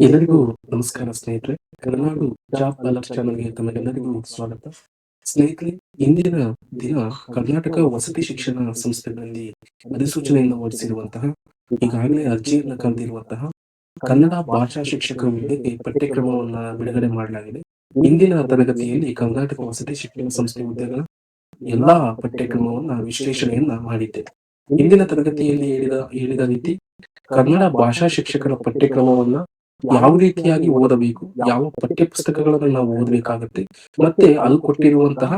ಎಲ್ಲರಿಗೂ ನಮಸ್ಕಾರ ಸ್ನೇಹಿತರೆ. ಕರುನಾಡು ಜಾಬ್ ಅಲರ್ಟ್ ಚಾನಲ್‌ಗೆ ತಮಗೆಲ್ಲರಿಗೂ ಸ್ವಾಗತ. ಸ್ನೇಹಿತರೆ, ಇಂದಿನ ದಿನ ಕರ್ನಾಟಕ ವಸತಿ ಶಿಕ್ಷಣ ಸಂಸ್ಥೆಗಳಲ್ಲಿ ಅಧಿಸೂಚನೆಯನ್ನು ಹೊರಡಿಸಿರುವಂತಹ, ಈಗಾಗಲೇ ಅರ್ಜಿಯನ್ನ ಕರೆದಿರುವಂತಹ ಕನ್ನಡ ಭಾಷಾ ಶಿಕ್ಷಕ ಹುದ್ದೆಗೆ ಪಠ್ಯಕ್ರಮವನ್ನ ಬಿಡುಗಡೆ ಮಾಡಲಾಗಿದೆ. ಇಂದಿನ ತರಗತಿಯಲ್ಲಿ ಕರ್ನಾಟಕ ವಸತಿ ಶಿಕ್ಷಣ ಸಂಸ್ಥೆ ಹುದ್ದೆಗಳ ಎಲ್ಲಾ ಪಠ್ಯಕ್ರಮವನ್ನ ವಿಶ್ಲೇಷಣೆಯನ್ನ ಮಾಡಿದ್ದೆ. ಇಂದಿನ ತರಗತಿಯಲ್ಲಿ ಹೇಳಿದ ರೀತಿ ಕನ್ನಡ ಭಾಷಾ ಶಿಕ್ಷಕರ ಪಠ್ಯಕ್ರಮವನ್ನ ಯಾವ ರೀತಿಯಾಗಿ ಓದಬೇಕು, ಯಾವ ಪಠ್ಯ ಪುಸ್ತಕಗಳನ್ನು ನಾವು ಓದಬೇಕಾಗುತ್ತೆ, ಮತ್ತೆ ಅಲ್ಲಿ ಕೊಟ್ಟಿರುವಂತಹ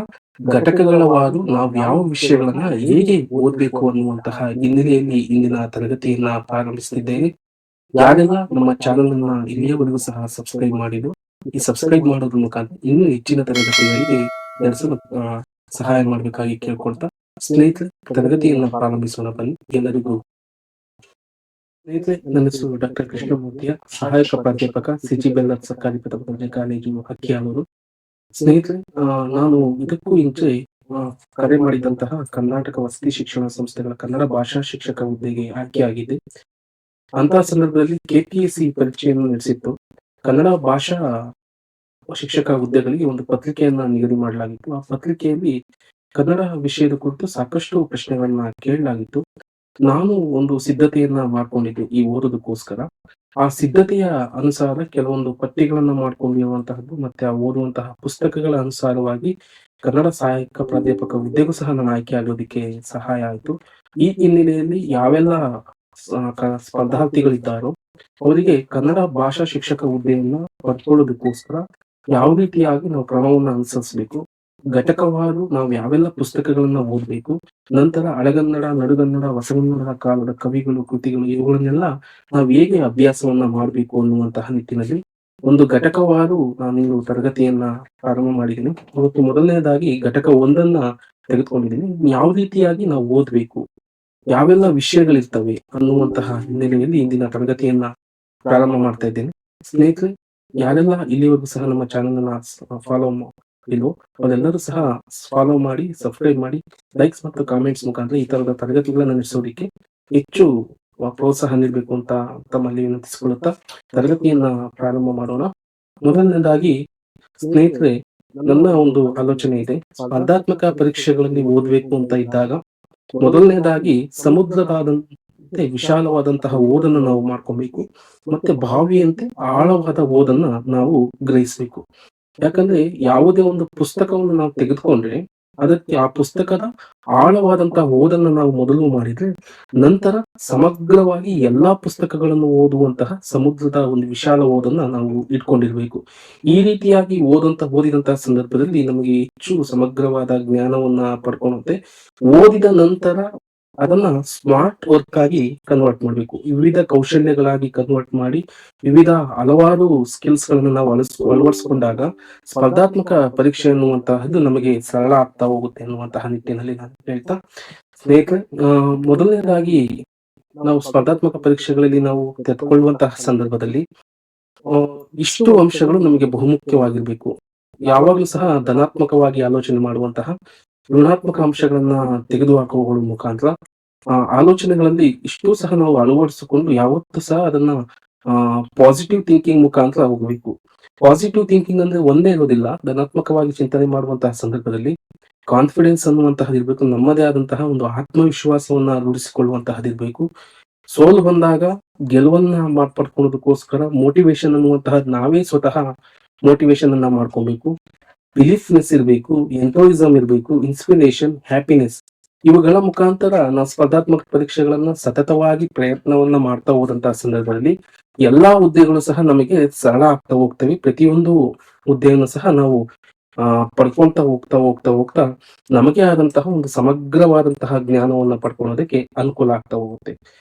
ಘಟಕಗಳವಾರು ನಾವು ಯಾವ ವಿಷಯಗಳನ್ನ ಹೇಗೆ ಓದಬೇಕು ಅನ್ನುವಂತಹ ಹಿನ್ನೆಲೆಯಲ್ಲಿ ಇಂದಿನ ತರಗತಿಯನ್ನ ಪ್ರಾರಂಭಿಸುತ್ತಿದ್ದೇನೆ. ಯಾರೆಲ್ಲ ನಮ್ಮ ಚಾನೆಲ್ ಅನ್ನ ಇಲ್ಲಿಯವರೆಗೂ ಸಹ ಸಬ್ಸ್ಕ್ರೈಬ್ ಮಾಡಿದ್ರು, ಈ ಸಬ್ಸ್ಕ್ರೈಬ್ ಮಾಡೋದ್ರ ಮುಖಾಂತರ ಇನ್ನೂ ಹೆಚ್ಚಿನ ತರಗತಿಗಳಿಗೆ ನಡೆಸಲು ಸಹಾಯ ಮಾಡಬೇಕಾಗಿ ಕೇಳ್ಕೊಳ್ತಾ, ಸ್ನೇಹಿತರೆ, ತರಗತಿಯನ್ನ ಪ್ರಾರಂಭಿಸೋಣ ಬನ್ನಿ. ಎಲ್ಲರಿಗೂ ಸ್ನೇಹಿತರೆ, ನನ್ನ ಹೆಸರು ಡಾಕ್ಟರ್ ಕೃಷ್ಣಮೂರ್ತಿಯ, ಸಹಾಯಕ ಪ್ರಾಧ್ಯಾಪಕ ಸಿಜಿ ಬೆಲ್ಲರ್ ಸರ್ಕಾರಿ ಪದವಿ ಪೂರ್ವ ಕಾಲೇಜು ಹಕ್ಕಿಯಾಳೂರು. ಸ್ನೇಹಿತರೆ, ನಾನು ಇದಕ್ಕೂ ಮುಂಚೆ ಕರೆ ಮಾಡಿದಂತಹ ಕರ್ನಾಟಕ ವಸತಿ ಶಿಕ್ಷಣ ಸಂಸ್ಥೆಗಳ ಕನ್ನಡ ಭಾಷಾ ಶಿಕ್ಷಕ ಹುದ್ದೆಗೆ ಆಯ್ಕೆಯಾಗಿದ್ದೆ. ಅಂತಹ ಸಂದರ್ಭದಲ್ಲಿ ಕೆಪಿಎಸ್ಸಿ ಪರೀಕ್ಷೆಯನ್ನು ನಡೆಸಿತ್ತು. ಕನ್ನಡ ಭಾಷಾ ಶಿಕ್ಷಕ ಹುದ್ದೆಗಳಿಗೆ ಒಂದು ಪತ್ರಿಕೆಯನ್ನ ನಿಗದಿ ಮಾಡಲಾಗಿತ್ತು. ಆ ಪತ್ರಿಕೆಯಲ್ಲಿ ಕನ್ನಡ ವಿಷಯದ ಕುರಿತು ಸಾಕಷ್ಟು ಪ್ರಶ್ನೆಗಳನ್ನ ಕೇಳಲಾಗಿತ್ತು. ನಾನು ಒಂದು ಸಿದ್ಧತೆಯನ್ನ ಮಾಡ್ಕೊಂಡಿದ್ದೆ ಈ ಓದೋದಕ್ಕೋಸ್ಕರ. ಆ ಸಿದ್ಧತೆಯ ಅನುಸಾರ ಕೆಲವೊಂದು ಪಟ್ಟಿಗಳನ್ನ ಮಾಡ್ಕೊಂಡಿರುವಂತಹದ್ದು, ಮತ್ತೆ ಆ ಓದುವಂತಹ ಪುಸ್ತಕಗಳ ಅನುಸಾರವಾಗಿ ಕನ್ನಡ ಸಹಾಯಕ ಪ್ರಾಧ್ಯಾಪಕ ಹುದ್ದೆಗೂ ಸಹ ನಾನು ಆಯ್ಕೆ ಆಗೋದಕ್ಕೆ ಸಹಾಯ ಆಯಿತು. ಈ ಹಿನ್ನೆಲೆಯಲ್ಲಿ ಯಾವೆಲ್ಲ ಸ್ಪರ್ಧಾರ್ಥಿಗಳಿದ್ದಾರೋ ಅವರಿಗೆ ಕನ್ನಡ ಭಾಷಾ ಶಿಕ್ಷಕ ಹುದ್ದೆಯನ್ನ ಪಡ್ಕೊಳ್ಳೋದಕ್ಕೋಸ್ಕರ ಯಾವ ರೀತಿಯಾಗಿ ನಾವು ಕ್ರಮವನ್ನು ಅನುಸರಿಸಬೇಕು, ಘಟಕವಾರು ನಾವು ಯಾವೆಲ್ಲ ಪುಸ್ತಕಗಳನ್ನ ಓದಬೇಕು, ನಂತರ ಹಳೆಗನ್ನಡ, ನಡುಗನ್ನಡ, ಹೊಸಗನ್ನಡ ಕಾಲದ ಕವಿಗಳು, ಕೃತಿಗಳು, ಇವುಗಳನ್ನೆಲ್ಲ ನಾವು ಹೇಗೆ ಅಭ್ಯಾಸವನ್ನ ಮಾಡಬೇಕು ಅನ್ನುವಂತಹ ನಿಟ್ಟಿನಲ್ಲಿ ಒಂದು ಘಟಕವಾರು ನಾನು ತರಗತಿಯನ್ನ ಪ್ರಾರಂಭ ಮಾಡಿದ್ದೀನಿ. ಇವತ್ತು ಮೊದಲನೇದಾಗಿ ಘಟಕ ಒಂದನ್ನ ತೆಗೆದುಕೊಂಡಿದ್ದೀನಿ. ಯಾವ ರೀತಿಯಾಗಿ ನಾವು ಓದಬೇಕು, ಯಾವೆಲ್ಲ ವಿಷಯಗಳಿರ್ತವೆ ಅನ್ನುವಂತಹ ಹಿನ್ನೆಲೆಯಲ್ಲಿ ಇಂದಿನ ತರಗತಿಯನ್ನ ಪ್ರಾರಂಭ ಮಾಡ್ತಾ ಇದ್ದೇನೆ. ಸ್ನೇಹಿತರೆ, ಯಾರೆಲ್ಲ ಇಲ್ಲಿವರೆಗೂ ಸಹ ನಮ್ಮ ಚಾನೆಲ್ ಅನ್ನ ಫಾಲೋ ಇಲ್ವೋ ಅವರೆಲ್ಲರೂ ಸಹ ಫಾಲೋ ಮಾಡಿ, ಸಬ್ಸ್ಕ್ರೈಬ್ ಮಾಡಿ, ಲೈಕ್ಸ್ ಮತ್ತು ಕಾಮೆಂಟ್ಸ್ ಮುಖಾಂತರ ಈ ತರದ ತರಗತಿಗಳನ್ನ ನಡೆಸೋದಕ್ಕೆ ಹೆಚ್ಚು ಪ್ರೋತ್ಸಾಹ ನೀಡಬೇಕು ಅಂತ ತಮ್ಮಲ್ಲಿ ವಿನಂತಿಸಿಕೊಳ್ಳುತ್ತಾ ತರಗತಿಯನ್ನ ಪ್ರಾರಂಭ ಮಾಡೋಣ. ಮೊದಲನೇದಾಗಿ ಸ್ನೇಹಿತರೆ, ನನ್ನ ಒಂದು ಆಲೋಚನೆ ಇದೆ. ಸ್ಪರ್ಧಾತ್ಮಕ ಪರೀಕ್ಷೆಗಳಲ್ಲಿ ಓದಬೇಕು ಅಂತ ಇದ್ದಾಗ ಮೊದಲನೇದಾಗಿ ಸಮುದ್ರದಾದಂತೆ ವಿಶಾಲವಾದಂತಹ ಓದನ್ನು ನಾವು ಮಾಡ್ಕೊಬೇಕು, ಮತ್ತೆ ಬಾವಿಯಂತೆ ಆಳವಾದ ಓದನ್ನ ನಾವು ಗ್ರಹಿಸಬೇಕು. ಯಾಕಂದ್ರೆ ಯಾವುದೇ ಒಂದು ಪುಸ್ತಕವನ್ನು ನಾವು ತೆಗೆದುಕೊಂಡ್ರೆ ಅದಕ್ಕೆ ಆ ಪುಸ್ತಕದ ಆಳವಾದಂತಹ ಓದನ್ನು ನಾವು ಮೊದಲು ಮಾಡಿದ್ರೆ ನಂತರ ಸಮಗ್ರವಾಗಿ ಎಲ್ಲಾ ಪುಸ್ತಕಗಳನ್ನು ಓದುವಂತಹ ಸಮುದ್ರದ ಒಂದು ವಿಶಾಲ ಓದನ್ನ ನಾವು ಇಟ್ಕೊಂಡಿರ್ಬೇಕು. ಈ ರೀತಿಯಾಗಿ ಓದಿದಂತಹ ಸಂದರ್ಭದಲ್ಲಿ ನಮಗೆ ಹೆಚ್ಚು ಸಮಗ್ರವಾದ ಜ್ಞಾನವನ್ನ ಪಡ್ಕೊಳ್ಳುತ್ತೆ. ಓದಿದ ನಂತರ ಅದನ್ನ ಸ್ಮಾರ್ಟ್ ವರ್ಕ್ ಆಗಿ ಕನ್ವರ್ಟ್ ಮಾಡಬೇಕು, ವಿವಿಧ ಕೌಶಲ್ಯಗಳಾಗಿ ಕನ್ವರ್ಟ್ ಮಾಡಿ ವಿವಿಧ ಹಲವಾರು ಸ್ಕಿಲ್ಸ್ ಗಳನ್ನು ನಾವು ಅಳವಡಿಸಿಕೊಂಡಾಗ ಸ್ಪರ್ಧಾತ್ಮಕ ಪರೀಕ್ಷೆ ಅನ್ನುವಂತಹದ್ದು ನಮಗೆ ಸರಳ ಆಗ್ತಾ ಹೋಗುತ್ತೆ ಅನ್ನುವಂತಹ ನಿಟ್ಟಿನಲ್ಲಿ ನಾನು ಹೇಳ್ತಾ, ಸ್ನೇಹಿತರೆ, ಮೊದಲನೇದಾಗಿ ನಾವು ಸ್ಪರ್ಧಾತ್ಮಕ ಪರೀಕ್ಷೆಗಳಲ್ಲಿ ನಾವು ತೆಗೆದುಕೊಳ್ಳುವಂತಹ ಸಂದರ್ಭದಲ್ಲಿ ಇಷ್ಟು ಅಂಶಗಳು ನಮಗೆ ಬಹುಮುಖ್ಯವಾಗಿರ್ಬೇಕು. ಯಾವಾಗಲೂ ಸಹ ಧನಾತ್ಮಕವಾಗಿ ಆಲೋಚನೆ ಮಾಡುವಂತಹ, ಋಣಾತ್ಮಕ ಅಂಶಗಳನ್ನ ತೆಗೆದುಹಾಕುವ ಮುಖಾಂತರ ಆಲೋಚನೆಗಳಲ್ಲಿ ಇಷ್ಟು ಸಹ ನಾವು ಅಳವಡಿಸಿಕೊಂಡು ಯಾವತ್ತೂ ಸಹ ಅದನ್ನ ಪಾಸಿಟಿವ್ ಥಿಂಕಿಂಗ್ ಮುಖಾಂತರ ಹೋಗಬೇಕು. ಪಾಸಿಟಿವ್ ಥಿಂಕಿಂಗ್ ಅಂದ್ರೆ ಒಂದೇ ಇರೋದಿಲ್ಲ. ಧನಾತ್ಮಕವಾಗಿ ಚಿಂತನೆ ಮಾಡುವಂತಹ ಸಂದರ್ಭದಲ್ಲಿ ಕಾನ್ಫಿಡೆನ್ಸ್ ಅನ್ನುವಂತಹದಿರ್ಬೇಕು, ನಮ್ಮದೇ ಆದಂತಹ ಒಂದು ಆತ್ಮವಿಶ್ವಾಸವನ್ನ ರೂಢಿಸಿಕೊಳ್ಳುವಂತಹದಿರ್ಬೇಕು. ಸೋಲು ಬಂದಾಗ ಗೆಲುವನ್ನ ಪಡ್ಕೊಳ್ಳೋದಕ್ಕೋಸ್ಕರ ಮೋಟಿವೇಶನ್ ಅನ್ನುವಂತಹ ನಾವೇ ಸ್ವತಃ ಮೋಟಿವೇಶನ್ ಅನ್ನ ಮಾಡ್ಕೊಬೇಕು. ಬಿಲೀಫ್ನೆಸ್ ಇರಬೇಕು, ಎಂಥೋಯಿಸಮ್ ಇರಬೇಕು, ಇನ್ಸ್ಪಿರೇಷನ್, ಹ್ಯಾಪಿನೆಸ್, ಇವುಗಳ ಮುಖಾಂತರ ನಾವು ಸ್ಪರ್ಧಾತ್ಮಕ ಪರೀಕ್ಷೆಗಳನ್ನ ಸತತವಾಗಿ ಪ್ರಯತ್ನವನ್ನ ಮಾಡ್ತಾ ಹೋದಂತಹ ಸಂದರ್ಭದಲ್ಲಿ ಎಲ್ಲಾ ಹುದ್ದೆಗಳು ಸಹ ನಮಗೆ ಸರಳ ಆಗ್ತಾ ಹೋಗ್ತವೆ. ಪ್ರತಿಯೊಂದು ಹುದ್ದೆಯನ್ನು ಸಹ ನಾವು ಪಡ್ಕೊಂತ ಹೋಗ್ತಾ ನಮಗೆ ಆದಂತಹ ಒಂದು ಸಮಗ್ರವಾದಂತಹ ಜ್ಞಾನವನ್ನ ಪಡ್ಕೊಳ್ಳೋದಕ್ಕೆ ಅನುಕೂಲ ಆಗ್ತಾ ಹೋಗುತ್ತೆ.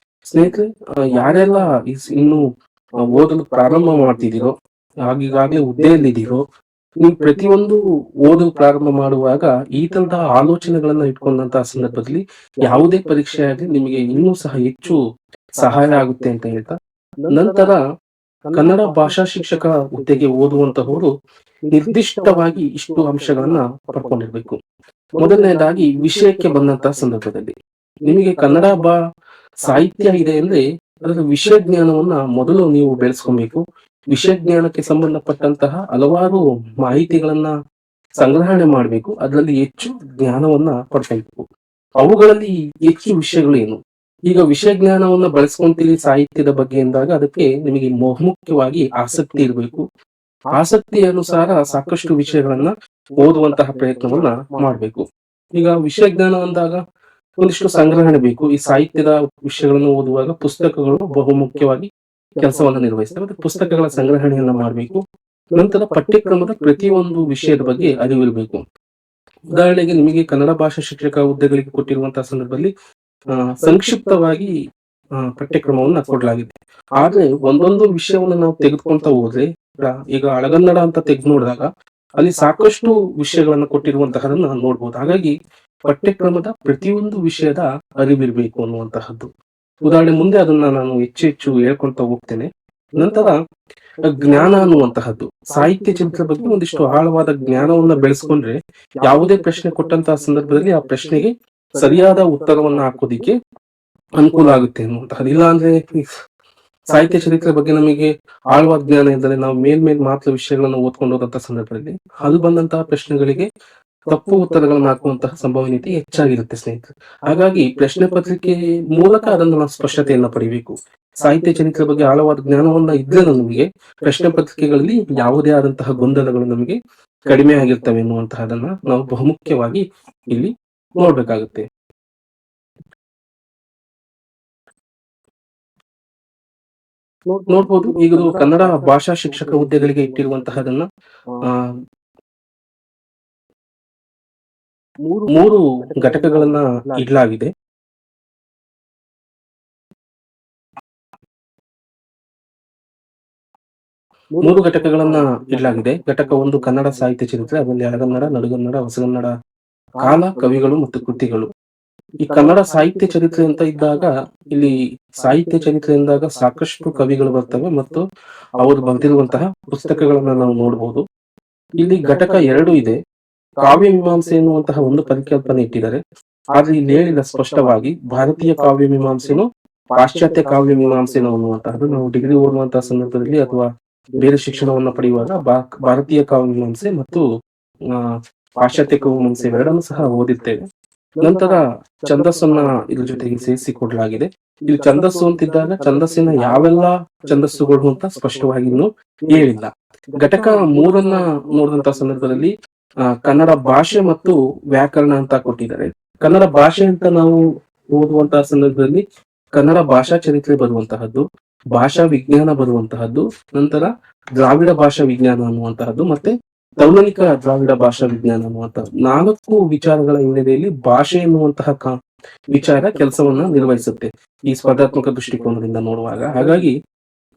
ಸ್ನೇಹಿತರೆ, ಯಾರೆಲ್ಲ ಇನ್ನು ಓದಲು ಪ್ರಾರಂಭ ಮಾಡ್ತಿದ್ದೀರೋ, ಈಗಾಗಲೇ ಹುದ್ದೆಯಲ್ಲಿದ್ದೀರೋ, ನೀವು ಪ್ರತಿಯೊಂದು ಓದಲು ಪ್ರಾರಂಭ ಮಾಡುವಾಗ ಈ ತರದ ಆಲೋಚನೆಗಳನ್ನ ಇಟ್ಕೊಂಡಂತಹ ಸಂದರ್ಭದಲ್ಲಿ ಯಾವುದೇ ಪರೀಕ್ಷೆ ಆಗಲಿ ನಿಮಗೆ ಇನ್ನೂ ಸಹ ಹೆಚ್ಚು ಸಹಾಯ ಆಗುತ್ತೆ ಅಂತ ಹೇಳ್ತಾ, ನಂತರ ಕನ್ನಡ ಭಾಷಾ ಶಿಕ್ಷಕ ಹುದ್ದೆಗೆ ಓದುವಂತಹವರು ನಿರ್ದಿಷ್ಟವಾಗಿ ಇಷ್ಟು ಅಂಶಗಳನ್ನ ಪಡ್ಕೊಂಡಿರ್ಬೇಕು. ಮೊದಲನೇದಾಗಿ ವಿಷಯಕ್ಕೆ ಬಂದಂತಹ ಸಂದರ್ಭದಲ್ಲಿ ನಿಮಗೆ ಕನ್ನಡ ಸಾಹಿತ್ಯ ಇದೆ ಅಂದ್ರೆ ಅದರ ವಿಷಯ ಜ್ಞಾನವನ್ನ ಮೊದಲು ನೀವು ಬೆಳೆಸ್ಕೊಬೇಕು. ವಿಷಯ ಜ್ಞಾನಕ್ಕೆ ಸಂಬಂಧಪಟ್ಟಂತಹ ಹಲವಾರು ಮಾಹಿತಿಗಳನ್ನ ಸಂಗ್ರಹಣೆ ಮಾಡಬೇಕು. ಅದರಲ್ಲಿ ಹೆಚ್ಚು ಜ್ಞಾನವನ್ನ ಪಡ್ಕೊಳ್ಬೇಕು. ಅವುಗಳಲ್ಲಿ ಹೆಚ್ಚು ವಿಷಯಗಳೇನು? ಈಗ ವಿಷಯ ಜ್ಞಾನವನ್ನ ಬಳಸ್ಕೊಂತೀರಿ ಸಾಹಿತ್ಯದ ಬಗ್ಗೆ ಎಂದಾಗ ಅದಕ್ಕೆ ನಿಮಗೆ ಬಹುಮುಖ್ಯವಾಗಿ ಆಸಕ್ತಿ ಇರಬೇಕು. ಆಸಕ್ತಿ ಅನುಸಾರ ಸಾಕಷ್ಟು ವಿಷಯಗಳನ್ನ ಓದುವಂತಹ ಪ್ರಯತ್ನವನ್ನ ಮಾಡಬೇಕು. ಈಗ ವಿಷಯ ಜ್ಞಾನ ಅಂದಾಗ ಒಂದಿಷ್ಟು ಸಂಗ್ರಹಣೆ ಬೇಕು. ಈ ಸಾಹಿತ್ಯದ ವಿಷಯಗಳನ್ನು ಓದುವಾಗ ಪುಸ್ತಕಗಳು ಬಹುಮುಖ್ಯವಾಗಿ ಕೆಲಸವನ್ನ ನಿರ್ವಹಿಸ್ತವೆ. ಅದಕ್ಕೆ ಪುಸ್ತಕಗಳ ಸಂಗ್ರಹಣೆಯನ್ನ ಮಾಡಬೇಕು. ನಂತರ ಪಠ್ಯಕ್ರಮದ ಪ್ರತಿಯೊಂದು ವಿಷಯದ ಬಗ್ಗೆ ಅರಿವಿರಬೇಕು. ಉದಾಹರಣೆಗೆ ನಿಮಗೆ ಕನ್ನಡ ಭಾಷಾ ಶಿಕ್ಷಕ ಹುದ್ದೆಗಳಿಗೆ ಕೊಟ್ಟಿರುವಂತಹ ಸಂದರ್ಭದಲ್ಲಿ ಸಂಕ್ಷಿಪ್ತವಾಗಿ ಪಠ್ಯಕ್ರಮವನ್ನ ಕೊಡಲಾಗಿದೆ. ಆದ್ರೆ ಒಂದೊಂದು ವಿಷಯವನ್ನ ನಾವು ತೆಗೆದುಕೊಂತ ಹೋದ್ರೆ ಈಗ ಹಳಗನ್ನಡ ಅಂತ ತೆಗೆದು ನೋಡಿದಾಗ ಅಲ್ಲಿ ಸಾಕಷ್ಟು ವಿಷಯಗಳನ್ನ ಕೊಟ್ಟಿರುವಂತಹದನ್ನ ನೋಡ್ಬೋದು. ಹಾಗಾಗಿ ಪಠ್ಯಕ್ರಮದ ಪ್ರತಿಯೊಂದು ವಿಷಯದ ಅರಿವಿರ್ಬೇಕು ಅನ್ನುವಂತಹದ್ದು. ಉದಾಹರಣೆ ಮುಂದೆ ಅದನ್ನ ನಾನು ಹೆಚ್ಚು ಹೆಚ್ಚು ಹೇಳ್ಕೊಂತ ಹೋಗ್ತೇನೆ. ನಂತರ ಜ್ಞಾನ ಅನ್ನುವಂತಹದ್ದು ಸಾಹಿತ್ಯ ಚಿಂತನೆ ಬಗ್ಗೆ ಒಂದಿಷ್ಟು ಆಳವಾದ ಜ್ಞಾನವನ್ನ ಬೆಳೆಸ್ಕೊಂಡ್ರೆ ಯಾವುದೇ ಪ್ರಶ್ನೆ ಕೊಟ್ಟಂತಹ ಸಂದರ್ಭದಲ್ಲಿ ಆ ಪ್ರಶ್ನೆಗೆ ಸರಿಯಾದ ಉತ್ತರವನ್ನ ಹಾಕೋದಿಕ್ಕೆ ಅನುಕೂಲ ಆಗುತ್ತೆ ಅನ್ನುವಂತಹದ್ದು. ಇಲ್ಲ ಅಂದ್ರೆ ಸಾಹಿತ್ಯ ಚರಿತ್ರೆ ಬಗ್ಗೆ ನಮಗೆ ಆಳವಾದ ಜ್ಞಾನ ಇದ್ದರೆ ನಾವು ಮೇಲ್ಮೇಲ್ ಮಾತ್ರ ವಿಷಯಗಳನ್ನ ಓದ್ಕೊಂಡು ಹೋದಂತಹ ಸಂದರ್ಭದಲ್ಲಿ ಅಲ್ಲಿ ಬಂದಂತಹ ಪ್ರಶ್ನೆಗಳಿಗೆ ತಪ್ಪು ಉತ್ತರಗಳನ್ನು ಹಾಕುವಂತಹ ಸಂಭವನೀಯತೆ ಹೆಚ್ಚಾಗಿರುತ್ತೆ ಸ್ನೇಹಿತರೆ. ಹಾಗಾಗಿ ಪ್ರಶ್ನೆ ಪತ್ರಿಕೆ ಮೂಲಕ ಅದನ್ನು ನಾವು ಸ್ಪಷ್ಟತೆಯನ್ನ ಪಡಿಬೇಕು. ಸಾಹಿತ್ಯ ಚರಿತ್ರೆ ಬಗ್ಗೆ ಆಳವಾದ ಜ್ಞಾನವನ್ನ ಇದ್ರೆ ನಮಗೆ ಪ್ರಶ್ನೆ ಪತ್ರಿಕೆಗಳಲ್ಲಿ ಯಾವುದೇ ಆದಂತಹ ಗೊಂದಲಗಳು ನಮಗೆ ಕಡಿಮೆ ಆಗಿರ್ತವೆ ಎನ್ನುವಂತಹದನ್ನ ನಾವು ಬಹುಮುಖ್ಯವಾಗಿ ಇಲ್ಲಿ ನೋಡ್ಬೇಕಾಗುತ್ತೆ. ನೋಡ್ಬೋದು ಈಗ ಕನ್ನಡ ಭಾಷಾ ಶಿಕ್ಷಕ ಹುದ್ದೆಗಳಿಗೆ ಇಟ್ಟಿರುವಂತಹದನ್ನ ಮೂರು ಘಟಕಗಳನ್ನ ಇಡಲಾಗಿದೆ. ಮೂರು ಘಟಕಗಳನ್ನ ಇಡಲಾಗಿದೆ. ಘಟಕ 1 ಕನ್ನಡ ಸಾಹಿತ್ಯ ಚರಿತ್ರೆ, ಅದರಲ್ಲಿ ಹಳಗನ್ನಡ, ನಡುಗನ್ನಡ, ಹೊಸಗನ್ನಡ ಕಾಲ, ಕವಿಗಳು ಮತ್ತು ಕೃತಿಗಳು. ಈ ಕನ್ನಡ ಸಾಹಿತ್ಯ ಚರಿತ್ರೆ ಅಂತ ಇದ್ದಾಗ ಇಲ್ಲಿ ಸಾಹಿತ್ಯ ಚರಿತ್ರೆ ಎಂದಾಗ ಸಾಕಷ್ಟು ಕವಿಗಳು ಬರ್ತವೆ ಮತ್ತು ಅವರು ಬರೆದಿರುವಂತಹ ಪುಸ್ತಕಗಳನ್ನ ನಾವು ನೋಡಬಹುದು. ಇಲ್ಲಿ ಘಟಕ 2 ಇದೆ. ಕಾವ್ಯ ಮೀಮಾಂಸೆ ಎನ್ನುವಂತಹ ಒಂದು ಪರಿಕಲ್ಪನೆ ಇಟ್ಟಿದ್ದಾರೆ. ಆದ್ರೆ ಇಲ್ಲಿ ಹೇಳಿಲ್ಲ ಸ್ಪಷ್ಟವಾಗಿ ಭಾರತೀಯ ಕಾವ್ಯ ಮೀಮಾಂಸೆನು ಪಾಶ್ಚಾತ್ಯ ಕಾವ್ಯ ಮೀಮಾಂಸೆನು ಅನ್ನುವಂತಹದ್ದು. ನಾವು ಡಿಗ್ರಿ ಓದುವಂತಹ ಸಂದರ್ಭದಲ್ಲಿ ಅಥವಾ ಬೇರೆ ಶಿಕ್ಷಣವನ್ನ ಪಡೆಯುವಾಗ ಭಾರತೀಯ ಕಾವ್ಯ ಮೀಮಾಂಸೆ ಮತ್ತು ಪಾಶ್ಚಾತ್ಯ ಕಾವ್ಯ ಮೀಮಾಂಸೆ ಎರಡನ್ನೂ ಸಹ ಓದಿರ್ತೇವೆ. ನಂತರ ಛಂದಸ್ಸನ್ನ ಇದ್ರ ಜೊತೆಗೆ ಸೇರಿಸಿ ಕೊಡಲಾಗಿದೆ. ಇಲ್ಲಿ ಛಂದಸ್ಸು ಅಂತಿದ್ದಾಗ ಛಂದಸ್ಸಿನ ಯಾವೆಲ್ಲ ಛಂದಸ್ಸುಗಳು ಅಂತ ಸ್ಪಷ್ಟವಾಗಿ ಇನ್ನು ಹೇಳಿಲ್ಲ. ಘಟಕ 3 ನೋಡಿದಂತಹ ಸಂದರ್ಭದಲ್ಲಿ ಕನ್ನಡ ಭಾಷೆ ಮತ್ತು ವ್ಯಾಕರಣ ಅಂತ ಕೊಟ್ಟಿದ್ದಾರೆ. ಕನ್ನಡ ಭಾಷೆ ಅಂತ ನಾವು ಓದುವಂತಹ ಸಂದರ್ಭದಲ್ಲಿ ಕನ್ನಡ ಭಾಷಾ ಚರಿತ್ರೆ ಬರುವಂತಹದ್ದು, ಭಾಷಾ ವಿಜ್ಞಾನ ಬರುವಂತಹದ್ದು, ನಂತರ ದ್ರಾವಿಡ ಭಾಷಾ ವಿಜ್ಞಾನ ಅನ್ನುವಂತಹದ್ದು ಮತ್ತೆ ತೌಲನಿಕ ದ್ರಾವಿಡ ಭಾಷಾ ವಿಜ್ಞಾನ ಅನ್ನುವಂತಹದ್ದು 4 ವಿಚಾರಗಳ ಹಿನ್ನೆಲೆಯಲ್ಲಿ ಭಾಷೆ ಎನ್ನುವಂತಹ ವಿಚಾರ ಕೆಲಸವನ್ನ ನಿರ್ವಹಿಸುತ್ತೆ ಈ ಸ್ಪರ್ಧಾತ್ಮಕ ದೃಷ್ಟಿಕೋನದಿಂದ ನೋಡುವಾಗ. ಹಾಗಾಗಿ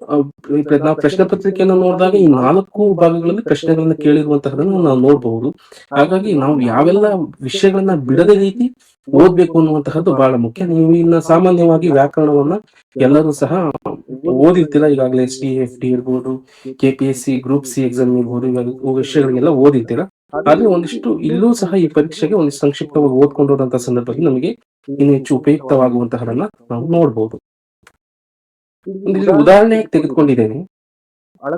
ನಾವು ಪ್ರಶ್ನೆ ಪತ್ರಿಕೆಯನ್ನು ನೋಡಿದಾಗ ಈ 4 ಭಾಗಗಳಲ್ಲಿ ಪ್ರಶ್ನೆಗಳನ್ನ ಕೇಳಿರುವಂತಹದನ್ನು ನಾವು ನೋಡಬಹುದು. ಹಾಗಾಗಿ ನಾವು ಯಾವೆಲ್ಲ ವಿಷಯಗಳನ್ನ ಬಿಡದ ರೀತಿ ಓದ್ಬೇಕು ಅನ್ನುವಂತಹದ್ದು ಬಹಳ ಮುಖ್ಯ. ನೀವು ಇನ್ನ ಸಾಮಾನ್ಯವಾಗಿ ವ್ಯಾಕರಣವನ್ನ ಎಲ್ಲರೂ ಸಹ ಓದಿರ್ತೀರ. ಈಗಾಗಲೇ ST ಇರ್ಬೋದು, KPSC ಗ್ರೂಪ್ C ಎಕ್ಸಾಮ್ ಇರ್ಬೋದು, ಇವಾಗ ವಿಷಯಗಳಿಗೆಲ್ಲ ಓದಿರ್ತೀರ. ಆದ್ರೆ ಒಂದಿಷ್ಟು ಇಲ್ಲೂ ಸಹ ಈ ಪರೀಕ್ಷೆಗೆ ಒಂದಿಷ್ಟು ಸಂಕ್ಷಿಪ್ತವಾಗಿ ಓದ್ಕೊಂಡು ಹೋದಂತಹ ಸಂದರ್ಭದಲ್ಲಿ ನಮಗೆ ಇನ್ನು ಹೆಚ್ಚು ಉಪಯುಕ್ತವಾಗುವಂತಹದನ್ನ ನಾವು ನೋಡ್ಬೋದು. ಉದಾಹರಣೆ ತೆಗೆದುಕೊಂಡಿದ್ದೇನೆ.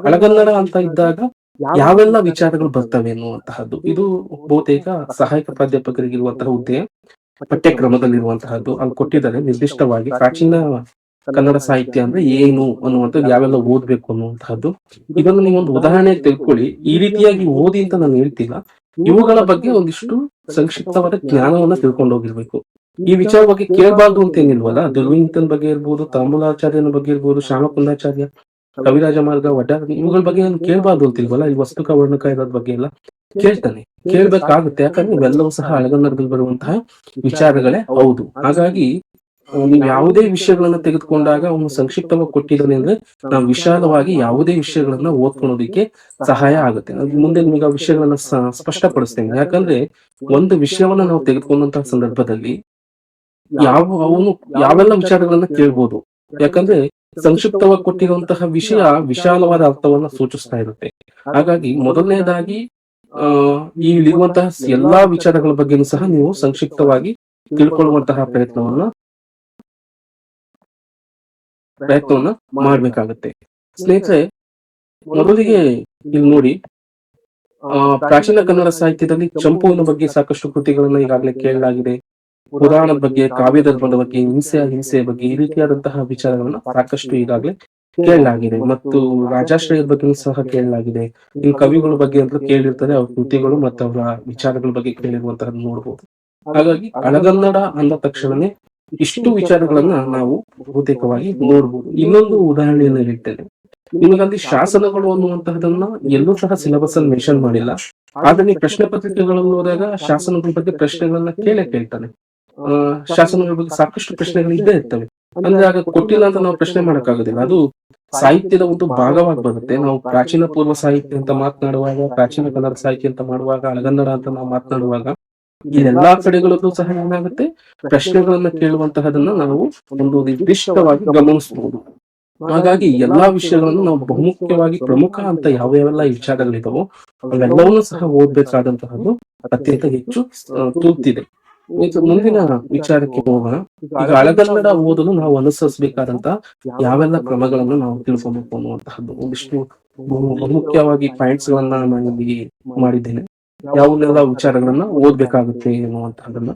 ಹಳಗನ್ನಡ ಅಂತ ಇದ್ದಾಗ ಯಾವೆಲ್ಲ ವಿಚಾರಗಳು ಬರ್ತವೆ ಎನ್ನುವಂತಹದ್ದು ಇದು ಬಹುತೇಕ ಸಹಾಯಕ ಪ್ರಾಧ್ಯಾಪಕರಿಗಿರುವಂತಹ ಹುದ್ದೆಯ ಪಠ್ಯಕ್ರಮದಲ್ಲಿರುವಂತಹದ್ದು. ಅಲ್ಲಿ ಕೊಟ್ಟಿದ್ದಾರೆ ನಿರ್ದಿಷ್ಟವಾಗಿ ಪ್ರಾಚೀನ ಕನ್ನಡ ಸಾಹಿತ್ಯ ಅಂದ್ರೆ ಏನು ಅನ್ನುವಂಥದ್ದು, ಯಾವೆಲ್ಲ ಓದ್ಬೇಕು ಅನ್ನುವಂತಹದ್ದು. ಇದನ್ನು ನೀವೊಂದು ಉದಾಹರಣೆ ತೆಗೆದುಕೊಳ್ಳಿ. ಈ ರೀತಿಯಾಗಿ ಓದಿ ಅಂತ ನಾನು ಹೇಳ್ತಿಲ್ಲ, ಇವುಗಳ ಬಗ್ಗೆ ಒಂದಿಷ್ಟು ಸಂಕ್ಷಿಪ್ತವಾದ ಜ್ಞಾನವನ್ನ ತಿಳ್ಕೊಂಡು ಹೋಗಿರ್ಬೇಕು. ಈ ವಿಚಾರ ಬಗ್ಗೆ ಕೇಳಬಾರ್ದು ಅಂತ ಏನಿಲ್ವಲ್ಲ. ದುರ್ವಿನಿತನ ಬಗ್ಗೆ ಇರ್ಬೋದು, ತಾಂಬೂಲಾಚಾರ್ಯನ ಬಗ್ಗೆ ಇರ್ಬೋದು, ಶ್ಯಾಮಕುಂದಾಚಾರ್ಯ, ಕವಿರಾಜ ಮಾರ್ಗ, ವಡ್ಡಾರ ಇವುಗಳ ಬಗ್ಗೆ ನಾನು ಕೇಳಬಾರ್ದು ಅಂತಿಲ್ವಲ್ಲ. ಈ ವಸ್ತುಕ ವರ್ಣಕ ಇರೋದ್ ಬಗ್ಗೆ ಎಲ್ಲ ಕೇಳ್ತಾನೆ, ಕೇಳ್ಬೇಕಾಗುತ್ತೆ. ಯಾಕಂದ್ರೆ ಇವೆಲ್ಲವೂ ಸಹ ಹಳಗನ್ನಡದಲ್ಲಿ ಬರುವಂತಹ ವಿಚಾರಗಳೇ ಹೌದು. ಹಾಗಾಗಿ ನೀವು ಯಾವುದೇ ವಿಷಯಗಳನ್ನ ತೆಗೆದುಕೊಂಡಾಗ ಅವನು ಸಂಕ್ಷಿಪ್ತವಾಗಿ ಕೊಟ್ಟಿದ್ದಾನೆ ಅಂದ್ರೆ ನಾವು ವಿಶಾಲವಾಗಿ ಯಾವುದೇ ವಿಷಯಗಳನ್ನ ಓದ್ಕೊಳ್ಳೋದಿಕ್ಕೆ ಸಹಾಯ ಆಗುತ್ತೆ. ಮುಂದೆ ನಿಮಗೆ ಆ ವಿಷಯಗಳನ್ನ ಸ್ಪಷ್ಟಪಡಿಸ್ತೇನೆ. ಯಾಕಂದ್ರೆ ಒಂದು ವಿಷಯವನ್ನ ನಾವು ತೆಗೆದುಕೊಂಡಂತಹ ಸಂದರ್ಭದಲ್ಲಿ ಅವನು ಯಾವೆಲ್ಲ ವಿಚಾರಗಳನ್ನ ಕೇಳ್ಬೋದು. ಯಾಕಂದ್ರೆ ಸಂಕ್ಷಿಪ್ತವಾಗಿ ಕೊಟ್ಟಿರುವಂತಹ ವಿಷಯ ವಿಶಾಲವಾದ ಅರ್ಥವನ್ನ ಸೂಚಿಸ್ತಾ ಇರುತ್ತೆ. ಹಾಗಾಗಿ ಮೊದಲನೇದಾಗಿ ಇಲ್ಲಿರುವಂತಹ ಎಲ್ಲಾ ವಿಚಾರಗಳ ಬಗ್ಗೆನೂ ಸಹ ನೀವು ಸಂಕ್ಷಿಪ್ತವಾಗಿ ತಿಳ್ಕೊಳ್ಳುವಂತಹ ಪ್ರಯತ್ನವನ್ನ ಮಾಡ್ಬೇಕಾಗತ್ತೆ. ಸ್ನೇಹಿತರೆ, ಮೊದಲಿಗೆ ಇಲ್ಲಿ ನೋಡಿ, ಪ್ರಾಚೀನ ಕನ್ನಡ ಸಾಹಿತ್ಯದಲ್ಲಿ ಚಂಪುವಿನ ಬಗ್ಗೆ ಸಾಕಷ್ಟು ಕೃತಿಗಳನ್ನ ಈಗಾಗಲೇ ಕೇಳಲಾಗಿದೆ. ಪುರಾಣದ ಬಗ್ಗೆ, ಕಾವ್ಯದ ಬಗ್ಗೆ, ಅಹಿಂಸೆಯ ಬಗ್ಗೆ ಈ ರೀತಿಯಾದಂತಹ ವಿಚಾರಗಳನ್ನ ಸಾಕಷ್ಟು ಈಗಾಗಲೇ ಕೇಳಲಾಗಿದೆ. ಮತ್ತು ರಾಜಾಶ್ರಯದ ಬಗ್ಗೆನೂ ಸಹ ಕೇಳಲಾಗಿದೆ. ಇನ್ನು ಕವಿಗಳ ಬಗ್ಗೆ ಅಂತೂ ಕೇಳಿರ್ತಾರೆ, ಅವ್ರ ಕೃತಿಗಳು ಮತ್ತು ಅವರ ವಿಚಾರಗಳ ಬಗ್ಗೆ ಕೇಳಿರುವಂತಹದ್ದು ನೋಡ್ಬೋದು. ಹಾಗಾಗಿ ಹಳಗನ್ನಡ ಅಂದ ತಕ್ಷಣನೇ ಇಷ್ಟು ವಿಚಾರಗಳನ್ನ ನಾವು ಬಹುತೇಕವಾಗಿ ನೋಡ್ಬೋದು. ಇನ್ನೊಂದು ಉದಾಹರಣೆಯನ್ನು ಹೇಳ್ತೇನೆ. ನಿಮಗಲ್ಲಿ ಶಾಸನಗಳು ಅನ್ನುವಂತಹದನ್ನ ಎಲ್ಲೂ ಸಹ ಸಿಲೆಬಸ್ ಅಲ್ಲಿ ಮೆನ್ಷನ್ ಮಾಡಿಲ್ಲ. ಆದ್ರೆ ನೀವು ಪ್ರಶ್ನೆ ಪತ್ರಿಕೆಗಳಲ್ಲಿ ಹೋದಾಗ ಶಾಸನಗಳ ಬಗ್ಗೆ ಪ್ರಶ್ನೆಗಳನ್ನ ಕೇಳ್ತಾನೆ. ಶಾಸನಗಳ ಬಗ್ಗೆ ಸಾಕಷ್ಟು ಪ್ರಶ್ನೆಗಳು ಇದ್ದೇ ಇರ್ತವೆ. ಅಂದ್ರೆ ಆಗ ಕೊಟ್ಟಿಲ್ಲ ಅಂತ ನಾವು ಪ್ರಶ್ನೆ ಮಾಡಕ್ಕಾಗೋದಿಲ್ಲ. ಅದು ಸಾಹಿತ್ಯದ ಒಂದು ಭಾಗವಾಗಿ ಬರುತ್ತೆ. ನಾವು ಪ್ರಾಚೀನ ಪೂರ್ವ ಸಾಹಿತ್ಯ ಅಂತ ಮಾತನಾಡುವಾಗ, ಪ್ರಾಚೀನ ಕನ್ನಡ ಸಾಹಿತ್ಯ ಅಂತ ಮಾಡುವಾಗ, ಹಳಗನ್ನಡ ಅಂತ ನಾವು ಮಾತನಾಡುವಾಗ ಈ ಎಲ್ಲಾ ಕಡೆಗಳಲ್ಲೂ ಸಹ ಏನಾಗುತ್ತೆ, ಪ್ರಶ್ನೆಗಳನ್ನ ಕೇಳುವಂತಹದನ್ನ ನಾವು ಒಂದು ನಿರ್ದಿಷ್ಟವಾಗಿ ಗಮನಿಸಬಹುದು. ಹಾಗಾಗಿ ಎಲ್ಲಾ ವಿಷಯಗಳನ್ನು ನಾವು ಬಹುಮುಖ್ಯವಾಗಿ ಪ್ರಮುಖ ಅಂತ ಯಾವ್ಯಾವೆಲ್ಲ ವಿಚಾರಗಳಿದಾವೋ ಅವೆಲ್ಲವನ್ನೂ ಸಹ ಓದ್ಬೇಕಾದಂತಹದ್ದು ಅತ್ಯಂತ ಹೆಚ್ಚು ತೂಗ್ತಿದೆ. ಮುಂದಿನ ವಿಚಾರಕ್ಕೆ ಹೋಗೋಣ. ಈಗ ಹಳಗನ್ನಡ ಓದಲು ನಾವು ಅನುಸರಿಸಬೇಕಾದಂತ ಯಾವೆಲ್ಲ ಕ್ರಮಗಳನ್ನು ನಾವು ತಿಳ್ಕೊಬೇಕು ಅನ್ನುವಂತಹದ್ದು ಒಂದಿಷ್ಟು ಬಹುಮುಖ್ಯವಾಗಿ ಪಾಯಿಂಟ್ಸ್ ಗಳನ್ನ ನಾನು ಇಲ್ಲಿ ಮಾಡಿದ್ದೇನೆ. ಯಾವುದೆಲ್ಲ ವಿಚಾರಗಳನ್ನ ಓದ್ಬೇಕಾಗುತ್ತೆ ಎನ್ನುವಂತಹದನ್ನ.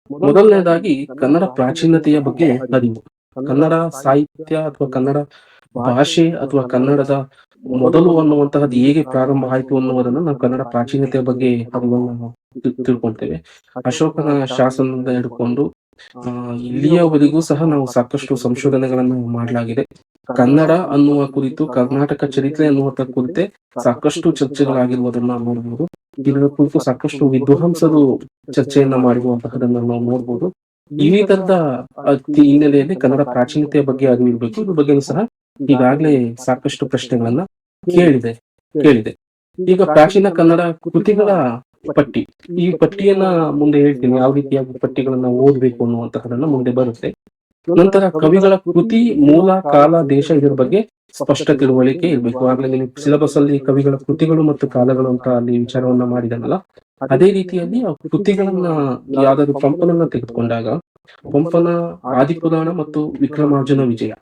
ಮೊದಲನೇದಾಗಿ ಕನ್ನಡ ಪ್ರಾಚೀನತೆಯ ಬಗ್ಗೆ ಅರಿವು. ಕನ್ನಡ ಸಾಹಿತ್ಯ ಅಥವಾ ಕನ್ನಡ ಭಾಷೆ ಅಥವಾ ಕನ್ನಡದ ಮೊದಲು ಅನ್ನುವಂತಹದ್ದು ಹೇಗೆ ಪ್ರಾರಂಭ ಆಯ್ತು ಅನ್ನುವುದನ್ನು ನಾವು ಕನ್ನಡ ಪ್ರಾಚೀನತೆಯ ಬಗ್ಗೆ ಅರಿವನ್ನು ನಾವು ತಿಳ್ಕೊಳ್ತೇವೆ. ಅಶೋಕನ ಶಾಸನದಿಂದ ಹಿಡ್ಕೊಂಡು ಇಲ್ಲಿಯವರೆಗೂ ಸಹ ನಾವು ಸಾಕಷ್ಟು ಸಂಶೋಧನೆಗಳನ್ನು ಮಾಡಲಾಗಿದೆ. ಕನ್ನಡ ಅನ್ನುವ ಕುರಿತು, ಕರ್ನಾಟಕ ಚರಿತ್ರೆ ಅನ್ನುವಂತ ಕುರಿತೆ ಸಾಕಷ್ಟು ಚರ್ಚೆಗಳಾಗಿರುವುದನ್ನ ನೋಡಬಹುದು. ಇದರ ಕುರಿತು ಸಾಕಷ್ಟು ವಿದ್ವಾಂಸರು ಚರ್ಚೆಯನ್ನ ಮಾಡಿರುವಂತಹದನ್ನ ನಾವು ನೋಡ್ಬೋದು. ಈ ತರದ ಹಿನ್ನೆಲೆಯಲ್ಲಿ ಕನ್ನಡ ಪ್ರಾಚೀನತೆಯ ಬಗ್ಗೆ ಅರಿವು ಇರಬೇಕು. ಇದ್ರ ಬಗ್ಗೆನೂ ಸಹ ಈಗಾಗಲೇ ಸಾಕಷ್ಟು ಪ್ರಶ್ನೆಗಳನ್ನ ಕೇಳಿದೆ ಕೇಳಿದೆ ಈಗ ಪ್ರಾಚೀನ ಕನ್ನಡ ಕೃತಿಗಳ ಪಟ್ಟಿ. ಈ ಪಟ್ಟಿಯನ್ನ ಮುಂದೆ ಹೇಳ್ತೀನಿ, ಯಾವ ರೀತಿಯಾಗಿ ಪಟ್ಟಿಗಳನ್ನ ಓದ್ಬೇಕು ಅನ್ನುವಂತಹದನ್ನ ಮುಂದೆ ಬರುತ್ತೆ. ನಂತರ ಕವಿಗಳ ಕೃತಿ, ಮೂಲ, ಕಾಲ, ದೇಶ ಇದರ ಬಗ್ಗೆ ಸ್ಪಷ್ಟ ತಿಳುವಳಿಕೆ ಇರಬೇಕು. ಆಗ್ಲೇ ನೀವು ಸಿಲೆಬಸ್ ಅಲ್ಲಿ ಕವಿಗಳ ಕೃತಿಗಳು ಮತ್ತು ಕಾಲಗಳು ಅಂತ ಅಲ್ಲಿ ವಿಚಾರವನ್ನ ಮಾಡಿದನಲ್ಲ, ಅದೇ ರೀತಿಯಲ್ಲಿ ಆ ಕೃತಿಗಳನ್ನ ಯಾವ್ದಾದ್ರು ಪಂಪನನ್ನ ತೆಗೆದುಕೊಂಡಾಗ ಪಂಪನ ಆದಿಪುರಾಣ ಮತ್ತು ವಿಕ್ರಮಾರ್ಜುನ ವಿಜಯ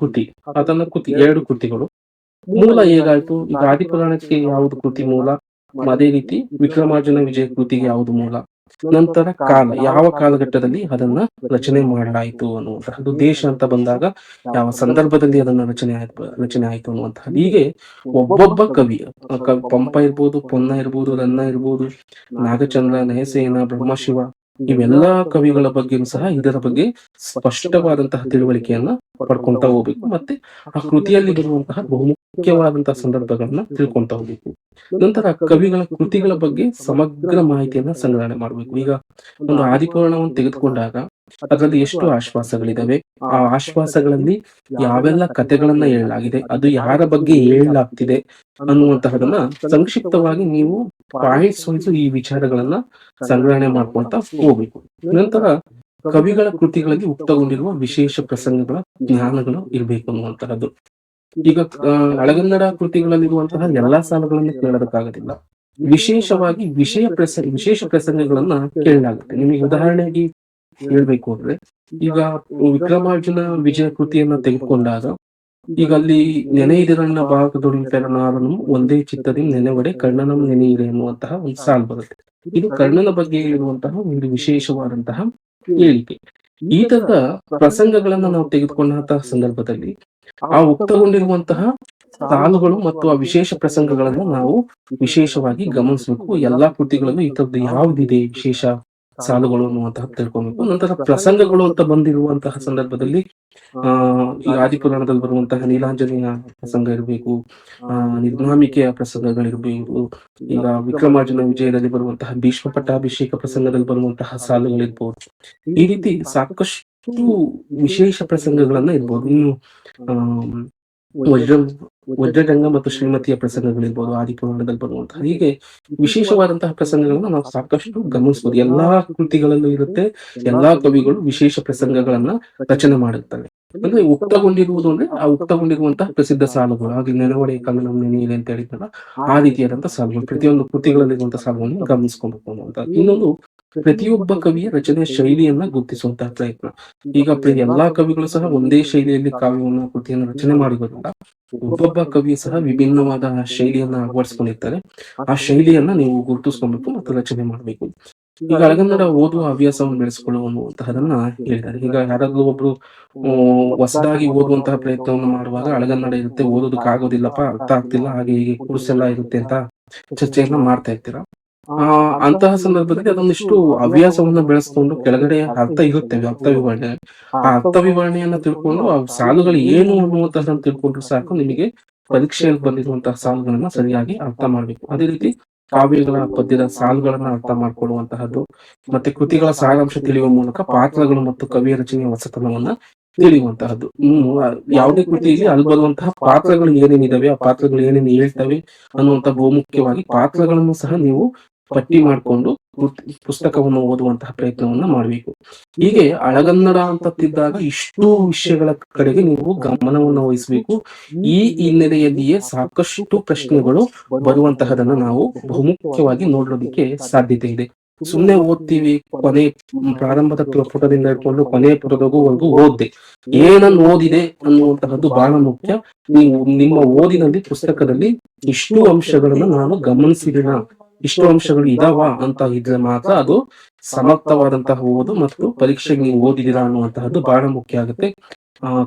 ಕೃತಿ, ಅದನ್ನ ಕೃತಿ ಎರಡು ಕೃತಿಗಳು. ಮೂಲ ಹೇಗಾಯ್ತು, ಈಗ ಆದಿಪುರಾಣಕ್ಕೆ ಯಾವುದು ಕೃತಿ ಮೂಲ, ಅದೇ ರೀತಿ ವಿಕ್ರಮಾರ್ಜುನ ವಿಜಯ ಕೃತಿಗೆ ಯಾವುದು ಮೂಲ, ನಂತರ ಕಾಲ, ಯಾವ ಕಾಲಘಟ್ಟದಲ್ಲಿ ಅದನ್ನ ರಚನೆ ಮಾಡಲಾಯಿತು ಅನ್ನುವಂತಹದ್ದು, ದೇಶ ಅಂತ ಬಂದಾಗ ಯಾವ ಸಂದರ್ಭದಲ್ಲಿ ಅದನ್ನ ರಚನೆ ಆಯ್ತು ಅನ್ನುವಂತಹದ್ದು. ಹೀಗೆ ಒಬ್ಬೊಬ್ಬ ಕವಿ, ಪಂಪ ಇರ್ಬೋದು, ಪೊನ್ನ ಇರ್ಬೋದು, ರನ್ನ ಇರ್ಬೋದು, ನಾಗಚಂದ್ರ, ನಯಸೇನ, ಬ್ರಹ್ಮಶಿವ, ಇವೆಲ್ಲಾ ಕವಿಗಳ ಬಗ್ಗೆಯೂ ಸಹ ಇದರ ಬಗ್ಗೆ ಸ್ಪಷ್ಟವಾದಂತಹ ತಿಳುವಳಿಕೆಯನ್ನ ಪಡ್ಕೊಂತ ಹೋಗ್ಬೇಕು. ಮತ್ತೆ ಆ ಕೃತಿಯಲ್ಲಿ ಬರುವಂತಹ ಬಹುಮುಖ್ಯವಾದಂತಹ ಸಂದರ್ಭಗಳನ್ನ ತಿಳ್ಕೊಂತ ಹೋಗ್ಬೇಕು. ನಂತರ ಕವಿಗಳ ಕೃತಿಗಳ ಬಗ್ಗೆ ಸಮಗ್ರ ಮಾಹಿತಿಯನ್ನ ಸಂಗ್ರಹಣೆ ಮಾಡಬೇಕು. ಈಗ ಒಂದು ಆದಿಪುರಾಣವನ್ನು ತೆಗೆದುಕೊಂಡಾಗ ಅದರಲ್ಲಿ ಎಷ್ಟು ಆಶ್ವಾಸಗಳಿದಾವೆ, ಆ ಆಶ್ವಾಸಗಳಲ್ಲಿ ಯಾವೆಲ್ಲ ಕಥೆಗಳನ್ನ ಹೇಳಲಾಗಿದೆ, ಅದು ಯಾರ ಬಗ್ಗೆ ಹೇಳಲಾಗ್ತಿದೆ ಅನ್ನುವಂತಹದನ್ನ ಸಂಕ್ಷಿಪ್ತವಾಗಿ ನೀವು ಪಾಯಿಂಟ್ಸ್ ವೈಸ್ ಈ ವಿಚಾರಗಳನ್ನ ಸಂಗ್ರಹಣೆ ಮಾಡ್ಕೊಂತ ಹೋಗ್ಬೇಕು. ನಂತರ ಕವಿಗಳ ಕೃತಿಗಳಲ್ಲಿ ಉಕ್ತಗೊಂಡಿರುವ ವಿಶೇಷ ಪ್ರಸಂಗಗಳ ಜ್ಞಾನಗಳು ಇರಬೇಕು ಅನ್ನುವಂತಹದ್ದು. ಈಗ ಹಳಗನ್ನಡ ಕೃತಿಗಳಲ್ಲಿರುವಂತಹ ಎಲ್ಲಾ ಸಾಲುಗಳನ್ನು ಕೇಳೋದಕ್ಕಾಗೋದಿಲ್ಲ. ವಿಶೇಷವಾಗಿ ವಿಶೇಷ ಪ್ರಸಂಗಗಳನ್ನ ಕೇಳಲಾಗುತ್ತೆ. ನಿಮಗೆ ಉದಾಹರಣೆಗೆ ಹೇಳ್ಬೇಕು ಅಂದ್ರೆ, ಈಗ ವಿಕ್ರಮಾರ್ಜುನ ವಿಜಯ ಕೃತಿಯನ್ನ ತೆಗೆದುಕೊಂಡಾಗ ಈಗ ಅಲ್ಲಿ ನೆನೆಯಿದಿರಣ್ಣ ಭಾಗದೊಡಿಪೆರನಾದನು ಒಂದೇ ಚಿತ್ತದಿ ನೆನೆವಡೆ ಕರ್ಣನಂ ನೆನೆಯಿದೆ ಎನ್ನುವಂತಹ ಒಂದು ಸಾಲು ಬರುತ್ತೆ. ಇದು ಕರ್ಣನ ಬಗ್ಗೆ ಇರುವಂತಹ ಒಂದು ವಿಶೇಷವಾದಂತಹ ಹೇಳಿಕೆ. ಈ ತರದ ಪ್ರಸಂಗಗಳನ್ನ ನಾವು ತೆಗೆದುಕೊಂಡಂತಹ ಸಂದರ್ಭದಲ್ಲಿ ಆ ಉಕ್ತಗೊಂಡಿರುವಂತಹ ಸಾಲುಗಳು ಮತ್ತು ಆ ವಿಶೇಷ ಪ್ರಸಂಗಗಳನ್ನ ನಾವು ವಿಶೇಷವಾಗಿ ಗಮನಿಸಬೇಕು. ಎಲ್ಲಾ ಕೃತಿಗಳಲ್ಲೂ ಈ ತರದ್ದು ಯಾವ್ದಿದೆ ವಿಶೇಷ ಸಾಲುಗಳು ಅನ್ನುವಂತಹ ತಿಳ್ಕೊಬೇಕು. ನಂತರ ಪ್ರಸಂಗಗಳು ಅಂತ ಬಂದಿರುವಂತಹ ಸಂದರ್ಭದಲ್ಲಿ ಈ ಆದಿಪುರಾಣದಲ್ಲಿ ಬರುವಂತಹ ನೀಲಾಂಜನೇಯ ಪ್ರಸಂಗ ಇರಬೇಕು, ನಿರ್ನಾಮಿಕೆಯ ಪ್ರಸಂಗಗಳಿರ್ಬೇಕು, ಈಗ ವಿಕ್ರಮಾರ್ಜುನ ವಿಜಯದಲ್ಲಿ ಬರುವಂತಹ ಭೀಷ್ಮ ಪಟ್ಟಾಭಿಷೇಕ ಪ್ರಸಂಗದಲ್ಲಿ ಬರುವಂತಹ ಸಾಲುಗಳಿರ್ಬೋದು. ಈ ರೀತಿ ಸಾಕಷ್ಟು ವಿಶೇಷ ಪ್ರಸಂಗಗಳನ್ನ ಇರ್ಬೋದು. ಇನ್ನು ವಜ್ರ ವಜ್ರಗಂಗ ಮತ್ತು ಶ್ರೀಮತಿಯ ಪ್ರಸಂಗಗಳಿರ್ಬೋದು ಆದಿಪುರಾಣದಲ್ಲಿ ಬರುವಂತಹ. ಹೀಗೆ ವಿಶೇಷವಾದಂತಹ ಪ್ರಸಂಗಗಳನ್ನ ನಾವು ಸಾಕಷ್ಟು ಗಮನಿಸಬಹುದು. ಎಲ್ಲಾ ಕೃತಿಗಳಲ್ಲೂ ಇರುತ್ತೆ. ಎಲ್ಲಾ ಕವಿಗಳು ವಿಶೇಷ ಪ್ರಸಂಗಗಳನ್ನ ರಚನೆ ಮಾಡುತ್ತಾರೆ. ಅಂದ್ರೆ ಉಕ್ತಗೊಂಡಿರುವುದು ಅಂದ್ರೆ ಆ ಉಕ್ತಗೊಂಡಿರುವಂತಹ ಪ್ರಸಿದ್ಧ ಸಾಲುಗಳು. ಹಾಗೆ ನೆನಹೊರೆ ಕನ್ನಡಂ ನೆನೆಯಿರೆ ಅಂತ ಹೇಳಿದ್ನಲ್ಲ, ಆ ರೀತಿಯಾದಂತಹ ಸಾಲುಗಳು. ಪ್ರತಿಯೊಂದು ಕೃತಿಗಳಲ್ಲಿರುವಂತಹ ಸಾಲುಗಳನ್ನು ಗಮನಿಸ್ಕೊಬೇಕು ಅನ್ನುವಂಥದ್ದು. ಇನ್ನೊಂದು ಪ್ರತಿಯೊಬ್ಬ ಕವಿಯ ರಚನೆಯ ಶೈಲಿಯನ್ನ ಗುರುತಿಸುವಂತಹ ಪ್ರಯತ್ನ. ಈಗ ಎಲ್ಲಾ ಕವಿಗಳು ಸಹ ಒಂದೇ ಶೈಲಿಯಲ್ಲಿ ಕಾವ್ಯವನ್ನ, ಕೃತಿಯನ್ನು ರಚನೆ ಮಾಡಿರೋದಿಲ್ಲ. ಒಬ್ಬೊಬ್ಬ ಕವಿಯು ಸಹ ವಿಭಿನ್ನವಾದ ಶೈಲಿಯನ್ನ ಅಳವಡಿಸಿಕೊಂಡಿರ್ತಾರೆ. ಆ ಶೈಲಿಯನ್ನ ನೀವು ಗುರುತಿಸ್ಕೊಬೇಕು ಮತ್ತು ರಚನೆ ಮಾಡಬೇಕು. ಈಗ ಹಳಗನ್ನಡ ಓದುವ ಹವ್ಯಾಸವನ್ನು ಬೆಳೆಸಿಕೊಳ್ಳುವಂತಹದನ್ನ ಹೇಳಿದ್ದಾರೆ. ಈಗ ಯಾರಾದ್ರೂ ಒಬ್ರು ಹೊಸದಾಗಿ ಓದುವಂತಹ ಪ್ರಯತ್ನವನ್ನು ಮಾಡುವಾಗ ಹಳಗನ್ನಡ ಇರುತ್ತೆ, ಓದೋದಕ್ಕಾಗೋದಿಲ್ಲಪ್ಪ, ಅರ್ಥ ಆಗ್ತಿಲ್ಲ, ಹಾಗೆ ಹೀಗೆ ಕೋರ್ಸೆಲ್ಲ ಇರುತ್ತೆ ಅಂತ ಚರ್ಚೆಯನ್ನ ಮಾಡ್ತಾ ಇರ್ತೀರ. ಆ ಅಂತಹ ಸಂದರ್ಭದಲ್ಲಿ ಅದೊಂದಿಷ್ಟು ಹವ್ಯಾಸವನ್ನ ಬೆಳೆಸ್ಕೊಂಡು ಕೆಳಗಡೆ ಅರ್ಥ ಇರುತ್ತೆ, ಅರ್ಥ ವಿವರಣೆ. ಆ ಅರ್ಥ ವಿವರಣೆಯನ್ನ ತಿಳ್ಕೊಂಡು ಆ ಸಾಲುಗಳು ಏನು ಅನ್ನುವಂತಹದನ್ನ ತಿಳ್ಕೊಂಡ್ರೆ ಸಾಕು, ನಿಮಗೆ ಪರೀಕ್ಷೆಯಲ್ಲಿ ಬಂದಿರುವಂತಹ ಸಾಲುಗಳನ್ನ ಸರಿಯಾಗಿ ಅರ್ಥ ಮಾಡ್ಬೇಕು. ಅದೇ ರೀತಿ ಕಾವ್ಯಗಳ ಪದ್ಯದ ಸಾಲುಗಳನ್ನ ಅರ್ಥ ಮಾಡ್ಕೊಳ್ಳುವಂತಹದ್ದು, ಮತ್ತೆ ಕೃತಿಗಳ ಸಾರಾಂಶ ತಿಳಿಯುವ ಮೂಲಕ ಪಾತ್ರಗಳು ಮತ್ತು ಕವಿಯ ರಚನೆಯ ಹೊಸತನವನ್ನ ತಿಳಿಯುವಂತಹದ್ದು. ಯಾವುದೇ ಕೃತಿಯಲ್ಲಿ ಅಲ್ಲಿ ಬರುವಂತಹ ಪಾತ್ರಗಳು ಏನೇನಿದಾವೆ, ಆ ಪಾತ್ರಗಳು ಏನೇನು ಹೇಳ್ತವೆ ಅನ್ನುವಂತ ಬಹುಮುಖ್ಯವಾಗಿ ಪಾತ್ರಗಳನ್ನು ಸಹ ನೀವು ಪಟ್ಟಿ ಮಾಡಿಕೊಂಡು ಪುಸ್ತಕವನ್ನು ಓದುವಂತಹ ಪ್ರಯತ್ನವನ್ನ ಮಾಡಬೇಕು. ಹೀಗೆ ಹಳಗನ್ನಡ ಅಂತತ್ತಿದ್ದಾಗ ಇಷ್ಟು ವಿಷಯಗಳ ಕಡೆಗೆ ನೀವು ಗಮನವನ್ನು ವಹಿಸಬೇಕು. ಈ ಹಿನ್ನೆಲೆಯಲ್ಲಿಯೇ ಸಾಕಷ್ಟು ಪ್ರಶ್ನೆಗಳು ಬರುವಂತಹದನ್ನ ನಾವು ಬಹುಮುಖ್ಯವಾಗಿ ನೋಡೋದಕ್ಕೆ ಸಾಧ್ಯತೆ ಇದೆ. ಸುಮ್ನೆ ಓದ್ತೀವಿ, ಕೊನೆ ಪ್ರಾರಂಭದ ಪುಟದಿಂದ ಹಿಡ್ಕೊಂಡು ಕೊನೆ ಪುಟದವರೆಗೂ ಓದ್ದೆ, ಏನನ್ನು ಓದಿದೆ ಅನ್ನುವಂತಹದ್ದು ಬಹಳ ಮುಖ್ಯ. ನೀವು ನಿಮ್ಮ ಓದಿನಲ್ಲಿ ಪುಸ್ತಕದಲ್ಲಿ ಇಷ್ಟು ಅಂಶಗಳನ್ನ ನಾನು ಗಮನಿಸಿದಿನ, ಇಷ್ಟು ಅಂಶಗಳು ಇದಾವ ಅಂತ ಇದ್ರೆ ಮಾತ್ರ ಅದು ಸಮರ್ಥವಾದಂತಹ ಓದು ಮತ್ತು ಪರೀಕ್ಷೆಗೆ ನೀವು ಓದಿದಿರಾ ಅನ್ನುವಂತಹದ್ದು ಬಹಳ ಮುಖ್ಯ ಆಗುತ್ತೆ.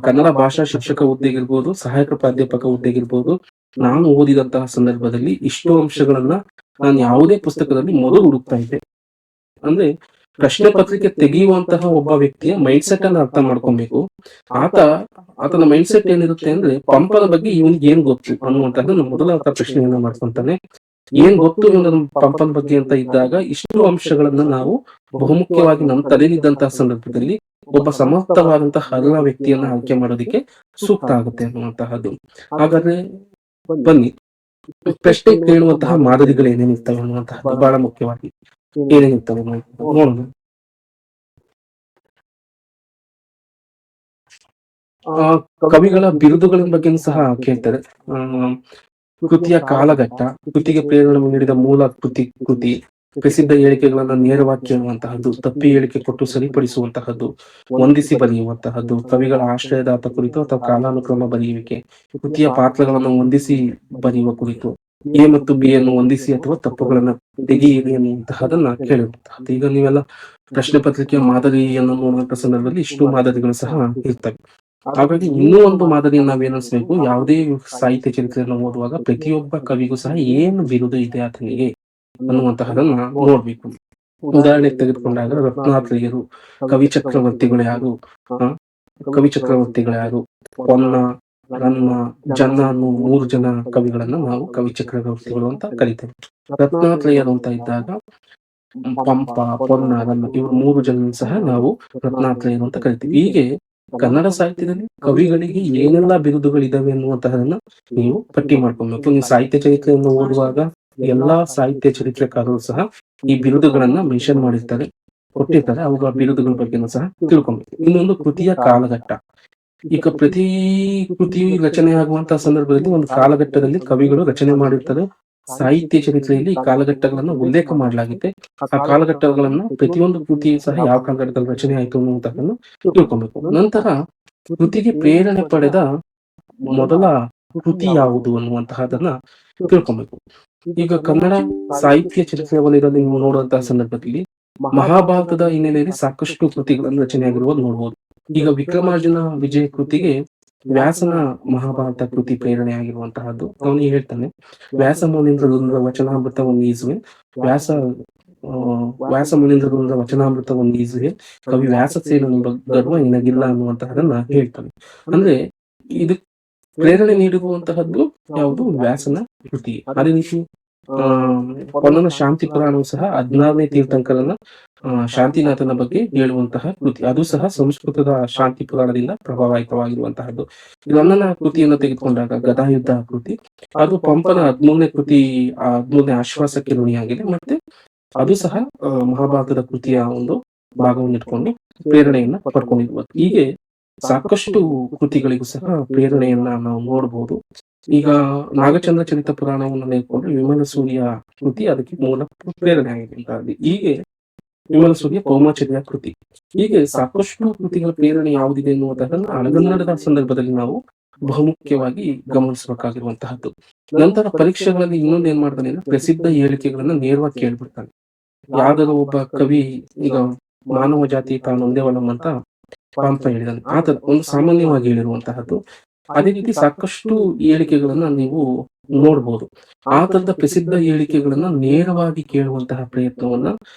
ಕನ್ನಡ ಭಾಷಾ ಶಿಕ್ಷಕ ಹುದ್ದೆಗಿರ್ಬೋದು, ಸಹಾಯಕ ಪ್ರಾಧ್ಯಾಪಕ ಹುದ್ದೆಗಿರ್ಬೋದು, ನಾನು ಓದಿದಂತಹ ಸಂದರ್ಭದಲ್ಲಿ ಇಷ್ಟು ಅಂಶಗಳನ್ನ ನಾನು ಯಾವುದೇ ಪುಸ್ತಕದಲ್ಲಿ ಮೊದಲು ಹುಡುಕ್ತಾ ಇದ್ದೆ. ಅಂದ್ರೆ ಪ್ರಶ್ನೆ ಪತ್ರಿಕೆ ತೆಗೆಯುವಂತಹ ಒಬ್ಬ ವ್ಯಕ್ತಿಯ ಮೈಂಡ್ ಸೆಟ್ ಅನ್ನ ಅರ್ಥ ಮಾಡ್ಕೊಬೇಕು. ಆತನ ಮೈಂಡ್ ಸೆಟ್ ಏನಿರುತ್ತೆ ಅಂದ್ರೆ, ಪಂಪನ ಬಗ್ಗೆ ಇವನಿಗೆ ಏನ್ ಗೊತ್ತು ಅನ್ನುವಂಥದ್ದನ್ನ ಮೊದಲ ಪ್ರಶ್ನೆಯನ್ನ ಮಾಡ್ಕೊಂತಾನೆ. ಏನ್ ಗೊತ್ತು ಇವನ ಪಂಪನ ಬಗ್ಗೆ ಅಂತ ಇದ್ದಾಗ ಇಷ್ಟು ಅಂಶಗಳನ್ನ ನಾವು ಬಹುಮುಖ್ಯವಾಗಿ ನಮ್ಮ ತಲೆಯಲ್ಲಿದ್ದಂತಹ ಸಂದರ್ಭದಲ್ಲಿ ಒಬ್ಬ ಸಮರ್ಥವಾದಂತಹ ಅರ್ಹ ವ್ಯಕ್ತಿಯನ್ನ ಆಯ್ಕೆ ಮಾಡೋದಕ್ಕೆ ಸೂಕ್ತ ಆಗುತ್ತೆ ಅನ್ನುವಂತಹದ್ದು. ಹಾಗಾದ್ರೆ ಬನ್ನಿ, ಪ್ರಶ್ನೆ ಕೇಳುವಂತಹ ಮಾದರಿಗಳು ಏನೇನಿರ್ತವೆ ಅನ್ನುವಂತಹದ್ದು ಬಹಳ ಮುಖ್ಯವಾಗಿ ಏನೇನಿರ್ತವೆ ನೋಡೋಣ. ಕವಿಗಳ ಬಿರುದುಗಳ ಬಗ್ಗೆ ಸಹ ಕೇಳ್ತಾರೆ. ಕೃತಿಯ ಕಾಲಘಟ್ಟ, ಕೃತಿಗೆ ಪ್ರೇರಣೆ ನೀಡಿದ ಮೂಲ ಕೃತಿ, ಪ್ರಸಿದ್ಧ ಹೇಳಿಕೆಗಳನ್ನ ನೇರವಾಗಿ ಕೇಳುವಂತಹದ್ದು, ತಪ್ಪಿ ಹೇಳಿಕೆ ಕೊಟ್ಟು ಸರಿಪಡಿಸುವಂತಹದ್ದು, ಹೊಂದಿಸಿ ಬರೆಯುವಂತಹದ್ದು, ಕವಿಗಳ ಆಶ್ರಯದಾತ ಕುರಿತು ಅಥವಾ ಕಾಲಾನುಕ್ರಮ ಬರೆಯುವಿಕೆ, ಕೃತಿಯ ಪಾತ್ರಗಳನ್ನು ಹೊಂದಿಸಿ ಬರೆಯುವ ಕುರಿತು, ಎ ಮತ್ತು ಬಿ ಅನ್ನು ಹೊಂದಿಸಿ ಅಥವಾ ತಪ್ಪುಗಳನ್ನ ತೆಗೆಯಿರಿ ಅನ್ನುವಂತಹದನ್ನ ಕೇಳಿರುವಂತಹದ್ದು. ಈಗ ನೀವೆಲ್ಲ ಪ್ರಶ್ನೆ ಪತ್ರಿಕೆಯ ಮಾದರಿಯನ್ನು ನೋಡುವಂತ ಸಂದರ್ಭದಲ್ಲಿ ಇಷ್ಟು ಮಾದರಿಗಳು ಸಹ ಇರ್ತವೆ. ಹಾಗಾಗಿ ಇನ್ನೂ ಒಂದು ಮಾದರಿಯನ್ನು ನಾವೇನಿಸ್ಬೇಕು, ಯಾವುದೇ ಸಾಹಿತ್ಯ ಚರಿತ್ರೆಯನ್ನು ಓದುವಾಗ ಪ್ರತಿಯೊಬ್ಬ ಕವಿಗೂ ಸಹ ಏನು ಬಿರುದು ಇದೆ ಆತನಿಗೆ ಅನ್ನುವಂತಹದನ್ನ ನೋಡ್ಬೇಕು. ಉದಾಹರಣೆಗೆ ತೆಗೆದುಕೊಂಡಾಗ ರತ್ನಾತ್ರಯರು, ಕವಿ ಚಕ್ರವರ್ತಿಗಳು ಯಾರು, ಕವಿ ಚಕ್ರವರ್ತಿಗಳು ಯಾರು, ಪೊನ್ನ, ರನ್ನ, ಜನ್ನ ಅನ್ನೋ 3 ಜನ ಕವಿಗಳನ್ನ ನಾವು ಕವಿ ಚಕ್ರವರ್ತಿಗಳು ಅಂತ ಕರಿತೇವೆ. ರತ್ನಾತ್ರಯರು ಅಂತ ಇದ್ದಾಗ ಪಂಪ, ಪೊನ್ನ, ರನ್ನ ಇವರು 3 ಜನ ಸಹ ನಾವು ರತ್ನಾತ್ರಯರು ಅಂತ ಕರಿತೀವಿ. ಹೀಗೆ ಕನ್ನಡ ಸಾಹಿತ್ಯದಲ್ಲಿ ಕವಿಗಳಿಗೆ ಏನೆಲ್ಲಾ ಬಿರುದುಗಳಿದಾವೆ ಅನ್ನುವಂತಹದನ್ನ ನೀವು ಪಟ್ಟಿ ಮಾಡ್ಕೊಬೇಕು. ನೀವು ಸಾಹಿತ್ಯ ಚರಿತ್ರೆಯನ್ನು ಓದುವಾಗ ಎಲ್ಲಾ ಸಾಹಿತ್ಯ ಚರಿತ್ರೆಕಾರರು ಸಹ ಈ ಬಿರುದುಗಳನ್ನ ಮೆನ್ಷನ್ ಮಾಡಿರ್ತಾರೆ, ಕೊಟ್ಟಿರ್ತಾರೆ. ಅವುಗಳ ಬಿರುದುಗಳ ಬಗ್ಗೆನೂ ಸಹ ತಿಳ್ಕೊಬೇಕು. ಇನ್ನೊಂದು ಕೃತಿಯ ಕಾಲಘಟ್ಟ. ಈಗ ಪ್ರತಿ ಕೃತಿ ರಚನೆ ಆಗುವಂತಹ ಸಂದರ್ಭದಲ್ಲಿ ಒಂದು ಕಾಲಘಟ್ಟದಲ್ಲಿ ಕವಿಗಳು ರಚನೆ ಮಾಡಿರ್ತಾರೆ. ಸಾಹಿತ್ಯ ಚರಿತ್ರೆಯಲ್ಲಿ ಈ ಕಾಲಘಟ್ಟಗಳನ್ನು ಉಲ್ಲೇಖ ಮಾಡಲಾಗಿದೆ. ಆ ಕಾಲಘಟ್ಟಗಳನ್ನ ಪ್ರತಿಯೊಂದು ಕೃತಿ ಸಹ ಯಾವ ಕಾಲಘಟ್ಟದಲ್ಲಿ ರಚನೆ ಆಯಿತು ಅನ್ನುವಂತಹದನ್ನು ತಿಳ್ಕೊಬೇಕು. ನಂತರ ಕೃತಿಗೆ ಪ್ರೇರಣೆ ಪಡೆದ ಮೊದಲ ಕೃತಿ ಯಾವುದು ಅನ್ನುವಂತಹದನ್ನ ತಿಳ್ಕೊಬೇಕು. ಈಗ ಕನ್ನಡ ಸಾಹಿತ್ಯ ಚರಿತ್ರೆಯಲ್ಲಿ ನೀವು ನೋಡುವಂತಹ ಸಂದರ್ಭದಲ್ಲಿ ಮಹಾಭಾರತದ ಹಿನ್ನೆಲೆಯಲ್ಲಿ ಸಾಕಷ್ಟು ಕೃತಿಗಳನ್ನು ರಚನೆಯಾಗಿರುವುದು ನೋಡಬಹುದು. ಈಗ ವಿಕ್ರಮಾರ್ಜುನ ವಿಜಯ ಕೃತಿಗೆ ವ್ಯಾಸನ ಮಹಾಭಾರತ ಕೃತಿ ಪ್ರೇರಣೆ ಆಗಿರುವಂತಹದ್ದು. ಅವನಿಗೆ ಹೇಳ್ತಾನೆ, ವ್ಯಾಸ ಮುನೀಂದ್ರರಿಂದ ವಚನಾಮೃತವನ್ನು ಈಸುವೆ, ವ್ಯಾಸ ವ್ಯಾಸ ಮುನೀಂದ್ರರಿಂದ ವಚನಾಮೃತವನ್ನು ಈಸುವೆ, ಕವಿ ವ್ಯಾಸಸೇನನ ಗರ್ವ ನಿನಗಿಲ್ಲ ಅನ್ನುವಂತಹದನ್ನ ಹೇಳ್ತಾನೆ. ಅಂದ್ರೆ ಇದು ಪ್ರೇರಣೆ ನೀಡುವಂತಹದ್ದು ಯಾವುದು, ವ್ಯಾಸನ ಕೃತಿ. ಅದೇ ರೀತಿ ಪೊನ್ನನ ಶಾಂತಿ ಪುರಾಣವು ಸಹ 16ನೇ ತೀರ್ಥಂಕರನ ಶಾಂತಿನಾಥನ ಬಗ್ಗೆ ಹೇಳುವಂತಹ ಕೃತಿ. ಅದು ಸಹ ಸಂಸ್ಕೃತದ ಶಾಂತಿ ಪುರಾಣದಿಂದ ಪ್ರಭಾವಿತವಾಗಿರುವಂತಹದ್ದು. ರನ್ನನ ಕೃತಿಯನ್ನು ತೆಗೆದುಕೊಂಡಾಗ ಗದಾಯುದ್ಧ ಕೃತಿ, ಅದು ಪಂಪನ 13ನೇ ಕೃತಿ, 13ನೇ ಆಶ್ವಾಸಕ್ಕೆ ಋಣಿಯಾಗಿದೆ. ಮತ್ತೆ ಅದು ಸಹ ಮಹಾಭಾರತದ ಕೃತಿಯ ಒಂದು ಭಾಗವನ್ನು ಇಟ್ಕೊಂಡು ಪ್ರೇರಣೆಯನ್ನ ಪಡ್ಕೊಂಡಿರುವುದು. ಹೀಗೆ ಸಾಕಷ್ಟು ಕೃತಿಗಳಿಗೂ ಸಹ ಪ್ರೇರಣೆಯನ್ನ ನಾವು ನೋಡಬಹುದು. ಈಗ ನಾಗಚಂದ್ರ ಚರಿತ ಪುರಾಣವನ್ನು ತೆಗೆದುಕೊಂಡ್ರೆ ವಿಮಲ ಸೂರ್ಯ ಕೃತಿ ಅದಕ್ಕೆ ಮೂಲ ಪ್ರೇರಣೆ ಆಗಿದೆ ಅಂತ ಅಲ್ಲಿ. ಹೀಗೆ ವಿಮಲ ಸೂರ್ಯ ಕೌಮಾಚರ್ಯ ಕೃತಿ. ಹೀಗೆ ಸಾಕಷ್ಟು ಕೃತಿಗಳ ಪ್ರೇರಣೆ ಯಾವುದಿದೆ ಎನ್ನುವುದನ್ನು ಹಳೆಗನ್ನಡದ ಸಂದರ್ಭದಲ್ಲಿ ನಾವು ಬಹುಮುಖ್ಯವಾಗಿ ಗಮನಿಸಬೇಕಾಗಿರುವಂತಹದ್ದು. ನಂತರ ಪರೀಕ್ಷೆಗಳಲ್ಲಿ ಇನ್ನೊಂದು ಏನ್ ಮಾಡ್ತಾನೆ ಅಂದ್ರೆ ಪ್ರಸಿದ್ಧ ಹೇಳಿಕೆಗಳನ್ನ ನೇರವಾಗಿ ಕೇಳ್ಬಿಡ್ತಾನೆ. ಯಾವ್ದಾದ್ರು ಒಬ್ಬ ಕವಿ ಈಗ ಮಾನವ ಜಾತಿ ತಾನೊಂದೇ ಒಲಂ ಅಂತ ಪಂಪ ಹೇಳಿದಾನೆ. ಆತ ಒಂದು ಸಾಮಾನ್ಯವಾಗಿ ಹೇಳಿರುವಂತಹದ್ದು. ಅದೇ ರೀತಿ ಸಾಕಷ್ಟು ಹೇಳಿಕೆಗಳನ್ನ ನೀವು ನೋಡ್ಬೋದು. ಆ ತರದ ಪ್ರಸಿದ್ಧ ಹೇಳಿಕೆಗಳನ್ನ ನೇರವಾಗಿ ಕೇಳುವಂತಹ ಪ್ರಯತ್ನವನ್ನ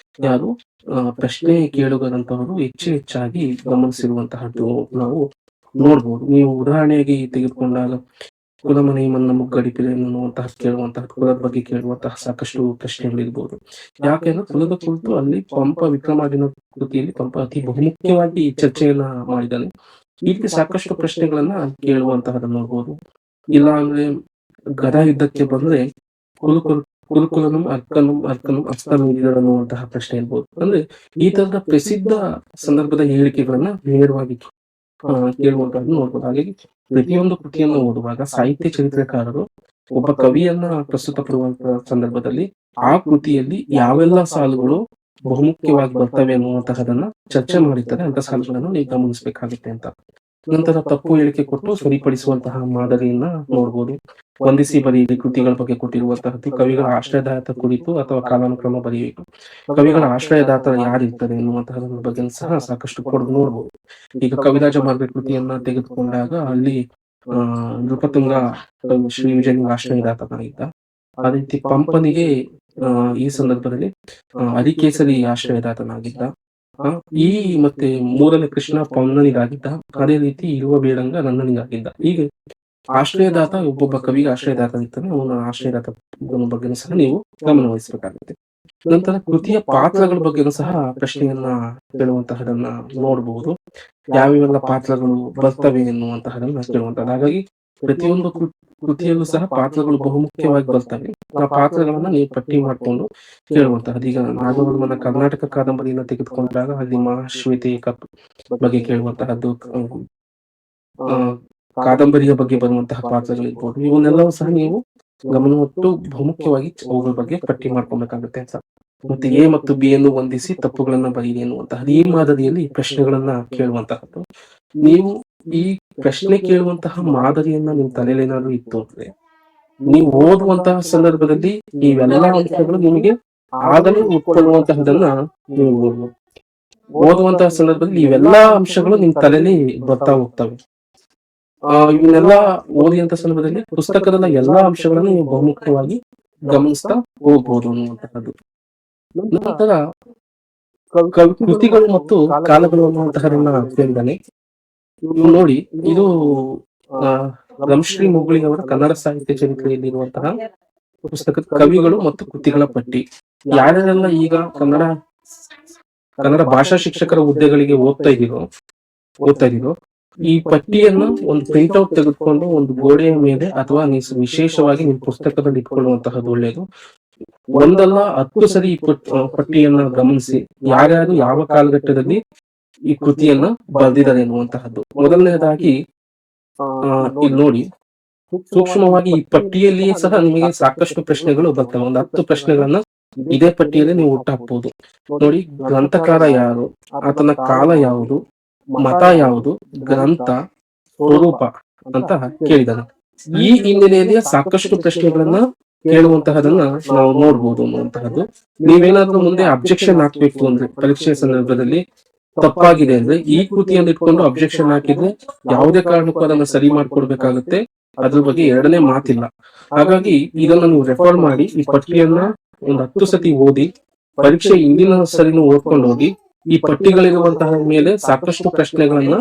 ಯಾರು ಪ್ರಶ್ನೆ ಕೇಳುಗರಂತವರು ಹೆಚ್ಚಾಗಿ ಗಮನಿಸಿರುವಂತಹದ್ದು ನಾವು ನೋಡ್ಬೋದು. ನೀವು ಉದಾಹರಣೆಯಾಗಿ ತೆಗೆದುಕೊಂಡಾಗ ಕುಲಮನೆ ಮನ್ನ ಮುಗ್ಗಡಿಪಿದೆ ಎನ್ನುವಂತಹ ಕೇಳುವಂತಹ ಕುಲದ ಬಗ್ಗೆ ಕೇಳುವಂತಹ ಸಾಕಷ್ಟು ಪ್ರಶ್ನೆಗಳಿರ್ಬೋದು. ಯಾಕೆಂದ್ರೆ ಕುಲದ ಕುರಿತು ಅಲ್ಲಿ ಪಂಪ ವಿಕ್ರಮಾರ್ಜುನ ಕೃತಿಯಲ್ಲಿ ಪಂಪ ಅತಿ ಬಹುಮುಖ್ಯವಾಗಿ ಚರ್ಚೆಯನ್ನ ಮಾಡಿದ್ದಾನೆ. ಈ ರೀತಿ ಸಾಕಷ್ಟು ಪ್ರಶ್ನೆಗಳನ್ನ ಕೇಳುವಂತಹದನ್ನ ನೋಡ್ಬೋದು. ಇಲ್ಲ ಅಂದ್ರೆ ಗದಾ ಯುದ್ಧಕ್ಕೆ ಬಂದ್ರೆ ಕುಲುಕುಲ್ ಕುಲುಕುಲನು ಅರ್ಕನು ಅಸ್ತಮೀರಿದರು ಅನ್ನುವಂತಹ ಪ್ರಶ್ನೆ ಇರ್ಬೋದು. ಅಂದ್ರೆ ಈ ತರದ ಪ್ರಸಿದ್ಧ ಸಂದರ್ಭದ ಹೇಳಿಕೆಗಳನ್ನ ನೇರವಾಗಿ ಕೇಳುವಂತಹದ್ದು ನೋಡ್ಬೋದು. ಹಾಗಾಗಿ ಪ್ರತಿಯೊಂದು ಕೃತಿಯನ್ನು ಓದುವಾಗ ಸಾಹಿತ್ಯ ಚರಿತ್ರೆಕಾರರು ಒಬ್ಬ ಕವಿಯನ್ನ ಪ್ರಸ್ತುತ ಪಡುವಂತಹ ಸಂದರ್ಭದಲ್ಲಿ ಆ ಕೃತಿಯಲ್ಲಿ ಯಾವೆಲ್ಲ ಸಾಲುಗಳು ಬಹುಮುಖ್ಯವಾಗಿ ಬರ್ತವೆ ಅನ್ನುವಂತಹದನ್ನ ಚರ್ಚೆ ಮಾಡಿರ್ತಾರೆ. ಅಂತ ಸಾಲುಗಳನ್ನು ನೀವು ಗಮನಿಸಬೇಕಾಗುತ್ತೆ ಅಂತ. ನಂತರ ತಪ್ಪು ಹೇಳಿಕೆ ಕೊಟ್ಟು ಸರಿಪಡಿಸುವಂತಹ ಮಾದರಿಯನ್ನ ನೋಡ್ಬೋದು. ವಂದಿಸಿ ಬರೆಯಿರಿ ಕೃತಿಗಳ ಬಗ್ಗೆ ಕೊಟ್ಟಿರುವಂತಹದ್ದು. ಕವಿಗಳ ಆಶ್ರಯದಾತ ಕುರಿತು ಅಥವಾ ಕಾಲಾನುಕ್ರಮ ಬರೆಯಬೇಕು. ಕವಿಗಳ ಆಶ್ರಯದಾತ ಯಾರಿರ್ತಾರೆ ಎನ್ನುವಂತಹದ್ರ ಬಗ್ಗೆ ಸಹ ಸಾಕಷ್ಟು ಕೊಡೋದು ನೋಡ್ಬೋದು. ಈಗ ಕವಿರಾಜ ಮಾರ್ಗ ಕೃತಿಯನ್ನ ತೆಗೆದುಕೊಂಡಾಗ ಅಲ್ಲಿ ನೃಪತುಂಗ ಶ್ರೀ ವಿಜಯನಿಗೆ ಆಶ್ರಯದಾತನಾಗಿದ್ದ. ಅದೇ ರೀತಿ ಪಂಪನಿಗೆ ಈ ಸಂದರ್ಭದಲ್ಲಿ ಹರಿಕೇಸರಿ ಆಶ್ರಯದಾತನಾಗಿದ್ದ. ಈ ಮತ್ತೆ ಮೂರನೇ ಕೃಷ್ಣ ಪೊನ್ನನಿಗಾಗಿದ್ದ. ಅದೇ ರೀತಿ ಇರುವ ಬೇಡಂಗ ನನ್ನನಿಗಾಗಿದ್ದ. ಹೀಗೆ ಆಶ್ರಯದಾತ ಒಬ್ಬೊಬ್ಬ ಕವಿಗೆ ಆಶ್ರಯದಾತ ಇರ್ತಾನೆ. ಅವನ ಆಶ್ರಯದಾತ ಬಗ್ಗೆ ಸಹ ನೀವು ಗಮನ ವಹಿಸಬೇಕಾಗುತ್ತೆ. ನಂತರ ಕೃತಿಯ ಪಾತ್ರಗಳ ಬಗ್ಗೆನೂ ಸಹ ಪ್ರಶ್ನೆಯನ್ನ ಕೇಳುವಂತಹದನ್ನ ನೋಡಬಹುದು. ಯಾವ್ಯಾವೆಲ್ಲ ಪಾತ್ರಗಳು ಬರ್ತವೆ ಎನ್ನುವಂತಹದನ್ನ ಕೇಳುವಂತಹದ್ದು. ಹಾಗಾಗಿ ಪ್ರತಿಯೊಂದು ಕೃತಿಯಲ್ಲೂ ಸಹ ಪಾತ್ರಗಳು ಬಹುಮುಖ್ಯವಾಗಿ ಬರ್ತವೆ. ಆ ಪಾತ್ರಗಳನ್ನ ನೀವು ಪಟ್ಟಿ ಮಾಡಿಕೊಂಡು ಕೇಳುವಂತಹದ್ದು. ಈಗ ನಾಗವರ್ಮನ ಕರ್ನಾಟಕ ಕಾದಂಬರಿಯನ್ನ ತೆಗೆದುಕೊಂಡಾಗ ಅಲ್ಲಿ ಮಹಾಶ್ವೇತೆ ಬಗ್ಗೆ ಕೇಳುವಂತಹದ್ದು, ಕಾದಂಬರಿಯ ಬಗ್ಗೆ ಬರುವಂತಹ ಪಾತ್ರಗಳಿರ್ಬೋದು. ಇವನ್ನೆಲ್ಲವೂ ಸಹ ನೀವು ಗಮನವಿಟ್ಟು ಬಹುಮುಖ್ಯವಾಗಿ ಅವುಗಳ ಬಗ್ಗೆ ಪಟ್ಟಿ ಮಾಡ್ಕೊಬೇಕಾಗುತ್ತೆ ಅಂತ. ಮತ್ತೆ ಎ ಮತ್ತು ಬಿ ಅನ್ನು ಹೊಂದಿಸಿ ತಪ್ಪುಗಳನ್ನ ಬರೀರಿ ಎನ್ನುವಂತಹದ್ದು. ಈ ಮಾದರಿಯಲ್ಲಿ ಪ್ರಶ್ನೆಗಳನ್ನ ಕೇಳುವಂತಹದ್ದು. ನೀವು ಈ ಪ್ರಶ್ನೆ ಕೇಳುವಂತಹ ಮಾದರಿಯನ್ನ ನಿಮ್ ತಲೆಯಲ್ಲಿ ಏನಾದ್ರು ಇತ್ತು ಅಂದ್ರೆ ನೀವು ಓದುವಂತಹ ಸಂದರ್ಭದಲ್ಲಿ ಇವೆಲ್ಲ ಅಂಶಗಳು ನಿಮಗೆ ಆಗಲೇ ಉಟ್ಕೊಳ್ಳುವಂತಹದನ್ನ ನೀವು ಓದುವಂತಹ ಸಂದರ್ಭದಲ್ಲಿ ಇವೆಲ್ಲಾ ಅಂಶಗಳು ನಿಮ್ ತಲೆಯಲ್ಲಿ ಬರ್ತಾ ಹೋಗ್ತವೆ. ಇವನ್ನೆಲ್ಲ ಓದಿದಂತ ಸಂದರ್ಭದಲ್ಲಿ ಪುಸ್ತಕದ ಎಲ್ಲಾ ಅಂಶಗಳನ್ನು ನೀವು ಬಹುಮುಖ್ಯವಾಗಿ ಗಮನಿಸ್ತಾ ಹೋಗ್ಬೋದು ಅನ್ನುವಂತಹದ್ದು. ನಂತರ ಕೃತಿಗಳು ಮತ್ತು ಕಾಲಗಳು ಅನ್ನುವಂತಹದನ್ನ ಕೇಳಿದಾನೆ. ನೀವು ನೋಡಿ, ಇದು ರಮಶ್ರೀ ಮುಗುಳಿಯವರ ಕನ್ನಡ ಸಾಹಿತ್ಯ ಚರಿತ್ರೆಯಲ್ಲಿರುವಂತಹ ಪುಸ್ತಕದ ಕವಿಗಳು ಮತ್ತು ಕೃತಿಗಳ ಪಟ್ಟಿ. ಯಾರ್ಯಾರೆಲ್ಲ ಈಗ ಕನ್ನಡ ಭಾಷಾ ಶಿಕ್ಷಕರ ಹುದ್ದೆಗಳಿಗೆ ಓದ್ತಾ ಇದೀರೋ ಈ ಪಟ್ಟಿಯನ್ನು ಒಂದು ಪ್ರಿಂಟ್ ಔಟ್ ತೆಗೆದುಕೊಂಡು ಒಂದು ಗೋಡೆಯ ಮೇಲೆ ಅಥವಾ ವಿಶೇಷವಾಗಿ ನಿಮ್ಮ ಪುಸ್ತಕದಲ್ಲಿ ಇಟ್ಕೊಳ್ಳುವಂತಹದ್ದು ಒಳ್ಳೆಯದು. ಒಂದಲ್ಲ 10 ಸರಿ ಈ ಪಟ್ಟಿಯನ್ನ ಗಮನಿಸಿ ಯಾರ್ಯಾರು ಯಾವ ಕಾಲಘಟ್ಟದಲ್ಲಿ ಈ ಕೃತಿಯನ್ನ ಬರೆದಿದ್ದಾರೆ ಎನ್ನುವಂತಹದ್ದು. ಮೊದಲನೇದಾಗಿ ಇಲ್ಲಿ ನೋಡಿ, ಸೂಕ್ಷ್ಮವಾಗಿ ಈ ಪಟ್ಟಿಯಲ್ಲಿಯೇ ಸಹ ನಿಮಗೆ ಸಾಕಷ್ಟು ಪ್ರಶ್ನೆಗಳು ಬರ್ತವೆ. ಒಂದು 10 ಪ್ರಶ್ನೆಗಳನ್ನ ಇದೇ ಪಟ್ಟಿಯಲ್ಲಿ ನೀವು ಹುಟ್ಟಾಕ್ಬಹುದು. ನೋಡಿ, ಗ್ರಂಥಕಾರ ಯಾರು, ಆತನ ಕಾಲ ಯಾವುದು, ಮತ ಯಾವುದು, ಗ್ರಂಥ ಸ್ವರೂಪ ಅಂತ ಕೇಳಿದಾನೆ. ಈ ಹಿನ್ನೆಲೆಯಲ್ಲಿ ಸಾಕಷ್ಟು ಪ್ರಶ್ನೆಗಳನ್ನ ಕೇಳುವಂತಹದನ್ನ ನಾವು ನೋಡ್ಬೋದು ಅನ್ನುವಂತಹದ್ದು. ನೀವೇನಾದ್ರೂ ಮುಂದೆ ಅಬ್ಜೆಕ್ಷನ್ ಹಾಕ್ಬೇಕು ಅಂದ್ರೆ ಪರೀಕ್ಷೆಯ ಸಂದರ್ಭದಲ್ಲಿ ತಪ್ಪಾಗಿದೆ ಅಂದ್ರೆ ಈ ಕೃತಿಯನ್ನು ಇಟ್ಕೊಂಡು ಅಬ್ಜೆಕ್ಷನ್ ಹಾಕಿದ್ರೆ ಯಾವುದೇ ಕಾರಣಕ್ಕೂ ಅದನ್ನ ಸರಿ ಮಾಡ್ಕೊಡ್ಬೇಕಾಗುತ್ತೆ. ಅದ್ರ ಬಗ್ಗೆ ಎರಡನೇ ಮಾತಿಲ್ಲ. ಹಾಗಾಗಿ ಇದನ್ನ ನೀವು ರೆಫರ್ ಮಾಡಿ ಈ ಪಟ್ಟಿಯನ್ನ ಒಂದು 10 ಸತಿ ಓದಿ ಪರೀಕ್ಷೆ ಹಿಂದಿನ ಸರಿನೂ ಓದ್ಕೊಂಡು ಹೋಗಿ ಈ ಪಟ್ಟಿಗಳಿರುವಂತಹ ಮೇಲೆ ಸಾಕಷ್ಟು ಪ್ರಶ್ನೆಗಳನ್ನ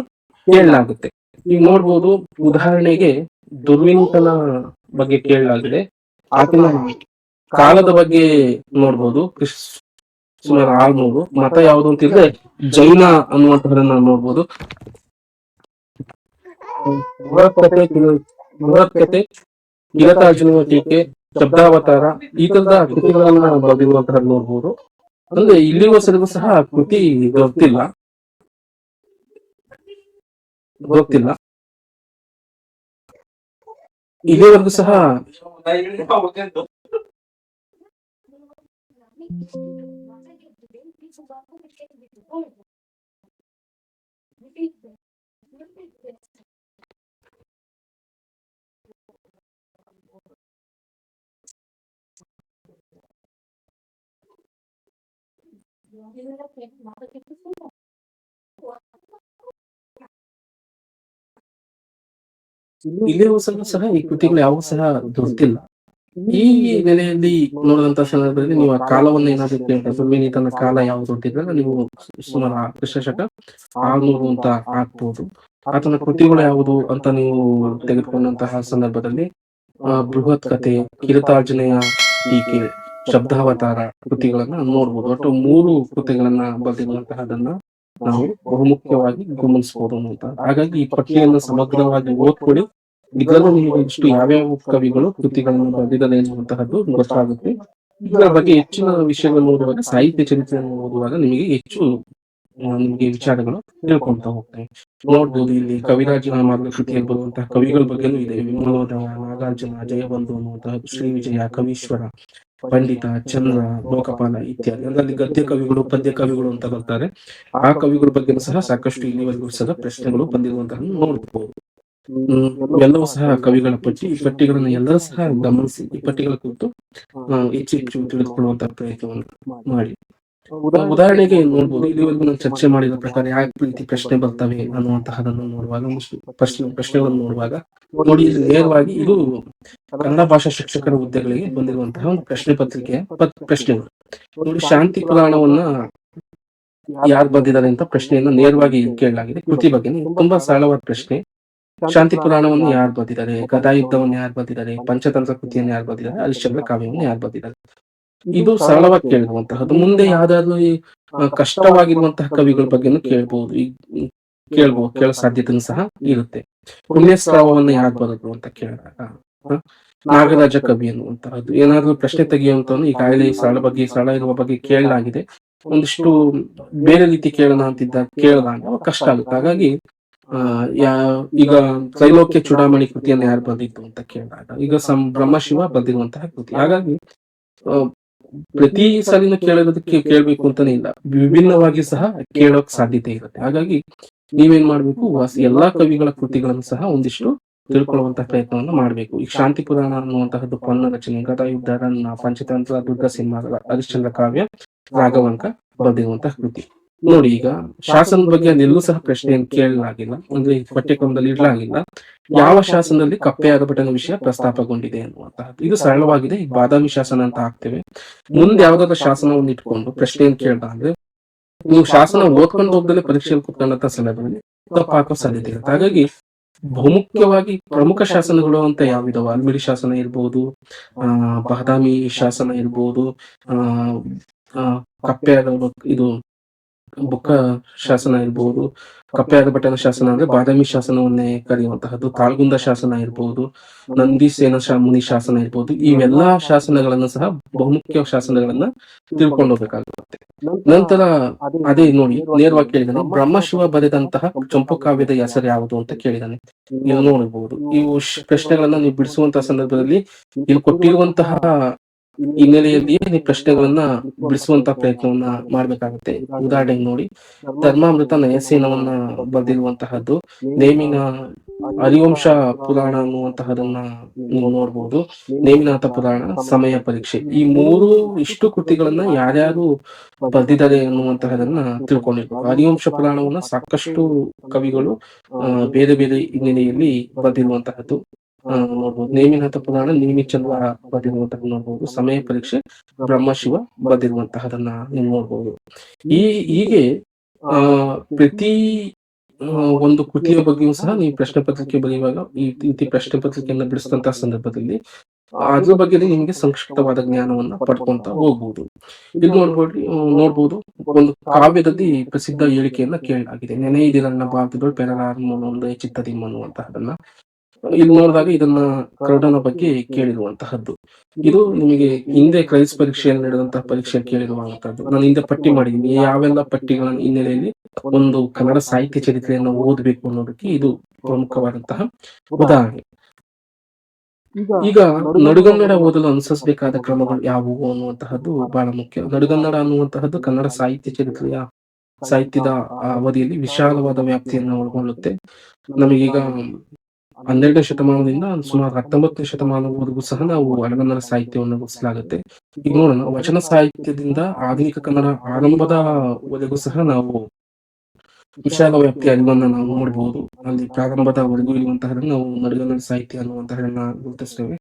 ಕೇಳಲಾಗುತ್ತೆ. ನೀವು ನೋಡ್ಬೋದು, ಉದಾಹರಣೆಗೆ ದುರ್ವಿನಿತನ ಬಗ್ಗೆ ಕೇಳಲಾಗಿದೆ. ಆತನ ಕಾಲದ ಬಗ್ಗೆ ನೋಡ್ಬೋದು, ಸುಮಾರು 600. ಮತ ಯಾವುದು ಅಂತಿದ್ರೆ ಜೈನ ಅನ್ನುವಂಥದ್ದನ್ನ ನೋಡ್ಬೋದು. ಬೃಹತ್ಕತೆ, ಕಿರಾತಾರ್ಜುನ ಟೀಕೆ, ಶಬ್ದಾವತಾರ ಈ ತರದ ಕೃತಿಗಳನ್ನ ಬರೆದಿರುವಂತಹದ್ದು ನೋಡ್ಬೋದು. ಅಂದ್ರೆ ಇಲ್ಲಿವರೆಗೂ ಸಹ ಕೃತಿ ಗೊತ್ತಿಲ್ಲ. ಗೊತ್ತಿಲ್ಲ. ಇಲ್ಲಿವರೆಗೂ ಸಹ ಇಲ್ಲಿವರೆಗೂ ಸಹ ಈ ಕೃತಿಗಳು ಯಾವುವು ಸಹ ದೊರೆತಿಲ್ಲ. ಈ ನೆಲೆಯಲ್ಲಿ ನೋಡಿದಂತ ಸಂದರ್ಭದಲ್ಲಿ ನೀವು ಆ ಕಾಲವನ್ನ ಏನಾದ್ರು ಕೇಳಿದ್ರೆ ಸುಲ್ಮಿನಿ ತನ್ನ ಕಾಲ ಯಾವ್ದು ಹುಟ್ಟಿದ್ರೆ ನೀವು ಸುಮಾರು ಕ್ರಿಸ್ತಶಕ 600 ಅಂತ ಹಾಕ್ಬೋದು. ಆತನ ಕೃತಿಗಳು ಯಾವುದು ಅಂತ ನೀವು ತೆಗೆದುಕೊಂಡಂತಹ ಸಂದರ್ಭದಲ್ಲಿ ಬೃಹತ್ ಕಥೆ, ಕಿರುತಾರ್ಜನೆಯ ಟೀಕೆ, ಶಬ್ದಾವತಾರ ಕೃತಿಗಳನ್ನ ನೋಡ್ಬೋದು. ಒಟ್ಟು 3 ಕೃತಿಗಳನ್ನ ಬರೆದಿರುವಂತಹದನ್ನ ನಾವು ಬಹುಮುಖ್ಯವಾಗಿ ಗಮನಿಸಬಹುದು ಅಂತ. ಹಾಗಾಗಿ ಈ ಪಟ್ಟಿಯನ್ನು ಸಮಗ್ರವಾಗಿ ಓದ್ಕೊಳ್ಳಿ. ಇದರಲ್ಲೂ ನಿಮಗೆ ಇಷ್ಟು ಯಾವ್ಯಾವ ಕವಿಗಳು ಕೃತಿಗಳನ್ನು ಬರೆದಿದ್ದಾರೆ ಎನ್ನುವಂತಹದ್ದು ಗೊತ್ತಾಗುತ್ತೆ. ಇದರ ಬಗ್ಗೆ ಹೆಚ್ಚಿನ ವಿಷಯಗಳನ್ನು ಓದುವಾಗ ಸಾಹಿತ್ಯ ಚರಿತ್ರೆಯನ್ನು ಓದುವಾಗ ನಿಮಗೆ ಹೆಚ್ಚು ನಿಮಗೆ ವಿಚಾರಗಳು ತಿಳ್ಕೊಂತ ಹೋಗ್ತವೆ. ನೋಡ್ಬೋದು ಇಲ್ಲಿ ಕವಿರಾಜ ಮಾರ್ಗ ಕೃತಿಯಲ್ಲಿ ಬರುವಂತಹ ಕವಿಗಳ ಬಗ್ಗೆನೂ ಇದೆ. ವಿಮಲೋದಯ, ನಾಗಾರ್ಜುನ, ಜಯಬಂಧು ಅನ್ನುವಂತಹ, ಶ್ರೀ ವಿಜಯ, ಕವೀಶ್ವರ, ಪಂಡಿತ, ಚಂದ್ರ, ಲೋಕಪಾಲ ಇತ್ಯಾದಿ. ಅದರಲ್ಲಿ ಗದ್ಯ ಕವಿಗಳು, ಪದ್ಯ ಕವಿಗಳು ಅಂತ ಬರ್ತಾರೆ. ಆ ಕವಿಗಳ ಬಗ್ಗೆನೂ ಸಹ ಸಾಕಷ್ಟು ಇಲ್ಲಿವರೆಗೂ ಸಹ ಪ್ರಶ್ನೆಗಳು ಬಂದಿರುವಂತಹ ನೋಡಬಹುದು. ಎಲ್ಲವೂ ಸಹ ಕವಿಗಳ ಪಟ್ಟಿ. ಈ ಪಟ್ಟಿಗಳನ್ನು ಎಲ್ಲರೂ ಸಹ ಗಮನಿಸಿ ಈ ಪಟ್ಟಿಗಳ ಕುರಿತು ಹೆಚ್ಚು ತಿಳಿದುಕೊಳ್ಳುವಂತಹ ಪ್ರಯತ್ನವನ್ನು ಮಾಡಿ. ಉದಾಹರಣೆಗೆ ನೋಡ್ಬೋದು, ಇಲ್ಲಿವರೆಗೂ ನಾವು ಚರ್ಚೆ ಮಾಡಿದ ಪ್ರಕಾರ ಯಾವ ರೀತಿ ಪ್ರಶ್ನೆ ಬರ್ತವೆ ಅನ್ನುವಂತಹದನ್ನು ನೋಡುವಾಗ, ಪ್ರಶ್ನೆಗಳನ್ನು ನೋಡುವಾಗ ನೋಡಿ, ಇಲ್ಲಿ ನೇರವಾಗಿ ಇದು ಕನ್ನಡ ಭಾಷಾ ಶಿಕ್ಷಕರ ಹುದ್ದೆಗಳಿಗೆ ಬಂದಿರುವಂತಹ ಒಂದು ಪ್ರಶ್ನೆ ಪತ್ರಿಕೆಯ ಪ್ರಶ್ನೆಗಳು. ನೋಡಿ, ಶಾಂತಿ ಪುರಾಣವನ್ನ ಯಾರು ಬಂದಿದ್ದಾರೆ ಅಂತ ಪ್ರಶ್ನೆಯನ್ನ ನೇರವಾಗಿ ಕೇಳಲಾಗಿದೆ. ಕೃತಿ ಬಗ್ಗೆ ತುಂಬಾ ಸರಳವಾದ ಪ್ರಶ್ನೆ. ಶಾಂತಿ ಪುರಾಣವನ್ನು ಯಾರು ಬರೆದಿದ್ದಾರೆ, ಗದಾಯುದ್ಧವನ್ನು ಯಾರು ಬರೆದಿದ್ದಾರೆ, ಪಂಚತಂತ್ರ ಕೃತಿಯನ್ನು ಯಾರು ಬರೆದಿದ್ದಾರೆ, ಹರಿಶ್ಚಂದ್ರ ಕಾವ್ಯವನ್ನು ಯಾರು ಬರೆದಿದ್ದಾರೆ. ಇದು ಸರಳವಾಗಿ ಕೇಳಿರುವಂತಹದ್ದು. ಮುಂದೆ ಯಾವ್ದಾದ್ರು ಕಷ್ಟವಾಗಿರುವಂತಹ ಕವಿಗಳ ಬಗ್ಗೆನೂ ಕೇಳಬಹುದು. ಕೇಳೋ ಸಾಧ್ಯತೆನೂ ಸಹ ಇರುತ್ತೆ. ಪುಣ್ಯಸ್ರಾವವನ್ನ ಯಾರು ಬರೆದ್ರು ಅಂತ ಕೇಳಿದಾಗ ನಾಗರಾಜ ಕವಿ ಅನ್ನುವಂತಹದ್ದು. ಏನಾದ್ರು ಪ್ರಶ್ನೆ ತೆಗೆಯುವಂತವನು ಈಗಾಗಲೇ ಸರಳ ಇರುವ ಬಗ್ಗೆ ಕೇಳಲಾಗಿದೆ, ಒಂದಿಷ್ಟು ಬೇರೆ ರೀತಿ ಕೇಳೋಣ ಅಂತಿದ್ದಾಗ ಕೇಳಿದಾಗ ಕಷ್ಟ ಆಗುತ್ತೆ. ಹಾಗಾಗಿ ಈಗ ತ್ರೈಲೋಕ್ಯ ಚೂಡಾಮಣಿ ಕೃತಿಯನ್ನು ಯಾರು ಬರೆದಿತ್ತು ಅಂತ ಕೇಳಿದಾಗ ಈಗ ಬ್ರಹ್ಮಶಿವ ಬರೆದಿರುವಂತಹ ಕೃತಿ. ಹಾಗಾಗಿ ಪ್ರತಿ ಸಾಲಿನ ಕೇಳೋದಕ್ಕೆ ಕೇಳ್ಬೇಕು ಅಂತಾನೆ ಇಲ್ಲ, ವಿಭಿನ್ನವಾಗಿ ಸಹ ಕೇಳೋಕ್ ಸಾಧ್ಯತೆ ಇರುತ್ತೆ. ಹಾಗಾಗಿ ನೀವೇನ್ ಮಾಡ್ಬೇಕು, ಎಲ್ಲಾ ಕವಿಗಳ ಕೃತಿಗಳನ್ನು ಸಹ ಒಂದಿಷ್ಟು ತಿಳ್ಕೊಳ್ಳುವಂತಹ ಪ್ರಯತ್ನವನ್ನು ಮಾಡ್ಬೇಕು. ಈ ಶಾಂತಿ ಪುರಾಣ ಅನ್ನುವಂತಹದ್ದು ಪೊನ್ನ ರಚನೆ, ಗದಾಯುದ್ಧ, ರನ್ನ, ಪಂಚತಂತ್ರ, ದುರ್ಗ ಸಿಂಹ, ಹರಿಶ್ಚಂದ್ರ ಕಾವ್ಯ, ರಾಘವಂಕ ಬರೆದಿರುವಂತಹ ಕೃತಿ. ನೋಡಿ, ಈಗ ಶಾಸನದ ಬಗ್ಗೆ ಅದೆಲ್ಲೂ ಸಹ ಪ್ರಶ್ನೆಯನ್ನು ಕೇಳಲಾಗಿಲ್ಲ, ಅಂದ್ರೆ ಪಠ್ಯಕ್ರಮದಲ್ಲಿ ಇಡಲಾಗಿಲ್ಲ. ಯಾವ ಶಾಸನದಲ್ಲಿ ಕಪ್ಪೆ ಅರಭಟನ ವಿಷಯ ಪ್ರಸ್ತಾಪಗೊಂಡಿದೆ ಅನ್ನುವಂತಹದ್ದು. ಇದು ಸರಳವಾಗಿದೆ. ಈಗ ಬಾದಾಮಿ ಶಾಸನ ಅಂತ ಹಾಕ್ತೇವೆ. ಮುಂದೆ ಯಾವ್ದಾದ್ರು ಶಾಸನವನ್ನು ಇಟ್ಕೊಂಡು ಪ್ರಶ್ನೆಯನ್ನು ಕೇಳಿದಾಗ ನೀವು ಶಾಸನ ಓದ್ಕೊಂಡು ಹೋಗ್ದಲೆ ಪರೀಕ್ಷೆಯಲ್ಲಿ ಕುತ್ಕೊಂಡಂತ ಸಂದರ್ಭದಲ್ಲಿ ತಪ್ಪು ಹಾಕೋ ಸಾಧ್ಯತೆ ಇರುತ್ತೆ. ಹಾಗಾಗಿ ಬಹುಮುಖ್ಯವಾಗಿ ಪ್ರಮುಖ ಶಾಸನಗಳು ಅಂತ ಯಾವಿದಾವ, ಅಲ್ಮಿಡಿ ಶಾಸನ ಇರ್ಬೋದು, ಬಾದಾಮಿ ಶಾಸನ ಇರ್ಬೋದು, ಕಪ್ಪೆ ಇದು ಬುಕ್ಕ ಶಾಸನ ಇರ್ಬೋದು, ಕಪ್ಪೆ ಅರಭಟನ ಶಾಸನ ಅಂದ್ರೆ ಬಾದಾಮಿ ಶಾಸನವನ್ನೇ ಕರೆಯುವಂತಹದ್ದು, ತಾಳ್ಗುಂದ ಶಾಸನ ಇರ್ಬೋದು, ನಂದಿಸೇನ ಮುನಿ ಶಾಸನ ಇರ್ಬೋದು. ಇವೆಲ್ಲಾ ಶಾಸನಗಳನ್ನು ಸಹ ಬಹುಮುಖ್ಯ ಶಾಸನಗಳನ್ನ ತಿಳ್ಕೊಂಡು ಹೋಗ್ಬೇಕಾಗುತ್ತೆ. ನಂತರ ಅದೇ ನೋಡಿ, ನೇರವಾಗಿ ಕೇಳಿದಾನೆ, ಬ್ರಹ್ಮಶಿವ ಬರೆದಂತಹ ಚಂಪು ಕಾವ್ಯದ ಹೆಸರು ಯಾವುದು ಅಂತ ಕೇಳಿದಾನೆ. ನೀವು ನೋಡಬಹುದು, ಇವು ಪ್ರಶ್ನೆಗಳನ್ನ ನೀವು ಬಿಡಿಸುವಂತಹ ಸಂದರ್ಭದಲ್ಲಿ ಇಲ್ಲಿ ಕೊಟ್ಟಿರುವಂತಹ ಹಿನ್ನೆಲೆಯಲ್ಲಿಯೇ ನೀವು ಪ್ರಶ್ನೆಗಳನ್ನ ಬಿಡಿಸುವಂತಹ ಪ್ರಯತ್ನವನ್ನ ಮಾಡ್ಬೇಕಾಗುತ್ತೆ. ಉದಾಹರಣೆಗೆ ನೋಡಿ, ಧರ್ಮಾಮೃತ ನಯಸೇನವನ್ನ ಬರೆದಿರುವಂತಹದ್ದು, ನೇಮಿನ ಹರಿವಂಶ ಪುರಾಣ ಅನ್ನುವಂತಹದನ್ನ ನೀವು ನೋಡ್ಬೋದು, ನೇಮಿನಾಥ ಪುರಾಣ, ಸಮಯ ಪರೀಕ್ಷೆ. ಈ ಇಷ್ಟು ಕೃತಿಗಳನ್ನ ಯಾರ್ಯಾರು ಬರೆದಿದ್ದಾರೆ ಅನ್ನುವಂತಹದನ್ನ ತಿಳ್ಕೊಂಡಿರ್ಬೇಕು. ಹರಿವಂಶ ಪುರಾಣವನ್ನ ಸಾಕಷ್ಟು ಕವಿಗಳು ಬೇರೆ ಬೇರೆ ಹಿನ್ನೆಲೆಯಲ್ಲಿ ಬರೆದಿರುವಂತಹದ್ದು ನೋಡ್ಬೋದು. ನೇಮಿನಾಥ ಪುರಾಣ ನೇಮಿಚಂದ್ರ ಬರೆದಿರುವಂತಹ ನೋಡ್ಬೋದು. ಸಮಯ ಪರೀಕ್ಷೆ ಬ್ರಹ್ಮಶಿವ ಬರೆದಿರುವಂತಹದನ್ನ ನೀವು ನೋಡ್ಬೋದು. ಹೀಗೆ ಪ್ರತಿ ಒಂದು ಕೃತಿಯ ಬಗ್ಗೆಯೂ ಸಹ ನೀವು ಪ್ರಶ್ನೆ ಪತ್ರಿಕೆ ಬರೆಯುವಾಗ ಈ ಪ್ರಶ್ನೆ ಪತ್ರಿಕೆಯನ್ನ ಬಿಡಿಸಿದಂತಹ ಸಂದರ್ಭದಲ್ಲಿ ಅದ್ರ ಬಗ್ಗೆ ನಿಮಗೆ ಸಂಕ್ಷಿಪ್ತವಾದ ಜ್ಞಾನವನ್ನ ಪಡ್ಕೊಂತ ಹೋಗ್ಬೋದು. ಇಲ್ಲಿ ನೋಡ್ಬೋದು, ಒಂದು ಕಾವ್ಯದಲ್ಲಿ ಪ್ರಸಿದ್ಧ ಹೇಳಿಕೆಯನ್ನ ಕೇಳಲಾಗಿದೆ. ನೆನೆಯಿದಿರನ್ನ ಬಾಕಿದಳು ಪೆರಲಾರ ಮುಂದೆ ಚಿತ್ತದಿಮ್ಮ ಅನ್ನುವಂತಹದನ್ನ. ಇಲ್ಲಿ ನೋಡಿದಾಗ ಇದನ್ನ ಕರ್ಣನ ಬಗ್ಗೆ ಕೇಳಿರುವಂತಹದ್ದು. ಇದು ನಿಮಗೆ ಹಿಂದೆ ಕ್ರೈಸ್ ಪರೀಕ್ಷೆಯಲ್ಲಿ ನಡೆದಂತಹ ಪರೀಕ್ಷೆಯಲ್ಲಿ ಕೇಳಿರುವಂತಹದ್ದು. ನಾನು ಹಿಂದೆ ಪಟ್ಟಿ ಮಾಡಿದ್ದೀನಿ. ಯಾವೆಲ್ಲ ಪಟ್ಟಿಗಳ ಹಿನ್ನೆಲೆಯಲ್ಲಿ ಒಂದು ಕನ್ನಡ ಸಾಹಿತ್ಯ ಚರಿತ್ರೆಯನ್ನು ಓದಬೇಕು ಅನ್ನೋದಕ್ಕೆ ಇದು ಪ್ರಮುಖವಾದಂತಹ ಉದಾಹರಣೆ. ಈಗ ನಡುಗನ್ನಡ ಓದಲು ಅನುಸರಿಸಬೇಕಾದ ಕ್ರಮಗಳು ಯಾವುವು ಅನ್ನುವಂತಹದ್ದು ಬಹಳ ಮುಖ್ಯ. ನಡುಗನ್ನಡ ಅನ್ನುವಂತಹದ್ದು ಕನ್ನಡ ಸಾಹಿತ್ಯದ ಅವಧಿಯಲ್ಲಿ ವಿಶಾಲವಾದ ವ್ಯಾಪ್ತಿಯನ್ನು ಒಳಗೊಳ್ಳುತ್ತೆ. ನಮಗೀಗ 12ನೇ ಶತಮಾನದಿಂದ ಸುಮಾರು 19ನೇ ಶತಮಾನದವರೆಗೂ ಸಹ ನಾವು ಹಳೆಗನ್ನಡ ಸಾಹಿತ್ಯವನ್ನು ಗುರುತಿಸಲಾಗುತ್ತೆ. ಈಗ ನೋಡೋಣ, ವಚನ ಸಾಹಿತ್ಯದಿಂದ ಆಧುನಿಕ ಕನ್ನಡ ಆರಂಭದವರೆಗೂ ಸಹ ನಾವು ವಿಶಾಲ ವ್ಯಾಪ್ತಿಯ ಅರಿವನ್ನ ನಾವು ನೋಡಬಹುದು. ಅಲ್ಲಿ ಪ್ರಾರಂಭದವರೆಗೂ ಇರುವಂತಹದನ್ನು ನಾವು ನಡುಗನ್ನಡ ಸಾಹಿತ್ಯ ಅನ್ನುವಂತಹದನ್ನ ಗುರುತಿಸ್ತೇವೆ.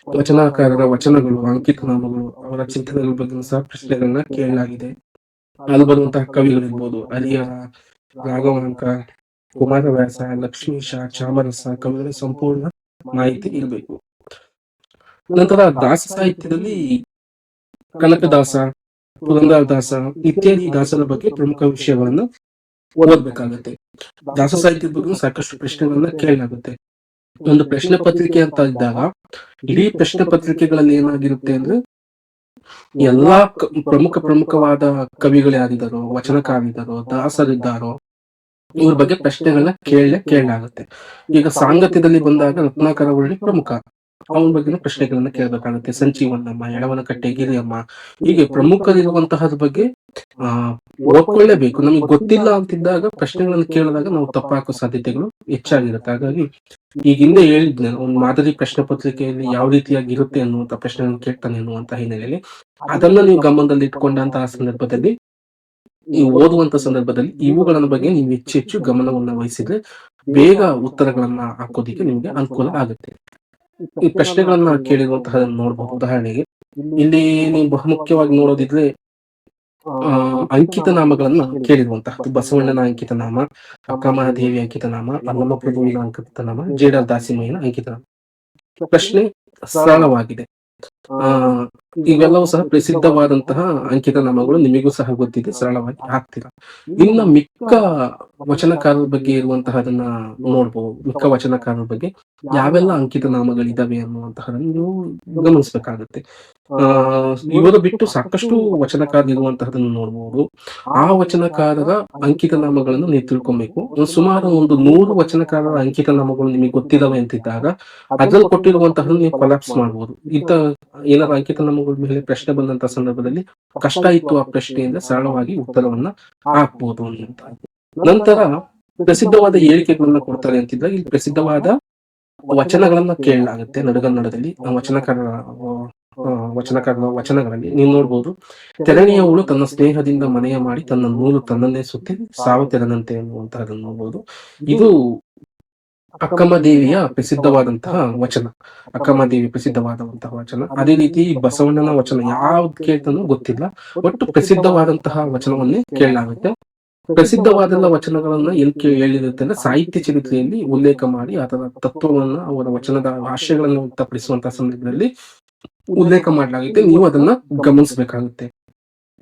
ವಚನಕಾರರ ವಚನಗಳು, ಅಂಕಿತ ನಾಮಗಳು, ಅವರ ಚಿಂತನೆಗಳ ಬಗ್ಗೆ ಸಹ ಪ್ರಶ್ನೆಗಳನ್ನ ಕೇಳಲಾಗಿದೆ. ಅಲ್ಲಿ ಬರುವಂತಹ ಕವಿಗಳಿರ್ಬೋದು, ಹರಿಹರ, ರಾಘವಾಂಕ, ಕುಮಾರವ್ಯಾಸ, ಲಕ್ಷ್ಮೀಶ, ಚಾಮರಸ ಕವಿಗಳ ಸಂಪೂರ್ಣ ಮಾಹಿತಿ ಇರಬೇಕು. ನಂತರ ದಾಸ ಸಾಹಿತ್ಯದಲ್ಲಿ ಕನಕದಾಸ, ಪುರಂದರದಾಸ ಇತ್ಯಾದಿ ದಾಸರ ಬಗ್ಗೆ ಪ್ರಮುಖ ವಿಷಯಗಳನ್ನು ಓದಬೇಕಾಗತ್ತೆ. ದಾಸ ಸಾಹಿತ್ಯದ ಬಗ್ಗೆ ಸಾಕಷ್ಟು ಪ್ರಶ್ನೆಗಳನ್ನ ಕೇಳಲಾಗುತ್ತೆ. ಒಂದು ಪ್ರಶ್ನೆ ಪತ್ರಿಕೆ ಅಂತ ಇದ್ದಾಗ ಇಡೀ ಪ್ರಶ್ನೆ ಪತ್ರಿಕೆಗಳಲ್ಲಿ ಏನಾಗಿರುತ್ತೆ ಅಂದ್ರೆ ಎಲ್ಲಾ ಪ್ರಮುಖವಾದ ಕವಿಗಳು ಯಾರಿದ್ದಾರೋ, ವಚನಕಾರಿದ್ದಾರೋ, ದಾಸರಿದ್ದಾರೋ ಇವ್ರ ಬಗ್ಗೆ ಪ್ರಶ್ನೆಗಳನ್ನ ಕೇಳಲಾಗುತ್ತೆ. ಈಗ ಸಾಂಗತ್ಯದಲ್ಲಿ ಬಂದಾಗ ರತ್ನಾಕರ ಒಳ್ಳೆ ಪ್ರಮುಖ, ಅವನ ಬಗ್ಗೆ ಪ್ರಶ್ನೆಗಳನ್ನ ಕೇಳಬೇಕಾಗುತ್ತೆ. ಸಂಚೀವನ್ನಮ್ಮ, ಯಳವನಕಟ್ಟೆ ಗಿರಿಯಮ್ಮ, ಹೀಗೆ ಪ್ರಮುಖರಿರುವಂತಹದ ಬಗ್ಗೆ ಓದ್ಕೊಳ್ಳೇಬೇಕು. ನಮಗೆ ಗೊತ್ತಿಲ್ಲ ಅಂತಿದ್ದಾಗ ಪ್ರಶ್ನೆಗಳನ್ನು ಕೇಳಿದಾಗ ನಾವು ತಪ್ಪಾಕೋ ಸಾಧ್ಯತೆಗಳು ಹೆಚ್ಚಾಗಿರುತ್ತೆ. ಹಾಗಾಗಿ ಈಗ ಹಿಂದೆ ಹೇಳಿದ್ನ ಒಂದು ಮಾದರಿ ಪ್ರಶ್ನೆ ಪತ್ರಿಕೆಯಲ್ಲಿ ಯಾವ ರೀತಿಯಾಗಿ ಇರುತ್ತೆ ಅನ್ನುವಂತ ಪ್ರಶ್ನೆಗಳನ್ನು ಕೇಳ್ತಾನೆ ಅನ್ನುವಂತ ಹಿನ್ನೆಲೆಯಲ್ಲಿ ಅದನ್ನ ನೀವು ಗಮನದಲ್ಲಿ ಇಟ್ಕೊಂಡಂತಹ ಸಂದರ್ಭದಲ್ಲಿ ನೀವು ಓದುವಂತ ಸಂದರ್ಭದಲ್ಲಿ ಇವುಗಳ ಬಗ್ಗೆ ನೀವು ಹೆಚ್ಚು ಗಮನವನ್ನ ವಹಿಸಿದ್ರೆ ಬೇಗ ಉತ್ತರಗಳನ್ನ ಹಾಕೋದಿಕ್ಕೆ ನಿಮ್ಗೆ ಅನುಕೂಲ ಆಗುತ್ತೆ. ಈ ಪ್ರಶ್ನೆಗಳನ್ನ ಕೇಳಿರುವಂತಹ ನೋಡಬಹುದು. ಉದಾಹರಣೆಗೆ ಇಲ್ಲಿ ನೀವು ಬಹುಮುಖ್ಯವಾಗಿ ನೋಡೋದಿದ್ರೆ ಅಂಕಿತ ನಾಮಗಳನ್ನ ಕೇಳಿರುವಂತಹದ್ದು. ಬಸವಣ್ಣನ ಅಂಕಿತ ನಾಮ, ಅಕ್ಕಮಹಾದೇವಿ ಅಂಕಿತ ನಾಮ, ಅಲ್ಲಮ ಪ್ರಭುವಿನ ಅಂಕಿತ ನಾಮ, ಜೇಡರ್ ದಾಸಿಮಯ್ಯನ ಅಂಕಿತ ನಾಮ. ಪ್ರಶ್ನೆ ಸರಳವಾಗಿದೆ. ಇವೆಲ್ಲವೂ ಸಹ ಪ್ರಸಿದ್ಧವಾದಂತಹ ಅಂಕಿತ ನಾಮಗಳು, ನಿಮಗೂ ಸಹ ಗೊತ್ತಿದೆ, ಸರಳವಾಗಿ ಹಾಕ್ತೀರಾ. ಇನ್ನ ಮಿಕ್ಕ ವಚನಕಾರರ ಬಗ್ಗೆ ಇರುವಂತಹದನ್ನ ನೋಡ್ಬೋದು. ಮಿಕ್ಕ ವಚನಕಾರರ ಬಗ್ಗೆ ಯಾವೆಲ್ಲ ಅಂಕಿತ ನಾಮಗಳಿದಾವೆ ಅನ್ನುವಂತಹದನ್ನು ನೀವು ಗಮನಿಸಬೇಕಾಗುತ್ತೆ. ಇವರು ಬಿಟ್ಟು ಸಾಕಷ್ಟು ವಚನಕಾರರು ಇರುವಂತಹದನ್ನು ನೋಡಬಹುದು. ಆ ವಚನಕಾರರ ಅಂಕಿತ ನಾಮಗಳನ್ನು ನೀವು ತಿಳ್ಕೊಬೇಕು. ಸುಮಾರು ಒಂದು 100 ವಚನಕಾರರ ಅಂಕಿತ ನಾಮಗಳು ನಿಮಗೆ ಗೊತ್ತಿದಾವೆ ಅಂತಿದ್ದಾಗ ಅದ್ರಲ್ಲಿ ಕೊಟ್ಟಿರುವಂತಹದನ್ನು ನೀವು ಕೊಲಾಪ್ಸ್ ಮಾಡಬಹುದು. ಏನಾದ್ರು ಅಂಕಿತ ನಾಮಗಳ ಮೇಲೆ ಪ್ರಶ್ನೆ ಬಂದಂತ ಸಂದರ್ಭದಲ್ಲಿ ಕಷ್ಟ ಇತ್ತು ಆ ಪ್ರಶ್ನೆಯಿಂದ ಸರಳವಾಗಿ ಉತ್ತರವನ್ನ ಹಾಕ್ಬಹುದು ಅನ್ನುವಂತ. ನಂತರ ಪ್ರಸಿದ್ಧವಾದ ಹೇಳಿಕೆಗಳನ್ನ ಕೊಡ್ತಾರೆ ಅಂತಿದ್ದಾಗ ಇಲ್ಲಿ ಪ್ರಸಿದ್ಧವಾದ ವಚನಗಳನ್ನ ಕೇಳಲಾಗುತ್ತೆ. ನಡುಗನ್ನಡದಲ್ಲಿ ವಚನಕಾರರ ವಚನಗಳಲ್ಲಿ ನೀವು ನೋಡ್ಬೋದು. ತೆರಣಿಯವಳು ತನ್ನ ಸ್ನೇಹದಿಂದ ಮನೆಯ ಮಾಡಿ ತನ್ನ ನೂಲು ತನ್ನನ್ನೇ ಸುತ್ತಿ ಸಾವು ತೆರನಂತೆ ಎನ್ನುವಂತಹದನ್ನು ನೋಡ್ಬೋದು. ಇದು ಅಕ್ಕಮದೇವಿಯ ಪ್ರಸಿದ್ಧವಾದಂತಹ ವಚನ. ಅಕ್ಕಮದೇವಿ ಪ್ರಸಿದ್ಧವಾದಂತಹ ವಚನ. ಅದೇ ರೀತಿ ಬಸವಣ್ಣನ ವಚನ ಯಾವ್ದು ಕೇಳ್ತಾನೋ ಗೊತ್ತಿಲ್ಲ, ಒಟ್ಟು ಪ್ರಸಿದ್ಧವಾದಂತಹ ವಚನವನ್ನೇ ಕೇಳಲಾಗುತ್ತೆ. ಪ್ರಸಿದ್ಧವಾದ ವಚನಗಳನ್ನ ಎಲ್ಲಿ ಹೇಳಿರುತ್ತೆ ಅಂದ್ರೆ ಸಾಹಿತ್ಯ ಚರಿತ್ರೆಯಲ್ಲಿ ಉಲ್ಲೇಖ ಮಾಡಿ ಅದರ ತತ್ವವನ್ನ, ಅವರ ವಚನದ ಆಶಯಗಳನ್ನು ವ್ಯಕ್ತಪಡಿಸುವಂತಹ ಸಂದರ್ಭದಲ್ಲಿ ಉಲ್ಲೇಖ ಮಾಡಲಾಗುತ್ತೆ. ನೀವು ಅದನ್ನ ಗಮನಿಸಬೇಕಾಗುತ್ತೆ.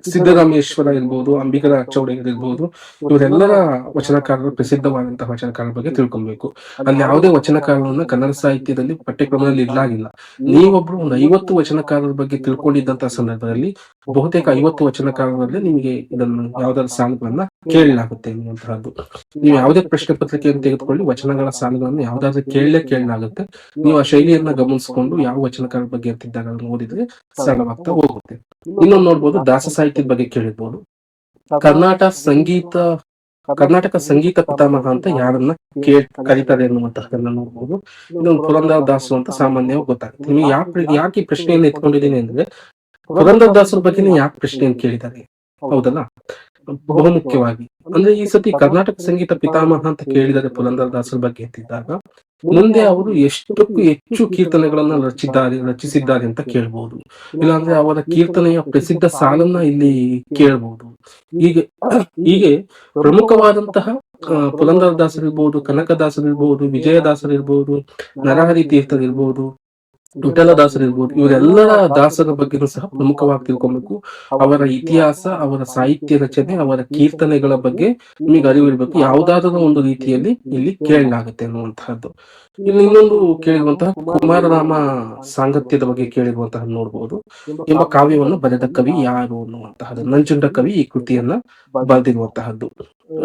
ಸಿದ್ದರಾಮೇಶ್ವರ ಇರ್ಬೋದು, ಅಂಬಿಗರ ಅಚ್ಚೌಡಯ್ಯರ್ ಇರ್ಬೋದು, ಇವರೆಲ್ಲರ ವಚನಕಾರರು ಪ್ರಸಿದ್ಧವಾದಂತಹ ವಚನಕಾರರ ಬಗ್ಗೆ ತಿಳ್ಕೊಬೇಕು. ಅಲ್ಲಿ ಯಾವುದೇ ವಚನಕಾರರನ್ನ ಕನ್ನಡ ಸಾಹಿತ್ಯದಲ್ಲಿ ಪಠ್ಯಕ್ರಮದಲ್ಲಿ ಇರ್ಲಾಗಿಲ್ಲ. ನೀವೊಬ್ರು ಒಂದು 50 ವಚನಕಾರರ ಬಗ್ಗೆ ತಿಳ್ಕೊಂಡಿದ್ದಂತಹ ಸಂದರ್ಭದಲ್ಲಿ ಬಹುತೇಕ 50 ವಚನಕಾರರಲ್ಲಿ ನಿಮಗೆ ಇದನ್ನು ಯಾವ್ದಾದ್ರು ಸಾಲುಗಳನ್ನ ಕೇಳಲಾಗುತ್ತೆ ಅನ್ನುವಂತಹದ್ದು. ನೀವು ಯಾವುದೇ ಪ್ರಶ್ನೆ ಪತ್ರಿಕೆಯನ್ನು ತೆಗೆದುಕೊಳ್ಳಿ, ವಚನಗಳ ಸಾಲುಗಳನ್ನು ಯಾವ್ದಾದ್ರು ಕೇಳಲಾಗುತ್ತೆ. ನೀವು ಆ ಶೈಲಿಯನ್ನ ಗಮನಿಸಿಕೊಂಡು ಯಾವ ವಚನಕಾರರ ಬಗ್ಗೆ ಅಂತಿದ್ದಾಗ ಅದನ್ನು ಓದಿದ್ರೆ ಸರಳವಾಗ್ತಾ ಹೋಗುತ್ತೆ. ಇನ್ನೊಂದು ನೋಡ್ಬೋದು, ದಾಸ ಸಾಹಿತ್ಯದ ಬಗ್ಗೆ ಕೇಳಿರ್ಬೋದು. ಕರ್ನಾಟಕ ಸಂಗೀತ ಪಿತಾಮಹ ಅಂತ ಯಾರನ್ನ ಕರೀತಾರೆ ಎನ್ನುವಂತಹದನ್ನ ನೋಡ್ಬೋದು. ಇದೊಂದು ಪುರಂದರ ದಾಸರು ಅಂತ ಸಾಮಾನ್ಯವಾಗಿ ಗೊತ್ತಾಗುತ್ತೆ. ನಿಮಗೆ ಯಾಕೆ ಈ ಪ್ರಶ್ನೆಯನ್ನು ಎತ್ಕೊಂಡಿದ್ದೀನಿ ಅಂದ್ರೆ ಪುರಂದರ ದಾಸರ ಬಗ್ಗೆನೇ ಯಾಕೆ ಪ್ರಶ್ನೆಯನ್ನು ಕೇಳಿದ್ದಾರೆ, ಹೌದಲ್ಲ? ಬಹುಮುಖ್ಯವಾಗಿ ಅಂದ್ರೆ ಈ ಸತಿ ಕರ್ನಾಟಕ ಸಂಗೀತ ಪಿತಾಮಹ ಅಂತ ಕೇಳಿದರೆ ಪುರಂದರ ದಾಸರ ಬಗ್ಗೆ ಅಂತಿದ್ದಾಗ ಮುಂದೆ ಅವರು ಎಷ್ಟಕ್ಕೂ ಹೆಚ್ಚು ಕೀರ್ತನೆಗಳನ್ನ ರಚಿಸಿದ್ದಾರೆ ಅಂತ ಕೇಳ್ಬಹುದು. ಇಲ್ಲಾಂದ್ರೆ ಅವರ ಕೀರ್ತನೆಯ ಪ್ರಸಿದ್ಧ ಸಾಲನ್ನ ಇಲ್ಲಿ ಕೇಳಬಹುದು. ಹೀಗೆ ಪ್ರಮುಖವಾದಂತಹ ಪುರಂದರ ದಾಸರಿರ್ಬಹುದು, ಕನಕದಾಸರಿರ್ಬಹುದು, ವಿಜಯದಾಸರಿರ್ಬಹುದು, ನರಹರಿ ತೀರ್ಥರಿರ್ಬಹುದು, ವಿಠಲದಾಸರು ಇರ್ಬೋದು, ಇವರೆಲ್ಲರ ದಾಸರ ಬಗ್ಗೆನೂ ಸಹ ಪ್ರಮುಖವಾಗಿ ತಿಳ್ಕೊಬೇಕು. ಅವರ ಇತಿಹಾಸ, ಅವರ ಸಾಹಿತ್ಯ ರಚನೆ, ಅವರ ಕೀರ್ತನೆಗಳ ಬಗ್ಗೆ ನಿಮಗೆ ಅರಿವು ಇರಬೇಕು. ಯಾವುದಾದರೂ ಒಂದು ರೀತಿಯಲ್ಲಿ ಇಲ್ಲಿ ಕೇಳಲಾಗುತ್ತೆ ಅನ್ನುವಂತಹದ್ದು. ಇಲ್ಲಿ ಇನ್ನೊಂದು ಕೇಳಿರುವಂತಹ ಕುಮಾರರಾಮ ಸಾಂಗತ್ಯದ ಬಗ್ಗೆ ಕೇಳಿರುವಂತಹ ನೋಡ್ಬೋದು. ಎಂಬ ಕಾವ್ಯವನ್ನು ಬರೆದ ಕವಿ ಯಾರು ಅನ್ನುವಂತಹದ್ದು. ನಂಜುಂಡ ಕವಿ ಈ ಕೃತಿಯನ್ನ ಬರೆದಿರುವಂತಹದ್ದು.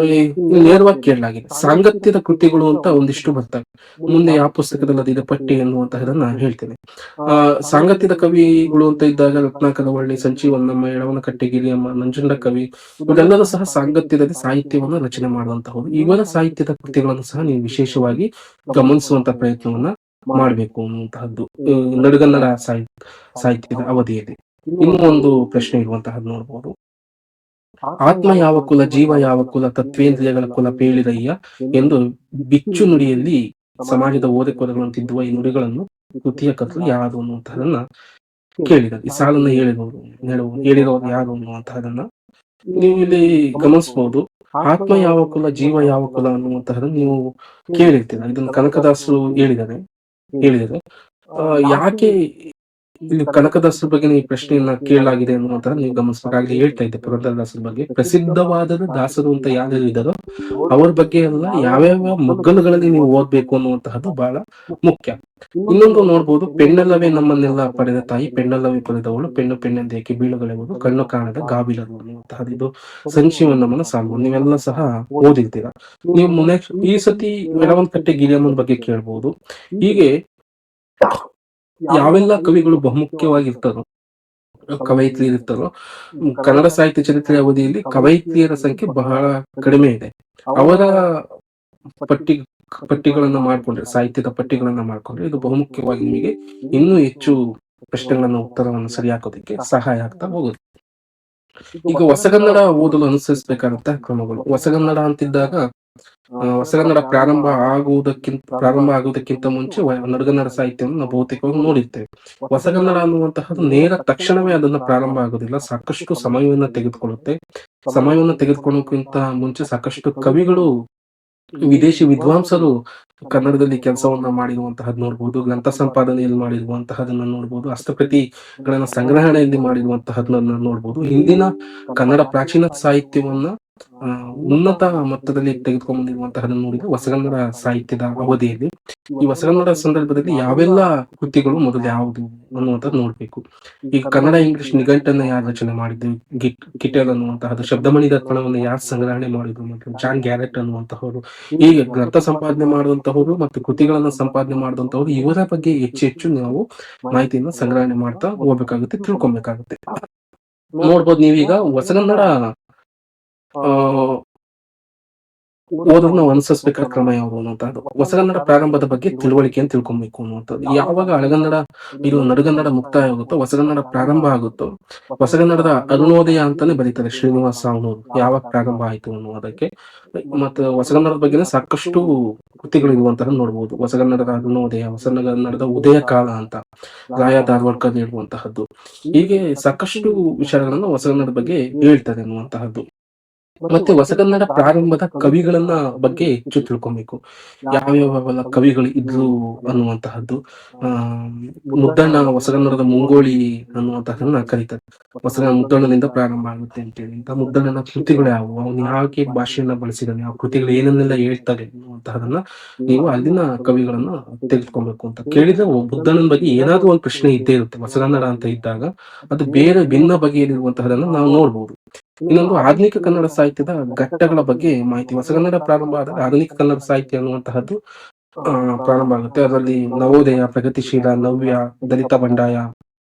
ಈ ನೇರವಾಗಿ ಕೇಳಲಾಗಿದೆ. ಸಾಂಗತ್ಯದ ಕೃತಿಗಳು ಅಂತ ಒಂದಿಷ್ಟು ಬರ್ತವೆ. ಮುಂದೆ ಯಾವ ಪುಸ್ತಕದಲ್ಲಿ ಅದಿದೆ ಪಟ್ಟಿ ಎನ್ನುವಂತಹದನ್ನ ಹೇಳ್ತೇನೆ. ಸಾಂಗತ್ಯದ ಕವಿಗಳು ಅಂತ ಇದ್ದಾಗ ರತ್ನಾಕರ ಹೊಳ್ಳಿ, ಸಂಚಿ ಹೊನ್ನಮ್ಮ, ಯಳವನಕಟ್ಟೆ ಗಿರಿಯಮ್ಮ, ನಂಜುಂಡ ಕವಿ ಇವರೆಲ್ಲರೂ ಸಹ ಸಾಂಗತ್ಯದಲ್ಲಿ ಸಾಹಿತ್ಯವನ್ನು ರಚನೆ ಮಾಡುವಂತಹವರು. ಇವರ ಸಾಹಿತ್ಯದ ಕೃತಿಗಳನ್ನು ಸಹ ನೀವು ವಿಶೇಷವಾಗಿ ಗಮನಿಸುವಂತ ಪ್ರಯತ್ನವನ್ನ ಮಾಡಬೇಕು ಅನ್ನುವಂತಹದ್ದು ನಡುಗನ್ನಡ ಸಾಹಿತ್ಯದ ಅವಧಿಯಲ್ಲಿ. ಇನ್ನೂ ಒಂದು ಪ್ರಶ್ನೆ ಇರುವಂತಹದ್ದು ನೋಡ್ಬೋದು. ಆತ್ಮ ಯಾವ ಕುಲ, ಜೀವ ಯಾವ ಕುಲ, ತತ್ವೇಂದ್ರಿಯಗಳ ಕುಲ ಪೇಳಿರಯ್ಯ ಎಂದು ಬಿಚ್ಚು ನುಡಿಯಲ್ಲಿ ಸಮಾಜದ ಓರೆಕೊರೆಗಳನ್ನು ತಿದ್ದುವ ಈ ನುಡಿಗಳನ್ನು ಕೃತಿಯ ಕರ್ತರು ಯಾರು ಅನ್ನುವಂತಹದನ್ನ ಕೇಳಿದ್ದಾರೆ. ಈ ಸಾಲನ್ನ ಹೇಳಿರೋರು ಯಾರು ಅನ್ನುವಂತಹದನ್ನ ನೀವು ಇಲ್ಲಿ ಗಮನಿಸಬಹುದು. ಆತ್ಮ ಯಾವ ಕುಲ, ಜೀವ ಯಾವ ಕುಲ ಅನ್ನುವಂತಹದನ್ನ ನೀವು ಕೇಳಿರ್ತೀರ. ಇದನ್ನು ಕನಕದಾಸರು ಹೇಳಿದರೆ ಯಾಕೆ ಇಲ್ಲಿ ಕನಕದಾಸರ ಬಗ್ಗೆ ಈ ಪ್ರಶ್ನೆಯನ್ನ ಕೇಳಲಾಗಿದೆ ಅನ್ನುವಂತಹ ನೀವು ಗಮನಿಸಬೇಕಾಗಿ ಹೇಳ್ತಾ ಇದ್ದೆ. ಪುರಂದರದಾಸರ ಬಗ್ಗೆ ಪ್ರಸಿದ್ಧವಾದ ದಾಸರು ಅಂತ ಯಾರು ಇದ್ದಾರೋ ಅವ್ರ ಬಗ್ಗೆ ಎಲ್ಲ ಯಾವ್ಯಾವ ಮಗ್ಗಲುಗಳಲ್ಲಿ ನೀವು ಓದ್ಬೇಕು ಅನ್ನುವಂತಹದ್ದು ಬಹಳ ಮುಖ್ಯ. ಇನ್ನೊಂದು ನೋಡ್ಬೋದು, ಪೆಣ್ಣಲ್ಲವೇ ನಮ್ಮನ್ನೆಲ್ಲ ಪಡೆದ ತಾಯಿ, ಪೆಣ್ಣಲ್ಲವೇ ಪಡೆದವಳು, ಪೆಣ್ಣು ಪೆಣ್ಣೆಂದೇಕೆ ಬೀಳುಗಳೆವುದು, ಕಣ್ಣು ಕಾಣದ ಗಾಬಿಲರು ಅನ್ನುವಂತಹದ್ದು. ಇದು ಸಂಚಿ ಹೊನ್ನಮ್ಮನ ಸಾಲು. ನೀವೆಲ್ಲ ಸಹ ಓದಿರ್ತೀರ. ನೀವು ನೆಕ್ಸ್ಟ್ ಈ ಸತಿ ಯಳವನಕಟ್ಟೆ ಗಿರಿಯಮ್ಮನ ಬಗ್ಗೆ ಕೇಳ್ಬಹುದು. ಹೀಗೆ ಯಾವೆಲ್ಲ ಕವಿಗಳು ಬಹುಮುಖ್ಯವಾಗಿರ್ತಾರೋ, ಕವಯಿತ್ರಿ ಇರ್ತಾರೋ, ಕನ್ನಡ ಸಾಹಿತ್ಯ ಚರಿತ್ರೆ ಅವಧಿಯಲ್ಲಿ ಕವಯಿತ್ರಿಯರ ಸಂಖ್ಯೆ ಬಹಳ ಕಡಿಮೆ ಇದೆ. ಅವರ ಪಟ್ಟಿಗಳನ್ನ ಮಾಡ್ಕೊಂಡ್ರೆ, ಸಾಹಿತ್ಯದ ಪಟ್ಟಿಗಳನ್ನ ಮಾಡ್ಕೊಂಡ್ರೆ ಇದು ಬಹುಮುಖ್ಯವಾಗಿ ನಿಮಗೆ ಇನ್ನೂ ಹೆಚ್ಚು ಪ್ರಶ್ನೆಗಳನ್ನ ಉತ್ತರವನ್ನು ಸರಿ ಹಾಕೋದಕ್ಕೆ ಸಹಾಯ ಆಗ್ತಾ ಹೋಗುತ್ತೆ. ಈಗ ಹೊಸಗನ್ನಡ ಓದಲು ಅನುಸರಿಸಬೇಕಾದಂತಹ ಕ್ರಮಗಳು. ಹೊಸಗನ್ನಡ ಅಂತಿದ್ದಾಗ ಹೊಸಗನ್ನಡ ಪ್ರಾರಂಭ ಆಗುವುದಕ್ಕಿಂತ ಮುಂಚೆ ನಡುಗನ್ನಡ ಸಾಹಿತ್ಯವನ್ನು ನಾವು ಬಹುತೇಕವಾಗಿ ನೋಡಿರ್ತೇವೆ. ಹೊಸಗನ್ನಡ ಅನ್ನುವಂತಹದ್ದು ನೇರ ತಕ್ಷಣವೇ ಅದನ್ನ ಪ್ರಾರಂಭ ಆಗೋದಿಲ್ಲ. ಸಾಕಷ್ಟು ಸಮಯವನ್ನ ತೆಗೆದುಕೊಳ್ಳುತ್ತೆ. ಸಮಯವನ್ನ ತೆಗೆದುಕೊಳ್ಳೋಕ್ಕಿಂತ ಮುಂಚೆ ಸಾಕಷ್ಟು ಕವಿಗಳು, ವಿದೇಶಿ ವಿದ್ವಾಂಸರು ಕನ್ನಡದಲ್ಲಿ ಕೆಲಸವನ್ನ ಮಾಡಿರುವಂತಹದ್ದು ನೋಡ್ಬೋದು. ಗ್ರಂಥ ಸಂಪಾದನೆಯಲ್ಲಿ ಮಾಡಿರುವಂತಹದನ್ನ ನೋಡ್ಬೋದು. ಹಸ್ತಪ್ರತಿಗಳನ್ನ ಸಂಗ್ರಹಣೆಯಲ್ಲಿ ಮಾಡಿರುವಂತಹದನ್ನ ನೋಡ್ಬೋದು. ಹಿಂದಿನ ಕನ್ನಡ ಪ್ರಾಚೀನ ಸಾಹಿತ್ಯವನ್ನ ಉನ್ನತ ಮಟ್ಟದಲ್ಲಿ ತೆಗೆದುಕೊಂಡು ಬಂದಿರುವಂತಹದನ್ನು ನೋಡಿದ್ರೆ ಹೊಸಗನ್ನಡ ಸಾಹಿತ್ಯದ ಅವಧಿಯಲ್ಲಿ. ಈ ಹೊಸಗನ್ನಡ ಸಂದರ್ಭದಲ್ಲಿ ಯಾವೆಲ್ಲ ಕೃತಿಗಳು ಮೊದಲು ಯಾವುದು ಅನ್ನುವಂಥದ್ದು ನೋಡ್ಬೇಕು. ಈಗ ಕನ್ನಡ ಇಂಗ್ಲಿಷ್ ನಿಘಂಟನ್ನ ಯಾರು ರಚನೆ ಮಾಡಿದ್ರು, ಗಿಟೆಲ್ ಅನ್ನುವಂತಹದ್ದು. ಶಬ್ದಮಣಿ ದರ್ಪಣವನ್ನು ಯಾರು ಸಂಗ್ರಹಣೆ ಮಾಡಿದ್ರು ಮತ್ತು ಜಾನ್ ಗ್ಯಾರೆಟ್ ಅನ್ನುವಂತಹವರು. ಹೀಗೆ ಗ್ರಂಥ ಸಂಪಾದನೆ ಮಾಡುವಂತಹವರು ಮತ್ತು ಕೃತಿಗಳನ್ನ ಸಂಪಾದನೆ ಮಾಡಿದಂತಹವರು, ಇವರ ಬಗ್ಗೆ ಹೆಚ್ಚು ನಾವು ಮಾಹಿತಿಯನ್ನು ಸಂಗ್ರಹಣೆ ಮಾಡ್ತಾ ಹೋಗ್ಬೇಕಾಗುತ್ತೆ, ತಿಳ್ಕೊಬೇಕಾಗುತ್ತೆ. ನೋಡ್ಬೋದು ನೀವೀಗ ಹೊಸಗನ್ನಡ ಓದೋದು ನಾವು ಅನುಸರಿಸಬೇಕಾದ ಕ್ರಮ ಯಾವುದು ಅನ್ನುವಂಥದ್ದು. ಹೊಸಗನ್ನಡ ಪ್ರಾರಂಭದ ಬಗ್ಗೆ ತಿಳುವಳಿಕೆಯನ್ನು ತಿಳ್ಕೊಬೇಕು ಅನ್ನುವಂಥದ್ದು. ಯಾವಾಗ ಹಳಗನ್ನಡ ಇದು ನಡುಗನ್ನಡ ಮುಕ್ತಾಯ ಆಗುತ್ತೋ, ಹೊಸಗನ್ನಡ ಪ್ರಾರಂಭ ಆಗುತ್ತೋ, ಹೊಸಗನ್ನಡದ ಅರುಣೋದಯ ಅಂತಾನೆ ಬರೀತಾರೆ ಶ್ರೀನಿವಾಸ ಸಾವನೂರು, ಯಾವಾಗ ಪ್ರಾರಂಭ ಆಯ್ತು ಅನ್ನುವುದಕ್ಕೆ. ಮತ್ತು ಹೊಸಗನ್ನಡದ ಬಗ್ಗೆ ಸಾಕಷ್ಟು ಕೃತಿಗಳಿರುವಂತಹ ನೋಡ್ಬೋದು. ಹೊಸಗನ್ನಡದ ಅರುಣೋದಯ, ಹೊಸಗನ್ನಡದ ಉದಯ ಕಾಲ ಅಂತ ರಾಯ ಧಾರವಾಡ್ಕರ್ ಹೇಳುವಂತಹದ್ದು. ಹೀಗೆ ಸಾಕಷ್ಟು ವಿಚಾರಗಳನ್ನು ಹೊಸಗನ್ನಡದ ಬಗ್ಗೆ ಹೇಳ್ತಾರೆ ಅನ್ನುವಂತಹದ್ದು. ಮತ್ತೆ ಹೊಸಗನ್ನಡ ಪ್ರಾರಂಭದ ಕವಿಗಳನ್ನ ಬಗ್ಗೆ ಹೆಚ್ಚು ತಿಳ್ಕೊಬೇಕು. ಯಾವ್ಯಾವೆಲ್ಲ ಕವಿಗಳು ಇದ್ರು ಅನ್ನುವಂತಹದ್ದು. ಮುದ್ದಣ್ಣ ಹೊಸಗನ್ನಡದ ಮುಂಗೋಳಿ ಅನ್ನುವಂತಹದನ್ನ ಕರೀತಾರೆ. ಮುದ್ದಣ್ಣನಿಂದ ಪ್ರಾರಂಭ ಆಗುತ್ತೆ ಅಂತೇಳಿ. ಇಂತ ಮುದ್ದಣ್ಣನ ಕೃತಿಗಳು ಯಾವುವು, ಅವನು ಯಾಕೆ ಭಾಷೆಯನ್ನ ಬಳಸಿದಾನೆ, ಆ ಕೃತಿಗಳು ಏನನ್ನೆಲ್ಲ ಹೇಳ್ತಾರೆ ಅನ್ನುವಂತಹದನ್ನ ನೀವು ಅಲ್ಲಿನ ಕವಿಗಳನ್ನ ತೆಗೆದುಕೊಬೇಕು. ಅಂತ ಕೇಳಿದ್ರೆ ಮುದ್ದಣ್ಣನ ಬಗ್ಗೆ ಏನಾದ್ರೂ ಒಂದು ಪ್ರಶ್ನೆ ಇದ್ದೇ ಇರುತ್ತೆ. ಹೊಸಗನ್ನಡ ಅಂತ ಇದ್ದಾಗ ಅದು ಬೇರೆ ಭಿನ್ನ ಬಗೆಯಲ್ಲಿರುವಂತಹದನ್ನ ನಾವು ನೋಡ್ಬೋದು. ಇನ್ನೊಂದು ಆಧುನಿಕ ಕನ್ನಡ ಸಾಹಿತ್ಯದ ಘಟ್ಟಗಳ ಬಗ್ಗೆ ಮಾಹಿತಿ. ಹೊಸಗನ್ನಡ ಪ್ರಾರಂಭ ಆದಾಗ ಆಧುನಿಕ ಕನ್ನಡ ಸಾಹಿತ್ಯ ಅನ್ನುವಂತಹದ್ದು ಪ್ರಾರಂಭ ಆಗುತ್ತೆ. ಅದರಲ್ಲಿ ನವೋದಯ, ಪ್ರಗತಿಶೀಲ, ನವ್ಯ, ದಲಿತ ಬಂಡಾಯ,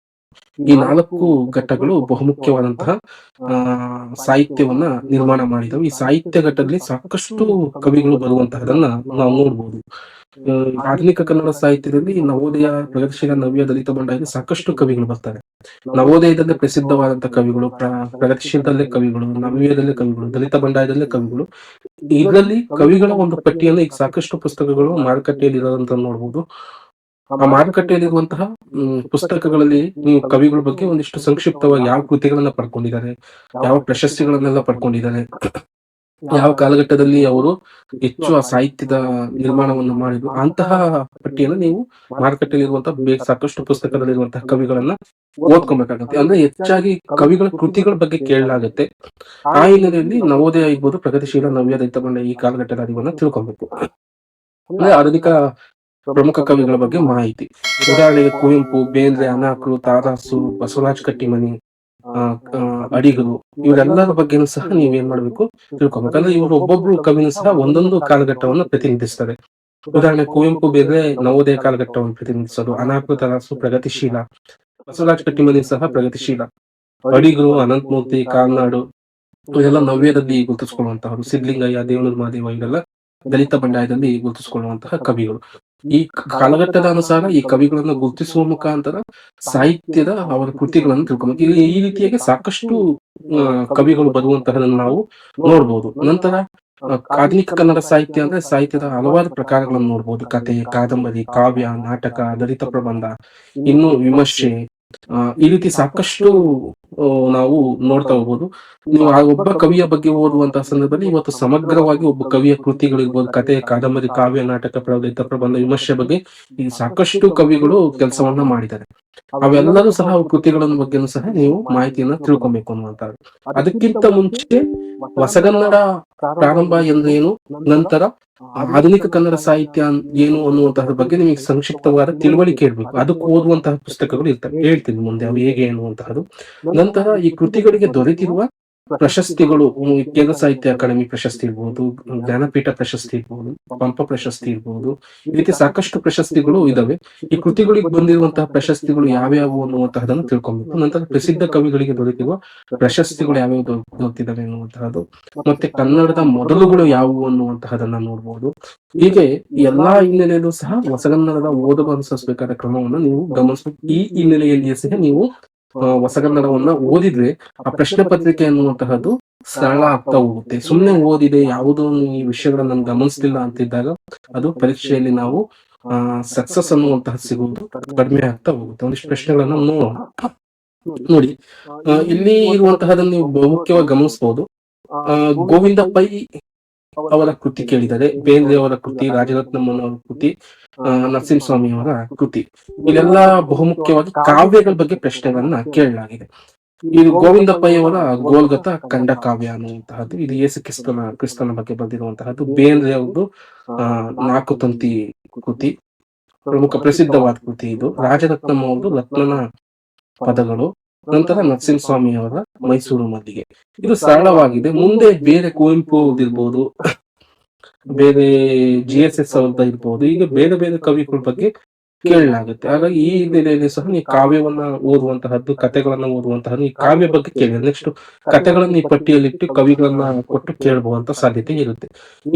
ಈ 4 ಘಟ್ಟಗಳು ಬಹುಮುಖ್ಯವಾದಂತಹ ಸಾಹಿತ್ಯವನ್ನ ನಿರ್ಮಾಣ ಮಾಡಿದವು. ಈ ಸಾಹಿತ್ಯ ಘಟ್ಟದಲ್ಲಿ ಸಾಕಷ್ಟು ಕವಿಗಳು ಬರುವಂತಹದನ್ನ ನಾವು ನೋಡ್ಬೋದು. ಆಧುನಿಕ ಕನ್ನಡ ಸಾಹಿತ್ಯದಲ್ಲಿ ನವೋದಯ, ಪ್ರಗತಿಶೀಲ, ನವ್ಯ, ದಲಿತ ಬಂಡಾಯದಲ್ಲಿ ಸಾಕಷ್ಟು ಕವಿಗಳು ಬರ್ತಾರೆ. ನವೋದಯದಲ್ಲೇ ಪ್ರಸಿದ್ಧವಾದಂತಹ ಕವಿಗಳು, ಪ್ರಗತಿಶೀಲದಲ್ಲೇ ಕವಿಗಳು, ನವ್ಯದಲ್ಲೇ ಕವಿಗಳು, ದಲಿತ ಬಂಡಾಯದಲ್ಲೇ ಕವಿಗಳು. ಇದರಲ್ಲಿ ಕವಿಗಳ ಒಂದು ಪಟ್ಟಿಯನ್ನು ಈಗ ಸಾಕಷ್ಟು ಪುಸ್ತಕಗಳು ಮಾರುಕಟ್ಟೆಯಲ್ಲಿ ಇರೋದಂತ ನೋಡ್ಬೋದು. ಆ ಮಾರುಕಟ್ಟೆಯಲ್ಲಿರುವಂತಹ ಪುಸ್ತಕಗಳಲ್ಲಿ ನೀವು ಕವಿಗಳ ಬಗ್ಗೆ ಒಂದಿಷ್ಟು ಸಂಕ್ಷಿಪ್ತವಾಗಿ ಯಾವ ಕೃತಿಗಳನ್ನ ಪಡ್ಕೊಂಡಿದ್ದಾರೆ, ಯಾವ ಪ್ರಶಸ್ತಿಗಳನ್ನೆಲ್ಲ ಪಡ್ಕೊಂಡಿದ್ದಾರೆ, ಯಾವ ಕಾಲಘಟ್ಟದಲ್ಲಿ ಅವರು ಹೆಚ್ಚು ಆ ಸಾಹಿತ್ಯದ ನಿರ್ಮಾಣವನ್ನು ಮಾಡಿದ್ರು ಅಂತಹ ಪಟ್ಟಿಯನ್ನು ನೀವು ಮಾರುಕಟ್ಟೆಯಲ್ಲಿರುವಂತಹ ಸಾಕಷ್ಟು ಪುಸ್ತಕದಲ್ಲಿರುವಂತಹ ಕವಿಗಳನ್ನ ಓದ್ಕೊಬೇಕಾಗತ್ತೆ. ಅಂದ್ರೆ ಹೆಚ್ಚಾಗಿ ಕವಿಗಳ ಕೃತಿಗಳ ಬಗ್ಗೆ ಕೇಳಲಾಗತ್ತೆ. ಆ ಹಿನ್ನೆಲೆಯಲ್ಲಿ ನವೋದಯ ಇರ್ಬೋದು, ಪ್ರಗತಿಶೀಲ, ನವ್ಯ, ರೈತ ಈ ಕಾಲಘಟ್ಟದ ಅರಿವನ್ನ ತಿಳ್ಕೊಬೇಕು. ಅಂದ್ರೆ ಆಧುನಿಕ ಪ್ರಮುಖ ಕವಿಗಳ ಬಗ್ಗೆ ಮಾಹಿತಿ. ಉದಾಹರಣೆಗೆ ಕುವೆಂಪು, ಬೇಂದ್ರೆ, ಅನಾಕ್ರು, ತಾರಾಸು, ಬಸವರಾಜ್ ಕಟ್ಟಿಮನಿ, ಆ ಅಡಿಗರು, ಇವರೆಲ್ಲರ ಬಗ್ಗೆನೂ ಸಹ ನೀವೇನ್ ಮಾಡ್ಬೇಕು ತಿಳ್ಕೊಬೇಕು. ಅಂದ್ರೆ ಇವರು ಒಬ್ಬೊಬ್ರು ಕವಿನೂ ಸಹ ಒಂದೊಂದು ಕಾಲಘಟ್ಟವನ್ನು ಪ್ರತಿನಿಧಿಸ್ತಾರೆ. ಉದಾಹರಣೆ ಕುವೆಂಪು ಬೇಂದ್ರೆ ನವೋದಯ ಕಾಲಘಟ್ಟವನ್ನು ಪ್ರತಿನಿಧಿಸೋದು, ಅನಾಕ್ರು, ತರಾಸು ಪ್ರಗತಿಶೀಲ, ಬಸವರಾಜ್ ಕಟ್ಟಿಮನಿ ಸಹ ಪ್ರಗತಿಶೀಲ, ಅಡಿಗರು, ಅನಂತಮೂರ್ತಿ, ಕಾರ್ನಾಡು ಇವರೆಲ್ಲ ನವ್ಯದಲ್ಲಿ ಗುರುತಿಸಿಕೊಳ್ಳುವಂತಹದ್ದು, ಸಿದ್ಲಿಂಗಯ್ಯ, ದೇವನೂರು ಮಹಾದೇವ ಇವರೆಲ್ಲ ದಲಿತ ಬಂಡಾಯದಲ್ಲಿ ಗುರುತಿಸಿಕೊಳ್ಳುವಂತಹ ಕವಿಗಳು. ಈ ಕಾಲಘಟ್ಟದ ಅನುಸಾರ ಈ ಕವಿಗಳನ್ನು ಗುರುತಿಸುವ ಮುಖಾಂತರ ಸಾಹಿತ್ಯದ ಅವರ ಕೃತಿಗಳನ್ನು ತಿಳ್ಕೊಬೇಕು. ಇಲ್ಲಿ ಈ ರೀತಿಯಾಗಿ ಸಾಕಷ್ಟು ಕವಿಗಳು ಬರುವಂತಹದನ್ನು ನಾವು ನೋಡ್ಬೋದು. ನಂತರ ಆಧುನಿಕ ಕನ್ನಡ ಸಾಹಿತ್ಯ ಅಂದ್ರೆ ಸಾಹಿತ್ಯದ ಹಲವಾರು ಪ್ರಕಾರಗಳನ್ನು ನೋಡ್ಬೋದು. ಕತೆ, ಕಾದಂಬರಿ, ಕಾವ್ಯ, ನಾಟಕ, ಲಲಿತ ಪ್ರಬಂಧ, ಇನ್ನು ವಿಮರ್ಶೆ, ಈ ರೀತಿ ಸಾಕಷ್ಟು ನಾವು ನೋಡ್ತಾ ಹೋಗ್ಬೋದು. ನೀವು ಆ ಒಬ್ಬ ಕವಿಯ ಬಗ್ಗೆ ಓದುವಂತಹ ಸಂದರ್ಭದಲ್ಲಿ ಇವತ್ತು ಸಮಗ್ರವಾಗಿ ಒಬ್ಬ ಕವಿಯ ಕೃತಿಗಳಿರ್ಬೋದು, ಕತೆ, ಕಾದಂಬರಿ, ಕಾವ್ಯ, ನಾಟಕ, ಲಲಿತ ಪ್ರಬಂಧ, ವಿಮರ್ಶೆ ಬಗ್ಗೆ ಈ ಸಾಕಷ್ಟು ಕವಿಗಳು ಕೆಲಸವನ್ನ ಮಾಡಿದ್ದಾರೆ. ಅವೆಲ್ಲರೂ ಸಹ ಕೃತಿಗಳ ಬಗ್ಗೆನೂ ಸಹ ನೀವು ಮಾಹಿತಿಯನ್ನ ತಿಳ್ಕೊಬೇಕು ಅನ್ನುವಂಥದ್ದು. ಅದಕ್ಕಿಂತ ಮುಂಚೆ ಹೊಸಗನ್ನಡ ಪ್ರಾರಂಭ ಎಂದೇನು, ನಂತರ ಆಧುನಿಕ ಕನ್ನಡ ಸಾಹಿತ್ಯ ಏನು ಅನ್ನುವಂತಹದ್ರ ಬಗ್ಗೆ ನಿಮಗೆ ಸಂಕ್ಷಿಪ್ತವಾದ ತಿಳುವಳಿಕೆ ಇರಬೇಕು. ಅದಕ್ಕೆ ಓದುವಂತಹ ಪುಸ್ತಕಗಳು ಇರ್ತವೆ, ಹೇಳ್ತೀನಿ ಮುಂದೆ ಅವು ಹೇಗೆ ಅನ್ನುವಂತಹದ್ದು. ನಂತರ ಈ ಕೃತಿಗಳಿಗೆ ದೊರೆತಿರುವ ಪ್ರಶಸ್ತಿಗಳು, ಕೇಂದ್ರ ಸಾಹಿತ್ಯ ಅಕಾಡೆಮಿ ಪ್ರಶಸ್ತಿ ಇರ್ಬೋದು, ಜ್ಞಾನಪೀಠ ಪ್ರಶಸ್ತಿ ಇರ್ಬೋದು, ಪಂಪ ಪ್ರಶಸ್ತಿ ಇರ್ಬೋದು, ಈ ರೀತಿ ಸಾಕಷ್ಟು ಪ್ರಶಸ್ತಿಗಳು ಇದಾವೆ. ಈ ಕೃತಿಗಳಿಗೆ ಬಂದಿರುವಂತಹ ಪ್ರಶಸ್ತಿಗಳು ಯಾವ್ಯಾವು ಅನ್ನುವಂತಹದನ್ನು ತಿಳ್ಕೊಬೇಕು. ನಂತರ ಪ್ರಸಿದ್ಧ ಕವಿಗಳಿಗೆ ದೊರೆತಿರುವ ಪ್ರಶಸ್ತಿಗಳು ಯಾವ್ಯಾವ ದೊರೆತಿದ್ದಾವೆ ಅನ್ನುವಂತಹದ್ದು, ಮತ್ತೆ ಕನ್ನಡದ ಮೊದಲುಗಳು ಯಾವುವು ಅನ್ನುವಂತಹದನ್ನ ನೋಡ್ಬೋದು. ಹೀಗೆ ಎಲ್ಲಾ ಹಿನ್ನೆಲೆಯಲ್ಲೂ ಸಹ ಹೊಸಗನ್ನಡದ ಓದಲು ಅನುಸರಿಸಬೇಕಾದ ಕ್ರಮವನ್ನು ನೀವು ಗಮನಿಸಬೇಕು. ಈ ಹಿನ್ನೆಲೆಯಲ್ಲಿಯೇ ಸಹ ನೀವು ಹೊಸಗನ್ನಡವನ್ನ ಓದಿದ್ರೆ ಆ ಪ್ರಶ್ನೆ ಪತ್ರಿಕೆ ಅನ್ನುವಂತಹದ್ದು ಸರಳ ಆಗ್ತಾ ಹೋಗುತ್ತೆ. ಸುಮ್ನೆ ಓದಿದೆ ಯಾವುದೋ ಈ ವಿಷಯಗಳನ್ನ ನಾನು ಗಮನಿಸ್ತಿಲ್ಲ ಅಂತಿದ್ದಾಗ ಅದು ಪರೀಕ್ಷೆಯಲ್ಲಿ ನಾವು ಸಕ್ಸಸ್ ಅನ್ನುವಂತಹ ಸಿಗುವುದು ಕಡಿಮೆ ಆಗ್ತಾ ಹೋಗುತ್ತೆ. ಒಂದಿಷ್ಟು ಪ್ರಶ್ನೆಗಳನ್ನ ನೋಡೋಣ. ನೋಡಿ, ಇಲ್ಲಿ ಇರುವಂತಹದನ್ನು ನೀವು ಬಹುಮುಖ್ಯವಾಗಿ ಗಮನಿಸಬಹುದು. ಗೋವಿಂದ ಪೈ ಅವರ ಕೃತಿ ಕೇಳಿದರೆ, ಬೇಂದ್ರೆ ಅವರ ಕೃತಿ, ರಾಜರತ್ನಮ್ಮನ ಕೃತಿ, ನರಸಿಂಹಸ್ವಾಮಿ ಅವರ ಕೃತಿ, ಇಲ್ಲೆಲ್ಲ ಬಹುಮುಖ್ಯವಾಗಿ ಕಾವ್ಯಗಳ ಬಗ್ಗೆ ಪ್ರಶ್ನೆಗಳನ್ನ ಕೇಳಲಾಗಿದೆ. ಇದು ಗೋವಿಂದ ಪೈ ಅವರ ಗೋಲ್ಗತ ಖಂಡ ಕಾವ್ಯ ಅನ್ನುವಂತಹದ್ದು, ಇದು ಯೇಸು ಕ್ರಿಸ್ತನ ಬಗ್ಗೆ ಬಂದಿರುವಂತಹದ್ದು. ಬೇಂದ್ರೆ ಅವ್ರದ್ದು 4 ತಂತಿ ಕೃತಿ, ಪ್ರಮುಖ ಪ್ರಸಿದ್ಧವಾದ ಕೃತಿ ಇದು. ರಾಜರತ್ನಮ್ಮ ಅವ್ರದ್ದು ರತ್ನನ ಪದಗಳು. ನಂತರ ನರಸಿಂಹಸ್ವಾಮಿ ಅವರ ಮೈಸೂರು ಮಲ್ಲಿಗೆ. ಇದು ಸರಳವಾಗಿದೆ. ಮುಂದೆ ಬೇರೆ ಕುವೆಂಪು ಅವ್ರದಿರ್ಬೋದು, ಬೇರೆ GSS ಅವ್ರದ್ದು ಇರ್ಬೋದು, ಈಗ ಬೇರೆ ಬೇರೆ ಕವಿಗಳ ಬಗ್ಗೆ ಕೇಳಲಾಗುತ್ತೆ. ಹಾಗಾಗಿ ಈ ಹಿನ್ನೆಲೆಯಲ್ಲಿ ಸಹ ನೀವು ಕಾವ್ಯವನ್ನ ಓದುವಂತಹದ್ದು, ಕಥೆಗಳನ್ನ ಓದುವಂತಹದ್ದು, ಈ ಕಾವ್ಯ ಬಗ್ಗೆ ಕೇಳಿ. ನೆಕ್ಸ್ಟ್ ಕಥೆಗಳನ್ನ ಈ ಪಟ್ಟಿಯಲ್ಲಿಟ್ಟು ಕವಿಗಳನ್ನ ಕೊಟ್ಟು ಕೇಳಬಹುದಂತ ಸಾಧ್ಯತೆ ಇರುತ್ತೆ.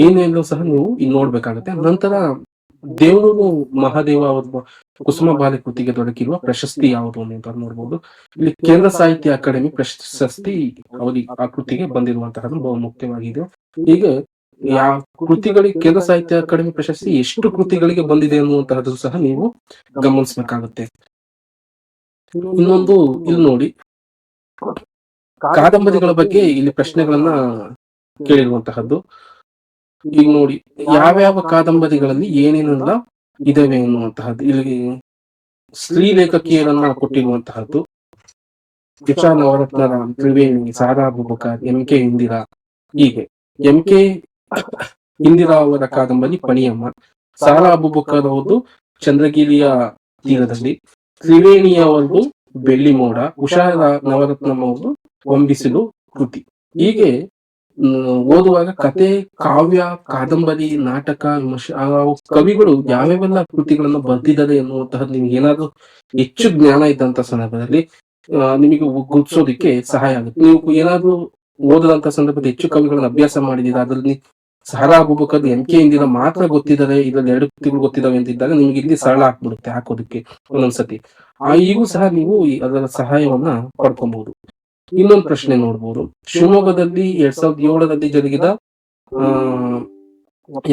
ಏನೇನು ಸಹ ನೀವು ಇಲ್ಲಿ ನೋಡ್ಬೇಕಾಗುತ್ತೆ. ನಂತರ ದೇವನೂರು ಮಹಾದೇವ ಅವ್ರ ಕುಸುಮ ಬಾಲೆ ಕೃತಿಗೆ ದೊರಕಿರುವ ಪ್ರಶಸ್ತಿ ಯಾವುದು ಅಂತ ನೋಡ್ಬೋದು. ಇಲ್ಲಿ ಕೇಂದ್ರ ಸಾಹಿತ್ಯ ಅಕಾಡೆಮಿ ಪ್ರಶಸ್ತಿ ಅವರಿಗೆ ಆ ಕೃತಿಗೆ ಬಂದಿರುವಂತಹದ್ದು ಬಹು ಮುಖ್ಯವಾಗಿದೆ. ಹೀಗೆ ಯಾವ ಕೃತಿಗಳಿಗೆ ಕೇಂದ್ರ ಸಾಹಿತ್ಯ ಅಕಾಡೆಮಿ ಪ್ರಶಸ್ತಿ ಎಷ್ಟು ಕೃತಿಗಳಿಗೆ ಬಂದಿದೆ ಅನ್ನುವಂತಹದ್ದು ಸಹ ನೀವು ಗಮನಿಸಬೇಕಾಗುತ್ತೆ. ಇನ್ನೊಂದು ಇಲ್ಲಿ ನೋಡಿ, ಕಾದಂಬರಿಗಳ ಬಗ್ಗೆ ಇಲ್ಲಿ ಪ್ರಶ್ನೆಗಳನ್ನ ಕೇಳಿರುವಂತಹದ್ದು. ಈಗ ನೋಡಿ, ಯಾವ್ಯಾವ ಕಾದಂಬರಿಗಳಲ್ಲಿ ಏನೇನೆಲ್ಲ ಇದಾವೆ ಎನ್ನುವಂತಹದ್ದು. ಇಲ್ಲಿ ಸ್ತ್ರೀ ಲೇಖಕಿಯರನ್ನ ಕೊಟ್ಟಿರುವಂತಹದ್ದು ಉಷಾ ನವರತ್ನರ ತ್ರಿವೇಣಿ, ಸಾರಾ ಅಬೂಬಕರ್, MK ಇಂದಿರಾ. ಹೀಗೆ MK ಇಂದಿರಾ ಅವರ ಕಾದಂಬರಿ ಪಣಿಯಮ್ಮ, ಸಾರಾ ಅಬೂಬಕರ್ ಅವರದು ಚಂದ್ರಗಿರಿಯ ತೀರದಲ್ಲಿ, ತ್ರಿವೇಣಿ ಅವರದು ಬೆಳ್ಳಿ ಮೋಡ, ಉಷಾ ನವರತ್ನಂ ಅವರದು ಹೊಂಬಿಸಿಲು ಕೃತಿ. ಹೀಗೆ ಓದುವಾಗ ಕತೆ, ಕಾವ್ಯ, ಕಾದಂಬರಿ, ನಾಟಕ, ವಿಮರ್ಶೆ, ಕವಿಗಳು ಯಾವ್ಯಾವೆಲ್ಲ ಕೃತಿಗಳನ್ನ ಬರ್ದಿದ್ದಾರೆ ಎನ್ನುವಂತಹದ್ದು ನಿಮ್ಗೆ ಏನಾದ್ರು ಹೆಚ್ಚು ಜ್ಞಾನ ಇದ್ದಂತ ಸಂದರ್ಭದಲ್ಲಿ ನಿಮಗೆ ಗುರುತಿಸೋದಿಕ್ಕೆ ಸಹಾಯ ಆಗುತ್ತೆ. ನೀವು ಏನಾದ್ರು ಓದದಂತ ಸಂದರ್ಭದಲ್ಲಿ ಹೆಚ್ಚು ಕವಿಗಳನ್ನ ಅಭ್ಯಾಸ ಮಾಡಿದೀರ, ಅದ್ರಲ್ಲಿ ಸಾರಾ ಅಬೂಬಕರ್, MK ಇಂದಿರಾ ಮಾತ್ರ ಗೊತ್ತಿದ್ದಾರೆ, ಇದ್ರಲ್ಲಿ 2 ಕೃತಿಗಳು ಗೊತ್ತಿದ್ದಾವೆ ಅಂತಿದ್ದಾಗ ನಿಮ್ಗೆ ಇಲ್ಲಿ ಸರಳ ಆಗ್ಬಿಡುತ್ತೆ ಹಾಕೋದಕ್ಕೆ ಒಂದೊಂದ್ಸತಿ. ಈಗೂ ಸಹ ನೀವು ಅದರ ಸಹಾಯವನ್ನ ಪಡ್ಕೊಬಹುದು. ಇನ್ನೊಂದು ಪ್ರಶ್ನೆ ನೋಡ್ಬೋದು. ಶಿವಮೊಗ್ಗದಲ್ಲಿ 2007ರಲ್ಲಿ ಜರುಗಿದ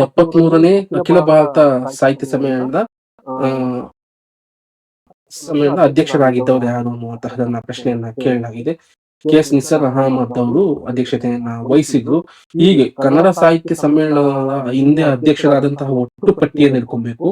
73ನೇ ಅಖಿಲ ಭಾರತ ಸಾಹಿತ್ಯ ಸಮ್ಮೇಳನದ ಅಧ್ಯಕ್ಷರಾಗಿದ್ದವರು ಯಾರು ಅನ್ನುವಂತಹದನ್ನ ಪ್ರಶ್ನೆಯನ್ನ ಕೇಳಲಾಗಿದೆ. ಕೆ.ಎಸ್. ನಿಸಾರ್ ಅಹಮದ್ ಅವರು ಅಧ್ಯಕ್ಷತೆಯನ್ನ ವಹಿಸಿದ್ರು. ಹೀಗೆ ಕನ್ನಡ ಸಾಹಿತ್ಯ ಸಮ್ಮೇಳನದ ಹಿಂದೆ ಅಧ್ಯಕ್ಷರಾದಂತಹ ಒಟ್ಟು ಪಟ್ಟಿಯನ್ನು ಇಟ್ಕೊಬೇಕು.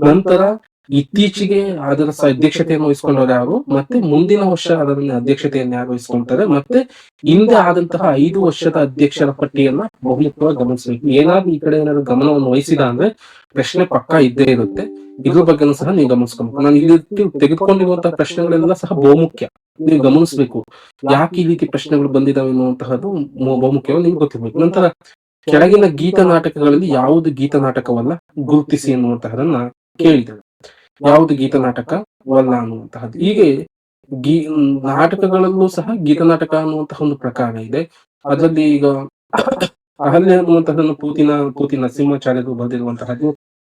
ನಂತರ ಇತ್ತೀಚೆಗೆ ಅದರ ಅಧ್ಯಕ್ಷತೆಯನ್ನು ವಹಿಸಿಕೊಂಡವರು ಯಾರು, ಮತ್ತೆ ಮುಂದಿನ ವರ್ಷ ಅದರ ಅಧ್ಯಕ್ಷತೆಯನ್ನು ಯಾರು ವಹಿಸ್ಕೊಳ್ತಾರೆ, ಮತ್ತೆ ಹಿಂದೆ ಆದಂತಹ 5 ವರ್ಷದ ಅಧ್ಯಕ್ಷರ ಪಟ್ಟಿಯನ್ನ ಬಹುಮುಖ್ಯವಾಗಿ ಗಮನಿಸಬೇಕು. ಏನಾದ್ರೂ ಈ ಕಡೆ ಏನಾದ್ರು ಗಮನವನ್ನು ವಹಿಸಿದ ಅಂದ್ರೆ ಪ್ರಶ್ನೆ ಪಕ್ಕಾ ಇದ್ದೇ ಇರುತ್ತೆ. ಇದ್ರ ಬಗ್ಗೆನೂ ಸಹ ನೀವು ಗಮನಿಸ್ಕೊಬೇಕು. ನಾನು ಇಲ್ಲಿ ತೆಗೆದುಕೊಂಡಿರುವಂತಹ ಪ್ರಶ್ನೆಗಳೆಲ್ಲ ಸಹ ಬಹುಮುಖ್ಯ, ನೀವು ಗಮನಿಸಬೇಕು. ಯಾಕೆ ಈ ರೀತಿ ಪ್ರಶ್ನೆಗಳು ಬಂದಿದಾವೆ ಅನ್ನುವಂತಹದ್ದು ಬಹುಮುಖ್ಯವಾಗಿ ನಿಮ್ಗೆ ಗೊತ್ತಿರ್ಬೇಕು. ನಂತರ ಕೆಳಗಿನ ಗೀತ ನಾಟಕಗಳಲ್ಲಿ ಯಾವುದು ಗೀತ ನಾಟಕವಲ್ಲ ಗುರುತಿಸಿ ಎನ್ನುವಂತಹದನ್ನ ಕೇಳಿದ್ದಾರೆ. ಯಾವುದು ಗೀತ ನಾಟಕವಲ್ಲ ಅನ್ನುವಂತಹದ್ದು. ಹೀಗೆ ಗೀ ನಾಟಕಗಳಲ್ಲೂ ಸಹ ಗೀತ ನಾಟಕ ಅನ್ನುವಂತಹ ಒಂದು ಪ್ರಕಾರ ಇದೆ. ಅದರಲ್ಲಿ ಈಗ ಅಹಲ್ಯ ಅನ್ನುವಂತಹದನ್ನು ಪೂತಿ ನರಸಿಂಹಾಚಾರ್ಯರು ಬರೆದಿರುವಂತಹದ್ದು,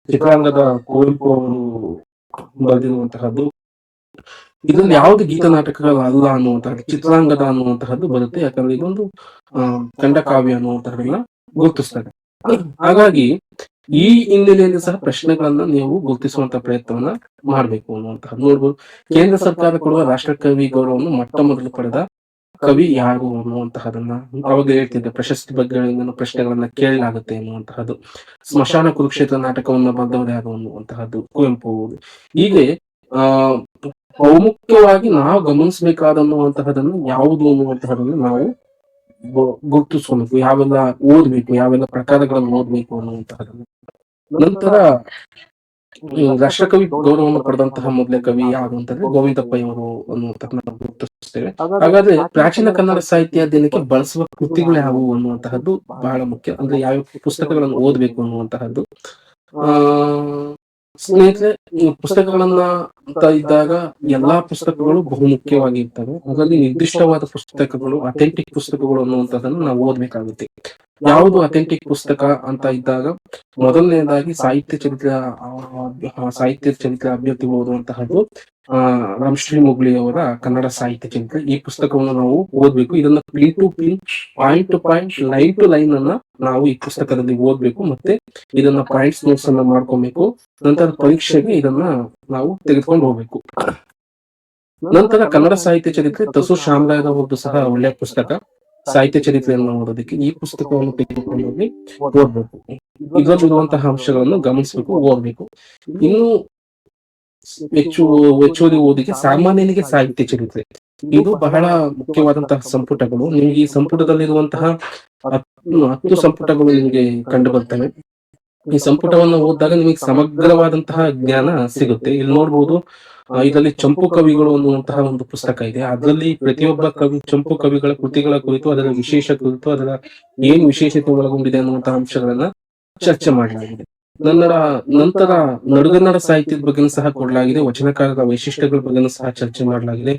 ಚಿತ್ರಾಂಗದ ಕುವೆಂಪು ಅವರು ಬರೆದಿರುವಂತಹದ್ದು. ಇದರಲ್ಲಿ ಯಾವ್ದು ಗೀತ ನಾಟಕಗಳಲ್ಲ ಅನ್ನುವಂತಹದ್ದು ಚಿತ್ರಾಂಗದ ಅನ್ನುವಂತಹದ್ದು ಬರುತ್ತೆ. ಯಾಕಂದ್ರೆ ಇದೊಂದು ಖಂಡಕಾವ್ಯ ಅನ್ನುವಂತಹದನ್ನ ಗುರುತಿಸ್ತದೆ. ಹಾಗಾಗಿ ಈ ಹಿನ್ನೆಲೆಯಲ್ಲಿ ಸಹ ಪ್ರಶ್ನೆಗಳನ್ನ ನೀವು ಗುರುತಿಸುವಂತ ಪ್ರಯತ್ನವನ್ನ ಮಾಡ್ಬೇಕು ಅನ್ನುವಂತಹದ್ದು ನೋಡ್ಬೋದು. ಕೇಂದ್ರ ಸರ್ಕಾರ ಕೊಡುವ ರಾಷ್ಟ್ರಕವಿ ಗೌರವವನ್ನು ಮೊಟ್ಟ ಮೊದಲು ಪಡೆದ ಕವಿ ಯಾರು ಅನ್ನುವಂತಹದನ್ನ ಅವಾಗ ಹೇಳ್ತಿದ್ದೆ. ಪ್ರಶಸ್ತಿ ಬಗ್ಗೆ ಪ್ರಶ್ನೆಗಳನ್ನ ಕೇಳಲಾಗುತ್ತೆ ಎನ್ನುವಂತಹದ್ದು. ಸ್ಮಶಾನ ಕುರುಕ್ಷೇತ್ರ ನಾಟಕವನ್ನ ಬರೆದವರು ಯಾರು ಅನ್ನುವಂತಹದ್ದು ಕುವೆಂಪು. ಹೀಗೆ ಆ ಬಹುಮುಖ್ಯವಾಗಿ ನಾವು ಗಮನಿಸಬೇಕಾದನ್ನುವಂತಹದನ್ನು ಯಾವುದು ಅನ್ನುವಂತಹದನ್ನು ನಾವು ಗುರುತಿಸ್ಕೊಬೇಕು. ಯಾವೆಲ್ಲ ಓದ್ಬೇಕು, ಯಾವೆಲ್ಲ ಪ್ರಕಾರಗಳನ್ನು ಓದ್ಬೇಕು ಅನ್ನುವಂತಹದನ್ನು. ನಂತರ ರಾಷ್ಟ್ರಕವಿ ಗೌರವವನ್ನು ಪಡೆದಂತಹ ಮೊದಲೇ ಕವಿ ಯಾರು ಅಂತಂದ್ರೆ ಗೋವಿಂದಪ್ಪಯ್ಯವರು ಅನ್ನುವಂತಹ ನಾವು ಗುರುತಿಸ್ತೇವೆ. ಹಾಗಾದ್ರೆ ಪ್ರಾಚೀನ ಕನ್ನಡ ಸಾಹಿತ್ಯ ಅಧ್ಯಯನಕ್ಕೆ ಬಳಸುವ ಕೃತಿಗಳು ಯಾವುವು ಅನ್ನುವಂತಹದ್ದು ಬಹಳ ಮುಖ್ಯ. ಅಂದ್ರೆ ಯಾವ ಪುಸ್ತಕಗಳನ್ನು ಓದ್ಬೇಕು ಅನ್ನುವಂತಹದ್ದು. ಆ ಸ್ನೇಹಿತರೆ, ಈ ಪುಸ್ತಕಗಳನ್ನ ಅಂತ ಇದ್ದಾಗ ಎಲ್ಲಾ ಪುಸ್ತಕಗಳು ಬಹುಮುಖ್ಯವಾಗಿ ಇರ್ತವೆ. ಅದರಲ್ಲಿ ನಿರ್ದಿಷ್ಟವಾದ ಪುಸ್ತಕಗಳು, ಅಥೆಂಟಿಕ್ ಪುಸ್ತಕಗಳು ಅನ್ನುವಂಥದ್ದನ್ನು ನಾವು ಓದ್ಬೇಕಾಗುತ್ತೆ. ಯಾವುದು ಅಥೆಂಟಿಕ್ ಪುಸ್ತಕ ಅಂತ ಇದ್ದಾಗ ಮೊದಲನೇದಾಗಿ ಸಾಹಿತ್ಯ ಚರಿತ್ರೆ ಅಭ್ಯರ್ಥಿ ಓದುವಂತಹದ್ದು ರಾಮಶ್ರೀ ಮುಗ್ಲಿ ಅವರ ಕನ್ನಡ ಸಾಹಿತ್ಯ ಚರಿತ್ರೆ. ಈ ಪುಸ್ತಕವನ್ನು ನಾವು ಓದ್ಬೇಕು. ಇದನ್ನ pin to pin, point to point, line to line ಅನ್ನ ನಾವು ಈ ಪುಸ್ತಕದಲ್ಲಿ ಓದ್ಬೇಕು. ಮತ್ತೆ ಇದನ್ನ ಪಾಯಿಂಟ್ಸ್ ನೋಟ್ಸ್ ಅನ್ನ ಮಾಡ್ಕೊಬೇಕು. ನಂತರ ಪರೀಕ್ಷೆಗೆ ಇದನ್ನ ನಾವು ತೆಗೆದುಕೊಂಡು ಹೋಗ್ಬೇಕು. ನಂತರ ಕನ್ನಡ ಸಾಹಿತ್ಯ ಚರಿತ್ರೆ ತಸು ಶಾಮರಾಯರ ಅವ್ರದ್ದು ಸಹ ಒಳ್ಳೆಯ ಪುಸ್ತಕ. ಸಾಹಿತ್ಯ ಚರಿತ್ರೆಯನ್ನು ಓದೋದಕ್ಕೆ ಈ ಪುಸ್ತಕವನ್ನು ತೆಗೆದುಕೊಂಡು ಹೋಗಿ ಓದ್ಬೇಕು. ಇದರಲ್ಲಿರುವಂತಹ ಅಂಶಗಳನ್ನು ಗಮನಿಸಬೇಕು, ಓದ್ಬೇಕು. ಇನ್ನು ಹೆಚ್ಚುವರಿ ಓದಿಗೆ ಸಾಮಾನ್ಯನಿಗೆ ಸಾಹಿತ್ಯ ಚರಿತ್ರೆ, ಇದು ಬಹಳ ಮುಖ್ಯವಾದಂತಹ ಸಂಪುಟಗಳು. ನಿಮ್ಗೆ ಈ ಸಂಪುಟದಲ್ಲಿರುವಂತಹ 10 ಸಂಪುಟಗಳು ನಿಮಗೆ ಕಂಡು ಬರ್ತವೆ. ಈ ಸಂಪುಟವನ್ನು ಓದಿದಾಗ ನಿಮಗೆ ಸಮಗ್ರವಾದಂತಹ ಜ್ಞಾನ ಸಿಗುತ್ತೆ. ಇಲ್ಲಿ ನೋಡ್ಬೋದು, ಇದರಲ್ಲಿ ಚಂಪು ಕವಿಗಳು ಅನ್ನುವಂತಹ ಒಂದು ಪುಸ್ತಕ ಇದೆ. ಅದರಲ್ಲಿ ಪ್ರತಿಯೊಬ್ಬ ಚಂಪು ಕವಿಗಳ ಕೃತಿಗಳ ಕುರಿತು, ಅದರ ವಿಶೇಷ ಕುರಿತು, ಅದರ ಏನು ವಿಶೇಷತೆ ಒಳಗೊಂಡಿದೆ ಅನ್ನುವಂತಹ ಅಂಶಗಳನ್ನ ಚರ್ಚೆ ಮಾಡಲಾಗಿದೆ. ನಂತರ ನಡುಗನ್ನಡ ಸಾಹಿತ್ಯದ ಬಗ್ಗೆ ಸಹ ಕೊಡಲಾಗಿದೆ. ವಚನಕಾರರ ವೈಶಿಷ್ಟ್ಯಗಳ ಬಗ್ಗೆ ಸಹ ಚರ್ಚೆ ಮಾಡಲಾಗಿದೆ.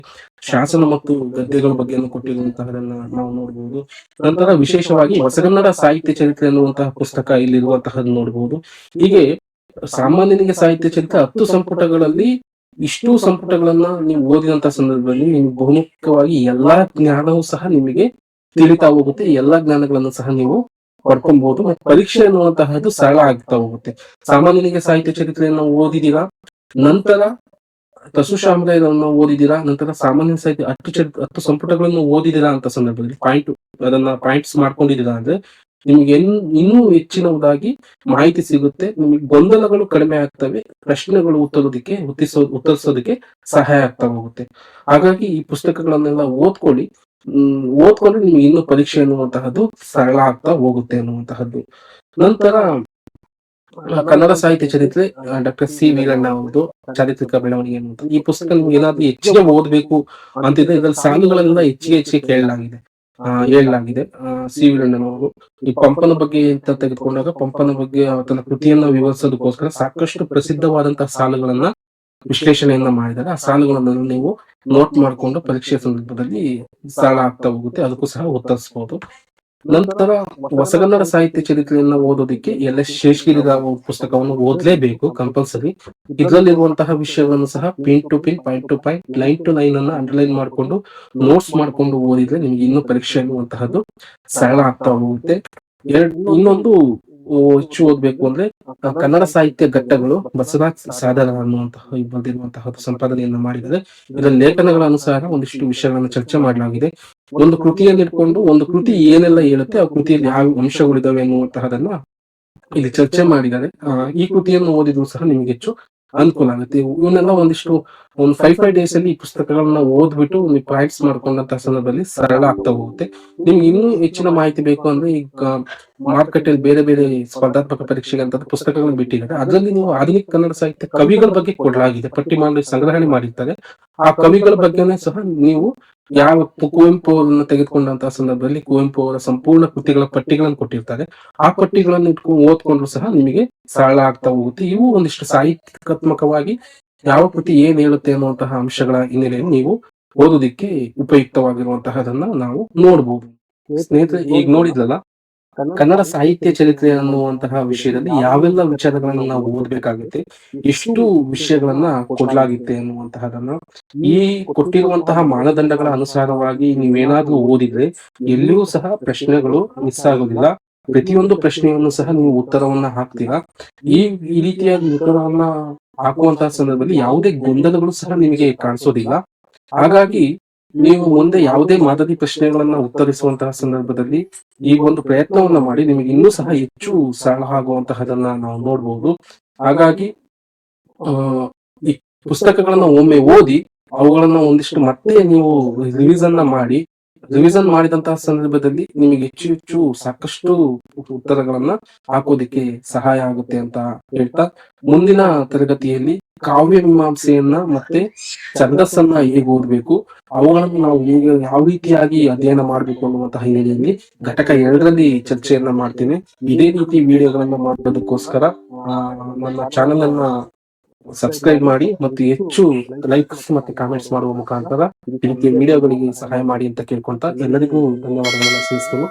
ಶಾಸನ ಮತ್ತು ಗದ್ಯಗಳ ಬಗ್ಗೆ ಕೊಟ್ಟಿರುವಂತಹದನ್ನ ನಾವು ನೋಡಬಹುದು. ನಂತರ ವಿಶೇಷವಾಗಿ ಹೊಸಗನ್ನಡ ಸಾಹಿತ್ಯ ಚರಿತ್ರೆ ಅನ್ನುವಂತಹ ಪುಸ್ತಕ ಇಲ್ಲಿರುವಂತಹದ್ದು ನೋಡಬಹುದು. ಹೀಗೆ ಸಾಮಾನ್ಯನಿಗೆ ಸಾಹಿತ್ಯ ಚರಿತ್ರೆ 10 ಸಂಪುಟಗಳಲ್ಲಿ ಇಷ್ಟು ಸಂಪುಟಗಳನ್ನ ನೀವು ಓದಿದಂತಹ ಸಂದರ್ಭದಲ್ಲಿ ನಿಮ್ಗೆ ಬಹುಮುಖ್ಯವಾಗಿ ಎಲ್ಲಾ ಜ್ಞಾನವೂ ಸಹ ನಿಮಗೆ ತಿಳಿತಾ ಹೋಗುತ್ತೆ. ಎಲ್ಲಾ ಜ್ಞಾನಗಳನ್ನು ಸಹ ನೀವು ಪಡ್ಕೊಬಹುದು. ಮತ್ತೆ ಪರೀಕ್ಷೆ ಅನ್ನುವಂತಹದ್ದು ಸರಳ ಆಗ್ತಾ ಹೋಗುತ್ತೆ. ಸಾಮಾನ್ಯನಿಗೆ ಸಾಹಿತ್ಯ ಚರಿತ್ರೆಯನ್ನು ಓದಿದೀರಾ, ನಂತರ ತಸು ಶಾಮರಾಯರನ್ನು ಓದಿದೀರಾ, ನಂತರ ಸಾಮಾನ್ಯ ಸಾಹಿತ್ಯ 10 ಸಂಪುಟಗಳನ್ನು ಓದಿದೀರಾ ಅಂತ ಸಂದರ್ಭದಲ್ಲಿ ಅದನ್ನ ಪಾಯಿಂಟ್ಸ್ ಮಾಡ್ಕೊಂಡಿದ್ದೀರಾ ಅಂದ್ರೆ ನಿಮ್ಗೆ ಇನ್ನೂ ಹೆಚ್ಚಿನದಾಗಿ ಮಾಹಿತಿ ಸಿಗುತ್ತೆ. ನಿಮಗೆ ಗೊಂದಲಗಳು ಕಡಿಮೆ ಆಗ್ತವೆ. ಪ್ರಶ್ನೆಗಳು ಉತ್ತರಿಸೋದಕ್ಕೆ ಸಹಾಯ ಆಗ್ತಾ ಹೋಗುತ್ತೆ. ಹಾಗಾಗಿ ಈ ಪುಸ್ತಕಗಳನ್ನೆಲ್ಲ ಓದ್ಕೊಂಡ್ರೆ ನಿಮ್ಗೆ ಇನ್ನೂ ಪರೀಕ್ಷೆ ಅನ್ನುವಂತಹದ್ದು ಸರಳ ಆಗ್ತಾ ಹೋಗುತ್ತೆ ಅನ್ನುವಂತಹದ್ದು. ನಂತರ ಕನ್ನಡ ಸಾಹಿತ್ಯ ಚರಿತ್ರೆ ಡಾಕ್ಟರ್ ಸಿ ವೀರಣ್ಣ ಅವರದು ಚಾರಿತ್ರಿಕ ಬೆಳವಣಿಗೆ ಅನ್ನುವಂಥ ಈ ಪುಸ್ತಕ ನಿಮ್ಗೆ ಏನಾದ್ರೂ ಹೆಚ್ಚಿಗೆ ಓದ್ಬೇಕು ಅಂತಿದ್ರೆ ಇದರಲ್ಲಿ ಸಾಲುಗಳೆಲ್ಲ ಹೆಚ್ಚಿಗೆ ಹೇಳಲಾಗಿದೆ. ಸಿ ವೀರಣ್ಣನವರು ಈ ಪಂಪನ ಬಗ್ಗೆ ಅಂತ ತೆಗೆದುಕೊಂಡಾಗ ಪಂಪನ ಬಗ್ಗೆ ತನ್ನ ಕೃತಿಯನ್ನ ವಿವರಿಸೋದಕ್ಕೋಸ್ಕರ ಸಾಕಷ್ಟು ಪ್ರಸಿದ್ಧವಾದಂತಹ ಸಾಲುಗಳನ್ನ ವಿಶ್ಲೇಷಣೆಯನ್ನ ಮಾಡಿದ್ದಾರೆ. ಆ ಸಾಲುಗಳನ್ನು ನೀವು ನೋಟ್ ಮಾಡಿಕೊಂಡು ಪರೀಕ್ಷೆ ಸಂದರ್ಭದಲ್ಲಿ ಸರಳ ಆಗ್ತಾ ಹೋಗುತ್ತೆ. ಅದಕ್ಕೂ ಸಹ ಉತ್ತರಿಸಬಹುದು. ನಂತರ ಹೊಸಗನ್ನಡ ಸಾಹಿತ್ಯ ಚರಿತ್ರೆಯನ್ನ ಓದೋದಕ್ಕೆ ಎಲ್.ಎಸ್. ಶೇಷಗಿರಿರಾವ್ ಪುಸ್ತಕವನ್ನು ಓದಲೇಬೇಕು, ಕಂಪಲ್ಸರಿ. ಇದರಲ್ಲಿರುವಂತಹ ವಿಷಯಗಳನ್ನು ಸಹ pin to pin, point to point, line to line ಅನ್ನ ಅಂಡರ್ಲೈನ್ ಮಾಡಿಕೊಂಡು ನೋಟ್ಸ್ ಮಾಡ್ಕೊಂಡು ಓದಿದ್ರೆ ನಿಮ್ಗೆ ಇನ್ನೂ ಪರೀಕ್ಷೆ ಅನ್ನುವಂತಹದ್ದು ಸರಳ ಆಗ್ತಾ ಹೋಗುತ್ತೆ. ಇನ್ನೊಂದು ಹೆಚ್ಚು ಓದ್ಬೇಕು ಅಂದ್ರೆ ಕನ್ನಡ ಸಾಹಿತ್ಯ ಘಟ್ಟಗಳು ಬಸವರಾಜ್ ಸಾದರ ಅನ್ನುವಂತಹ ಬರೆದಿರುವಂತಹ ಸಂಪಾದನೆಯನ್ನ ಮಾಡಿದರೆ ಇದರ ಲೇಖನಗಳ ಅನುಸಾರ ಒಂದಿಷ್ಟು ವಿಷಯಗಳನ್ನು ಚರ್ಚೆ ಮಾಡಲಾಗಿದೆ. ಒಂದು ಕೃತಿಯಲ್ಲಿ ಇಟ್ಕೊಂಡು ಒಂದು ಕೃತಿ ಏನೆಲ್ಲ ಹೇಳುತ್ತೆ, ಆ ಕೃತಿಯಲ್ಲಿ ಯಾವ ಅಂಶಗಳಿದಾವೆ ಅನ್ನುವಂತಹದನ್ನ ಇಲ್ಲಿ ಚರ್ಚೆ ಮಾಡಿದ್ದಾರೆ. ಈ ಕೃತಿಯನ್ನು ಓದಿದ್ರು ಸಹ ನಿಮ್ಗೆ ಹೆಚ್ಚು ಅನುಕೂಲ ಆಗುತ್ತೆ. ಇವನ್ನೆಲ್ಲ ಒಂದು 5 ಡೇಸ್ ಅಲ್ಲಿ ಈ ಪುಸ್ತಕಗಳನ್ನ ಓದ್ಬಿಟ್ಟು ನೀವು ಪಾಯಿಂಟ್ಸ್ ಮಾಡ್ಕೊಂಡಂತ ಸಂದರ್ಭದಲ್ಲಿ ಸರಳ ಆಗ್ತಾ ಹೋಗುತ್ತೆ. ನಿಮ್ಗೆ ಇನ್ನೂ ಹೆಚ್ಚಿನ ಮಾಹಿತಿ ಬೇಕು ಅಂದ್ರೆ ಈಗ ಮಾರ್ಕೆಟ್ ಅಲ್ಲಿ ಬೇರೆ ಬೇರೆ ಸ್ಪರ್ಧಾತ್ಮಕ ಪರೀಕ್ಷೆಗೆ ಅಂತ ಪುಸ್ತಕಗಳನ್ನ ಬಿಟ್ಟಿದ್ದಾರೆ. ಅದರಲ್ಲಿ ನೀವು ಆಧುನಿಕ ಕನ್ನಡ ಸಾಹಿತ್ಯ ಕವಿಗಳ ಬಗ್ಗೆ ಕೊಡಲಾಗಿದೆ, ಪಟ್ಟಿ ಮಾಡಿ ಸಂಗ್ರಹಣೆ ಮಾಡಿರ್ತಾರೆ. ಆ ಕವಿಗಳ ಬಗ್ಗೆನೇ ಸಹ ನೀವು ಯಾವ ಕುವೆಂಪು ಅವರನ್ನ ತೆಗೆದುಕೊಂಡಂತಹ ಸಂದರ್ಭದಲ್ಲಿ ಕುವೆಂಪು ಅವರ ಸಂಪೂರ್ಣ ಕೃತಿಗಳ ಪಟ್ಟಿಗಳನ್ನು ಕೊಟ್ಟಿರ್ತಾರೆ. ಆ ಪಟ್ಟಿಗಳನ್ನು ಇಟ್ಕೊಂಡು ಓದ್ಕೊಂಡ್ರು ಸಹ ನಿಮಗೆ ಸರಳ ಆಗ್ತಾ ಹೋಗುತ್ತೆ. ಇವು ಒಂದಿಷ್ಟು ಸಾಹಿತ್ಯಾತ್ಮಕವಾಗಿ ಯಾವ ಕೃತಿ ಏನ್ ಹೇಳುತ್ತೆ ಅನ್ನುವಂತಹ ಅಂಶಗಳ ಹಿನ್ನೆಲೆಯಲ್ಲಿ ನೀವು ಓದೋದಿಕ್ಕೆ ಉಪಯುಕ್ತವಾಗಿರುವಂತಹದನ್ನ ನಾವು ನೋಡ್ಬೋದು. ಸ್ನೇಹಿತರೆ, ಈಗ ನೋಡಿದ್ರಲ್ಲ, ಕನ್ನಡ ಸಾಹಿತ್ಯ ಚರಿತ್ರೆ ಅನ್ನುವಂತಹ ವಿಷಯದಲ್ಲಿ ಯಾವೆಲ್ಲ ವಿಚಾರಗಳನ್ನ ನಾವು ಓದ್ಬೇಕಾಗುತ್ತೆ, ಎಷ್ಟು ವಿಷಯಗಳನ್ನ ಕೊಡ್ಲಾಗುತ್ತೆ ಅನ್ನುವಂತಹದನ್ನ ಈ ಕೊಟ್ಟಿರುವಂತಹ ಮಾನದಂಡಗಳ ಅನುಸಾರವಾಗಿ ನೀವೇನಾದ್ರೂ ಓದಿದ್ರೆ ಎಲ್ಲಿಯೂ ಸಹ ಪ್ರಶ್ನೆಗಳು ಮಿಸ್ ಆಗೋದಿಲ್ಲ. ಪ್ರತಿಯೊಂದು ಪ್ರಶ್ನೆಯನ್ನು ಸಹ ನೀವು ಉತ್ತರವನ್ನ ಹಾಕ್ತೀರಾ. ಈ ರೀತಿಯಾಗಿ ಉತ್ತರವನ್ನ ಹಾಕುವಂತಹ ಸಂದರ್ಭದಲ್ಲಿ ಯಾವುದೇ ಗೊಂದಲಗಳು ಸಹ ನಿಮಗೆ ಕಾಣಿಸೋದಿಲ್ಲ. ಹಾಗಾಗಿ ನೀವು ಮುಂದೆ ಯಾವುದೇ ಮಾದರಿ ಪ್ರಶ್ನೆಗಳನ್ನ ಉತ್ತರಿಸುವಂತಹ ಸಂದರ್ಭದಲ್ಲಿ ಈ ಒಂದು ಪ್ರಯತ್ನವನ್ನ ಮಾಡಿ ನಿಮಗೆ ಇನ್ನೂ ಸಹ ಹೆಚ್ಚು ಸರಳ ಆಗುವಂತಹದನ್ನ ನಾವು ನೋಡ್ಬೋದು. ಹಾಗಾಗಿ ಈ ಪುಸ್ತಕಗಳನ್ನ ಒಮ್ಮೆ ಓದಿ ಅವುಗಳನ್ನ ಒಂದಿಷ್ಟು ಮತ್ತೆ ನೀವು ರಿವಿಷನ್ ಮಾಡಿದಂತಹ ಸಂದರ್ಭದಲ್ಲಿ ನಿಮಗೆ ಹೆಚ್ಚು ಸಾಕಷ್ಟು ಉತ್ತರಗಳನ್ನ ಹಾಕೋದಿಕ್ಕೆ ಸಹಾಯ ಆಗುತ್ತೆ ಅಂತ ಹೇಳ್ತಾ, ಮುಂದಿನ ತರಗತಿಯಲ್ಲಿ ಕಾವ್ಯ ಮೀಮಾಂಸೆಯನ್ನ ಮತ್ತೆ ಛಂದಸ್ಸನ್ನ ಹೇಗೆ ಓದ್ಬೇಕು, ಅವುಗಳನ್ನು ನಾವು ಹೇಗೆ ಯಾವ ರೀತಿಯಾಗಿ ಅಧ್ಯಯನ ಮಾಡ್ಬೇಕು ಅನ್ನುವಂತಹ ಹಿನ್ನೆಲೆಯಲ್ಲಿ ಘಟಕ 2ರಲ್ಲಿ ಚರ್ಚೆಯನ್ನ ಮಾಡ್ತೇನೆ. ಇದೇ ರೀತಿ ವಿಡಿಯೋಗಳನ್ನ ಮಾಡೋದಕ್ಕೋಸ್ಕರ ನನ್ನ ಚಾನೆಲ್ ಅನ್ನ ಸಬ್ಸ್ಕ್ರೈಬ್ ಮಾಡಿ ಮತ್ತು ಹೆಚ್ಚು ಲೈಕ್ಸ್ ಮತ್ತೆ ಕಾಮೆಂಟ್ಸ್ ಮಾಡುವ ಮುಖಾಂತರ ಇದಕ್ಕೆ ವಿಡಿಯೋಗಳಿಗೆ ಸಹಾಯ ಮಾಡಿ ಅಂತ ಕೇಳ್ಕೊಂತ ಎಲ್ಲರಿಗೂ ಧನ್ಯವಾದಗಳನ್ನ ಸಲ್ಲಿಸ್ತೇನೆ.